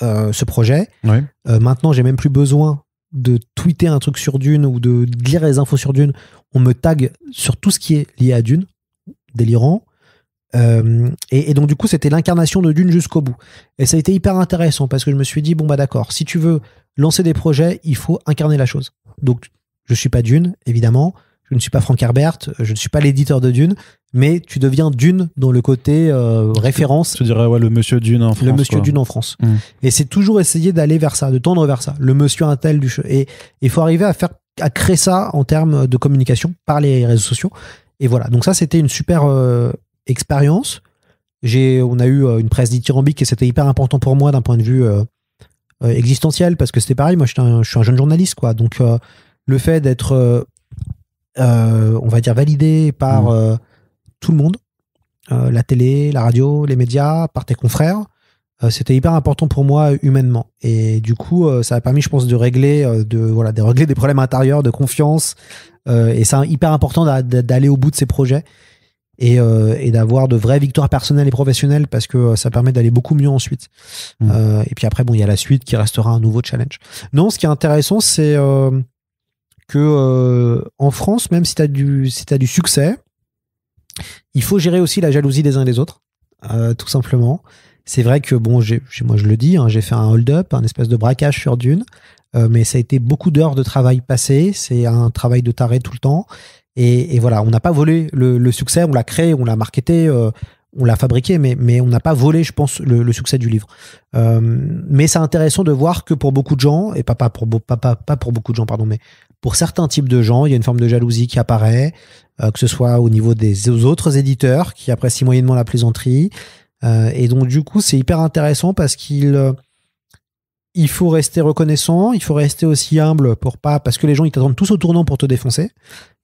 ce projet. Ouais. Maintenant, j'ai même plus besoin de tweeter un truc sur Dune ou de lire les infos sur Dune. On me tag sur tout ce qui est lié à Dune. Délirant. Et donc, du coup, c'était l'incarnation de Dune jusqu'au bout. Et ça a été hyper intéressant, parce que je me suis dit, d'accord, si tu veux lancer des projets, il faut incarner la chose. Donc, je suis pas Dune, évidemment. Je ne suis pas Frank Herbert. Je ne suis pas l'éditeur de Dune. Mais tu deviens Dune dans le côté référence. Tu dirais, le monsieur Dune en France. Le monsieur Dune en France. Et c'est toujours essayer d'aller vers ça, de tendre vers ça. Le monsieur Intel du jeu. Et il faut arriver à créer ça en termes de communication par les réseaux sociaux. Et voilà. Donc ça, c'était une super expérience. On a eu une presse dithyrambique, et c'était hyper important pour moi d'un point de vue existentiel, parce que c'était pareil. Moi, je suis un jeune journaliste, quoi. Donc, le fait d'être, on va dire, validé par tout le monde, la télé, la radio, les médias, par tes confrères, c'était hyper important pour moi humainement. Et du coup, ça a permis, je pense, de régler des problèmes intérieurs, de confiance. Et c'est hyper important d'aller au bout de ces projets. Et d'avoir de vraies victoires personnelles et professionnelles, parce que ça permet d'aller beaucoup mieux ensuite. Et puis après, il y a la suite qui restera un nouveau challenge. Non, ce qui est intéressant, c'est que en France, même si t'as du succès, il faut gérer aussi la jalousie des uns et des autres, tout simplement. C'est vrai que moi je le dis, j'ai fait un hold-up, un espèce de braquage sur Dune, mais ça a été beaucoup d'heures de travail passées. C'est un travail de taré tout le temps. Et voilà, on n'a pas volé le succès, on l'a créé, on l'a marketé, on l'a fabriqué, mais on n'a pas volé, je pense, le succès du livre. Mais c'est intéressant de voir que pour beaucoup de gens, et pas pour beaucoup de gens, pardon, mais pour certains types de gens, il y a une forme de jalousie qui apparaît, que ce soit au niveau des autres éditeurs qui apprécient moyennement la plaisanterie. Et donc, du coup, c'est hyper intéressant, parce il faut rester reconnaissant, il faut rester aussi humble parce que les gens ils t'attendent tous au tournant pour te défoncer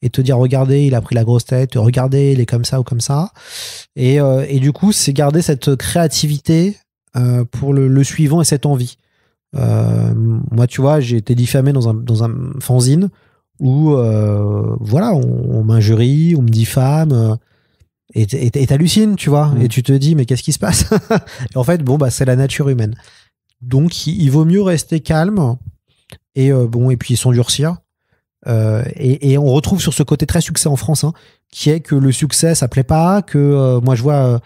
et te dire regardez il a pris la grosse tête, regardez il est comme ça ou comme ça et du coup c'est garder cette créativité pour le suivant et cette envie. Moi tu vois j'ai été diffamé dans un fanzine où voilà on m'injurie, on me diffame et t'hallucines tu vois et tu te dis mais qu'est-ce qui se passe et en fait bon bah c'est la nature humaine. Donc, il vaut mieux rester calme et et puis s'endurcir. Et on retrouve sur ce côté très succès en France, hein, qui est que le succès, ça plaît pas, que moi je vois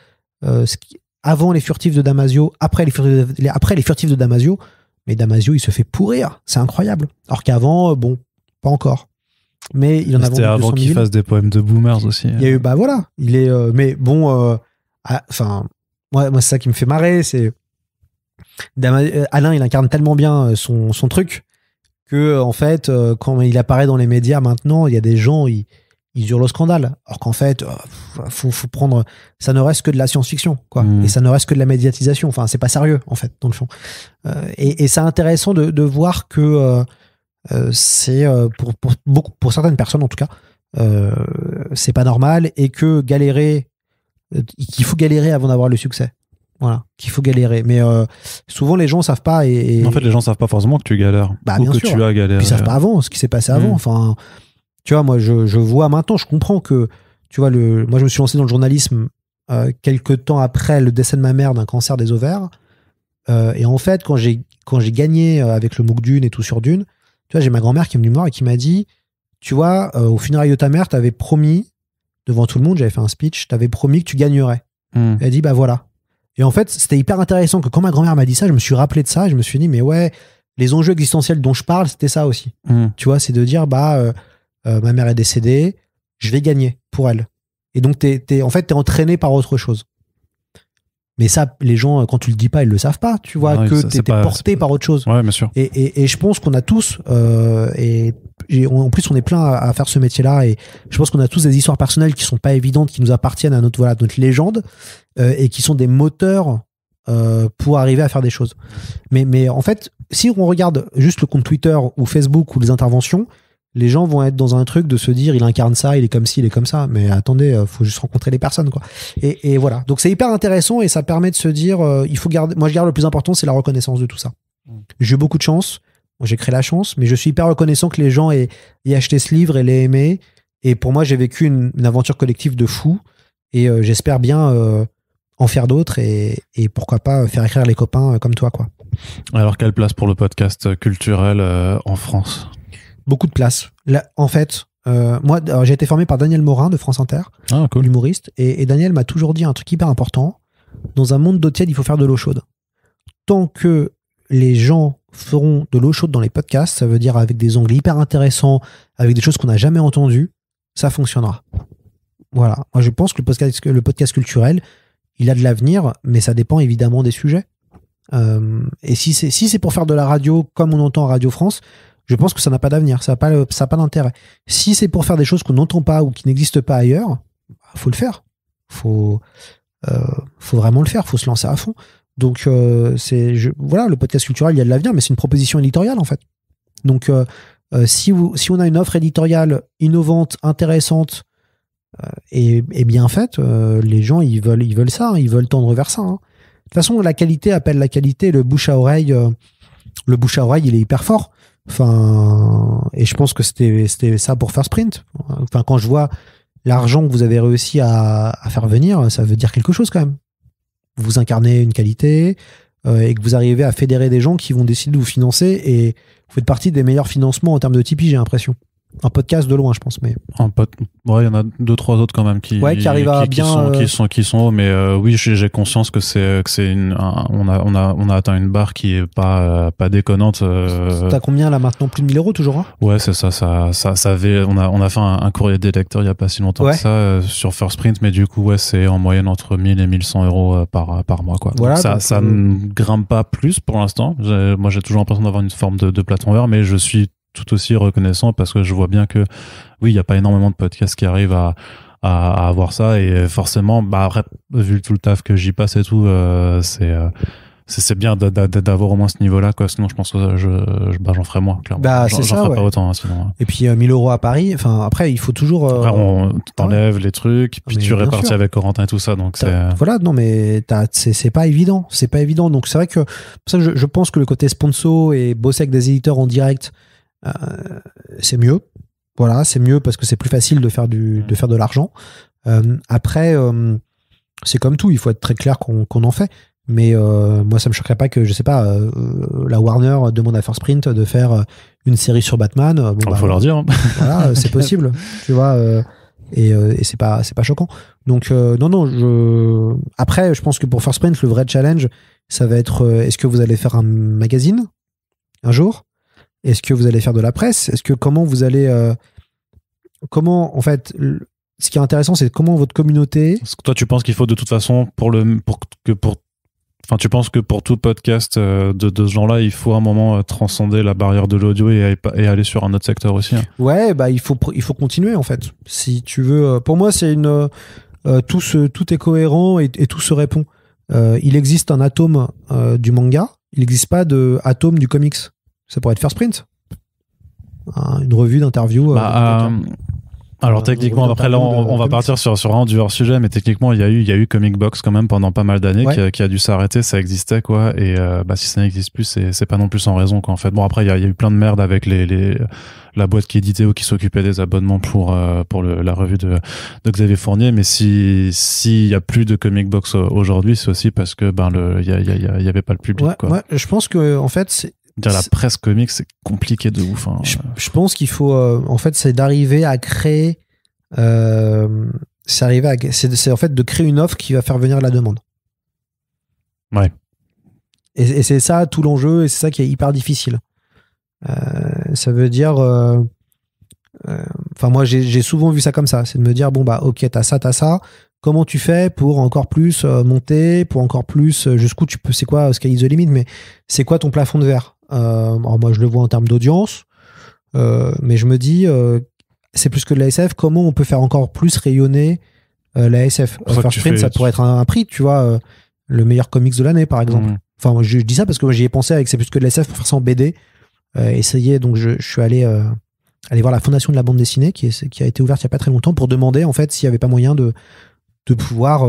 avant les furtifs de Damasio, après les furtifs de Damasio, mais Damasio il se fait pourrir, c'est incroyable. Alors qu'avant, bon, pas encore. Mais il en a vendu 200 000. C'était avant qu'il fasse des poèmes de boomers aussi. Il y a eu, bah voilà, il est, mais bon, enfin, moi c'est ça qui me fait marrer, c'est Alain il incarne tellement bien son truc que en fait quand il apparaît dans les médias maintenant il y a des gens ils hurlent au scandale alors qu'en fait faut prendre ça ne reste que de la science-fiction quoi et ça ne reste que de la médiatisation enfin c'est pas sérieux en fait dans le fond et c'est intéressant de voir que c'est pour certaines personnes en tout cas c'est pas normal et que qu'il faut galérer avant d'avoir le succès. Voilà, qu'il faut galérer. Mais souvent, les gens savent pas. En fait, les gens savent pas forcément que tu galères. Bah, ou bien que sûr. tu as galéré. Puis ils savent pas avant ce qui s'est passé avant. Enfin, tu vois, moi, je vois maintenant, je comprends que, tu vois, moi, je me suis lancé dans le journalisme quelques temps après le décès de ma mère d'un cancer des ovaires. Et en fait, quand j'ai gagné avec le MOOC Dune et tout sur Dune, tu vois, j'ai ma grand-mère qui est venue me voir et qui m'a dit, tu vois, au funérailles de ta mère, t'avais promis, devant tout le monde, j'avais fait un speech, t'avais promis que tu gagnerais. Elle a dit, bah voilà. Et en fait, c'était hyper intéressant que quand ma grand-mère m'a dit ça, je me suis rappelé de ça et je me suis dit, mais ouais, les enjeux existentiels dont je parle, c'était ça aussi. Tu vois, c'est de dire, bah, ma mère est décédée, je vais gagner pour elle. Et donc, en fait, t'es entraîné par autre chose. Mais ça, les gens, quand tu le dis pas, ils le savent pas. Tu vois, que t'es porté par autre chose. Ouais, bien sûr. Et je pense qu'on a tous, en plus, on est plein à faire ce métier-là. Et je pense qu'on a tous des histoires personnelles qui sont pas évidentes, qui nous appartiennent à notre légende, et qui sont des moteurs pour arriver à faire des choses. Mais en fait, si on regarde juste le compte Twitter ou Facebook ou les interventions, les gens vont être dans un truc de se dire il incarne ça, il est comme ci, il est comme ça. Mais attendez, faut juste rencontrer les personnes, quoi. Et voilà. Donc c'est hyper intéressant et ça permet de se dire il faut garder. Moi, je garde le plus important, c'est la reconnaissance de tout ça. J'ai eu beaucoup de chance. Moi, j'ai créé la chance, mais je suis hyper reconnaissant que les gens aient acheté ce livre et l'aient aimé. Et pour moi, j'ai vécu une aventure collective de fou. Et j'espère bien en faire d'autres et pourquoi pas faire écrire les copains comme toi, quoi. Alors, quelle place pour le podcast culturel en France ? Beaucoup de place. Là, en fait, moi, j'ai été formé par Daniel Morin de France Inter, cool. l'humoriste, et Daniel m'a toujours dit un truc hyper important. Dans un monde d'eau tiède, il faut faire de l'eau chaude. Tant que les gens feront de l'eau chaude dans les podcasts, ça veut dire avec des angles hyper intéressants, avec des choses qu'on n'a jamais entendues, ça fonctionnera. Voilà. Moi, je pense que le podcast culturel, il a de l'avenir, mais ça dépend évidemment des sujets. Et si c'est pour faire de la radio comme on entend à Radio France, je pense que ça n'a pas d'avenir, ça n'a pas d'intérêt. Si c'est pour faire des choses qu'on n'entend pas ou qui n'existent pas ailleurs, faut le faire. Faut vraiment le faire, faut se lancer à fond. Donc voilà, le podcast culturel, il y a de l'avenir, mais c'est une proposition éditoriale en fait. Donc si on a une offre éditoriale innovante, intéressante et bien faite, les gens ils veulent ça, hein, ils veulent tendre vers ça. Hein. De toute façon, la qualité appelle la qualité, le bouche à oreille, il est hyper fort. Enfin, et je pense que c'était ça pour First Print. Enfin, quand je vois l'argent que vous avez réussi à faire venir, ça veut dire quelque chose quand même. Vous incarnez une qualité et que vous arrivez à fédérer des gens qui vont décider de vous financer et vous faites partie des meilleurs financements en termes de Tipeee, j'ai l'impression. Un podcast de loin, je pense. Mais ouais, il y en a 2-3 autres quand même qui arrivent à bien qui sont hauts, mais oui, j'ai conscience que on a atteint une barre qui est pas déconnante. T'as combien là maintenant? Plus de 1000 € toujours, hein? Ouais, c'est ça avait, on a fait un courrier des lecteurs il y a pas si longtemps que ça sur First Print, mais du coup ouais, c'est en moyenne entre 1000 et 1100 € par mois, quoi. Voilà, donc ça ne grimpe pas plus pour l'instant. Moi j'ai toujours l'impression d'avoir une forme de plafond vert, mais je suis tout aussi reconnaissant parce que je vois bien que oui, il n'y a pas énormément de podcasts qui arrivent à avoir ça et forcément, après, vu tout le taf que j'y passe et tout, c'est bien d'avoir au moins ce niveau-là, quoi. Sinon, je pense que j'en ferais moins, clairement. Bah, j'en ça, ferais ouais. pas autant, hein, sinon. Et puis 1000 € à Paris. Enfin, après, il faut toujours. Après, on t'enlève les trucs, puis mais tu répartis sûr. avec Corentin et tout ça, donc c'est. Voilà, non, mais c'est pas évident. C'est pas évident. Donc, c'est vrai que pour ça, je pense que le côté sponsor et bosser avec des éditeurs en direct, c'est mieux. Voilà, c'est mieux parce que c'est plus facile de faire de l'argent. Après, c'est comme tout. Il faut être très clair qu'on en fait. Mais moi, ça me choquerait pas que, je sais pas, la Warner demande à First Print de faire une série sur Batman. Bon, Faut leur dire. Hein. Voilà, c'est possible, tu vois. Et c'est pas choquant. Donc non. Après, je pense que pour First Print, le vrai challenge, ça va être est-ce que vous allez faire un magazine un jour? Est-ce que vous allez faire de la presse? Comment vous allez comment en fait ce qui est intéressant, c'est comment votre communauté. Parce que toi, tu penses qu'il faut de toute façon tu penses que pour tout podcast de ce genre-là, il faut à un moment transcender la barrière de l'audio et aller sur un autre secteur aussi. Hein. Ouais, bah il faut continuer en fait. Si tu veux, pour moi, c'est tout est cohérent et tout se répond. Il existe un atome du manga, il n'existe pas de atome du comics. Ça pourrait être First Print, une revue d'interview. Alors techniquement, après là, on va partir sur vraiment du hors sujet, mais techniquement, il y a eu Comic Box quand même pendant pas mal d'années qui a dû s'arrêter. Ça existait quoi, et si ça n'existe plus, c'est pas non plus sans raison quoi. En fait, bon après, il y a eu plein de merde avec la boîte qui éditait ou qui s'occupait des abonnements pour la revue de Xavier Fournier. Mais s'il y a plus de Comic Box aujourd'hui, c'est aussi parce que il y avait pas le public quoi. Ouais, je pense que en fait la presse comics, c'est compliqué de ouf. Hein. Je pense qu'il faut, en fait, c'est d'arriver à créer, c'est en fait de créer une offre qui va faire venir la demande. Ouais. Et c'est ça tout l'enjeu, et c'est ça qui est hyper difficile. Ça veut dire, moi j'ai souvent vu ça comme ça, c'est de me dire bon bah ok t'as ça. Comment tu fais pour encore plus monter, pour encore plus jusqu'où tu peux, c'est quoi sky is the limit, mais c'est quoi ton plafond de verre? Alors moi je le vois en termes d'audience, mais je me dis c'est plus que de la SF, comment on peut faire encore plus rayonner la SF? First Print, ça pourrait être un prix, tu vois, le meilleur comics de l'année par exemple. Enfin moi, je dis ça parce que j'y ai pensé avec c'est plus que de la SF pour faire ça en BD, essayer, donc je suis allé voir la fondation de la bande dessinée qui a été ouverte il y a pas très longtemps pour demander en fait s'il y avait pas moyen de pouvoir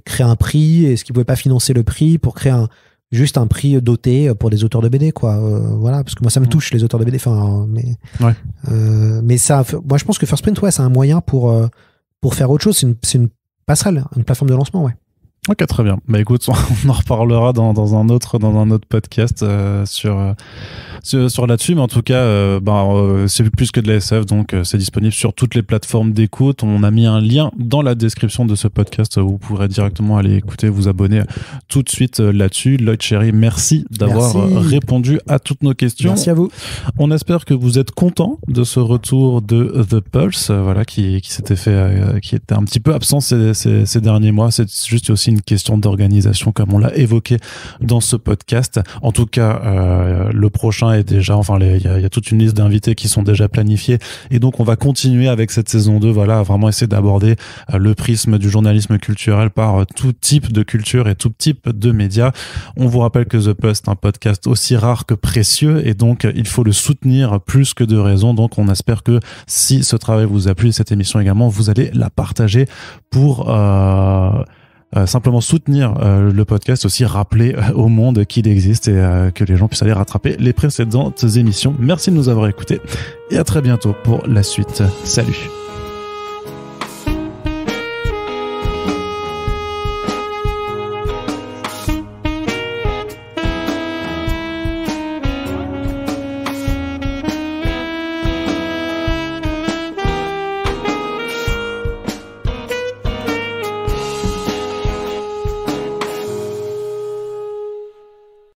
créer un prix, et est-ce qu'ils pouvaient pas financer le prix pour créer juste un prix doté pour des auteurs de BD quoi. Voilà, parce que moi ça me touche les auteurs de BD, mais ça, moi je pense que First Print c'est un moyen pour faire autre chose, c'est une passerelle, une plateforme de lancement. Ouais. Ok, très bien. Bah écoute, on en reparlera dans un autre podcast sur là-dessus, mais en tout cas, c'est plus que de la SF, donc c'est disponible sur toutes les plateformes d'écoute. On a mis un lien dans la description de ce podcast où vous pourrez directement aller écouter, vous abonner tout de suite là-dessus. Lloyd Cherry, merci d'avoir répondu à toutes nos questions. Merci à vous. On espère que vous êtes contents de ce retour de The Pulse, qui s'était fait, qui était un petit peu absent ces derniers mois. C'est juste aussi une question d'organisation, comme on l'a évoqué dans ce podcast. En tout cas, le prochain est déjà, il y a toute une liste d'invités qui sont déjà planifiés, et donc on va continuer avec cette saison 2, à vraiment essayer d'aborder le prisme du journalisme culturel par tout type de culture et tout type de médias. On vous rappelle que The Pulse est un podcast aussi rare que précieux, et donc il faut le soutenir plus que de raison. Donc on espère que si ce travail vous a plu, cette émission également, vous allez la partager pour simplement soutenir le podcast, aussi rappeler au monde qu'il existe, et que les gens puissent aller rattraper les précédentes émissions. Merci de nous avoir écoutés, et à très bientôt pour la suite. Salut.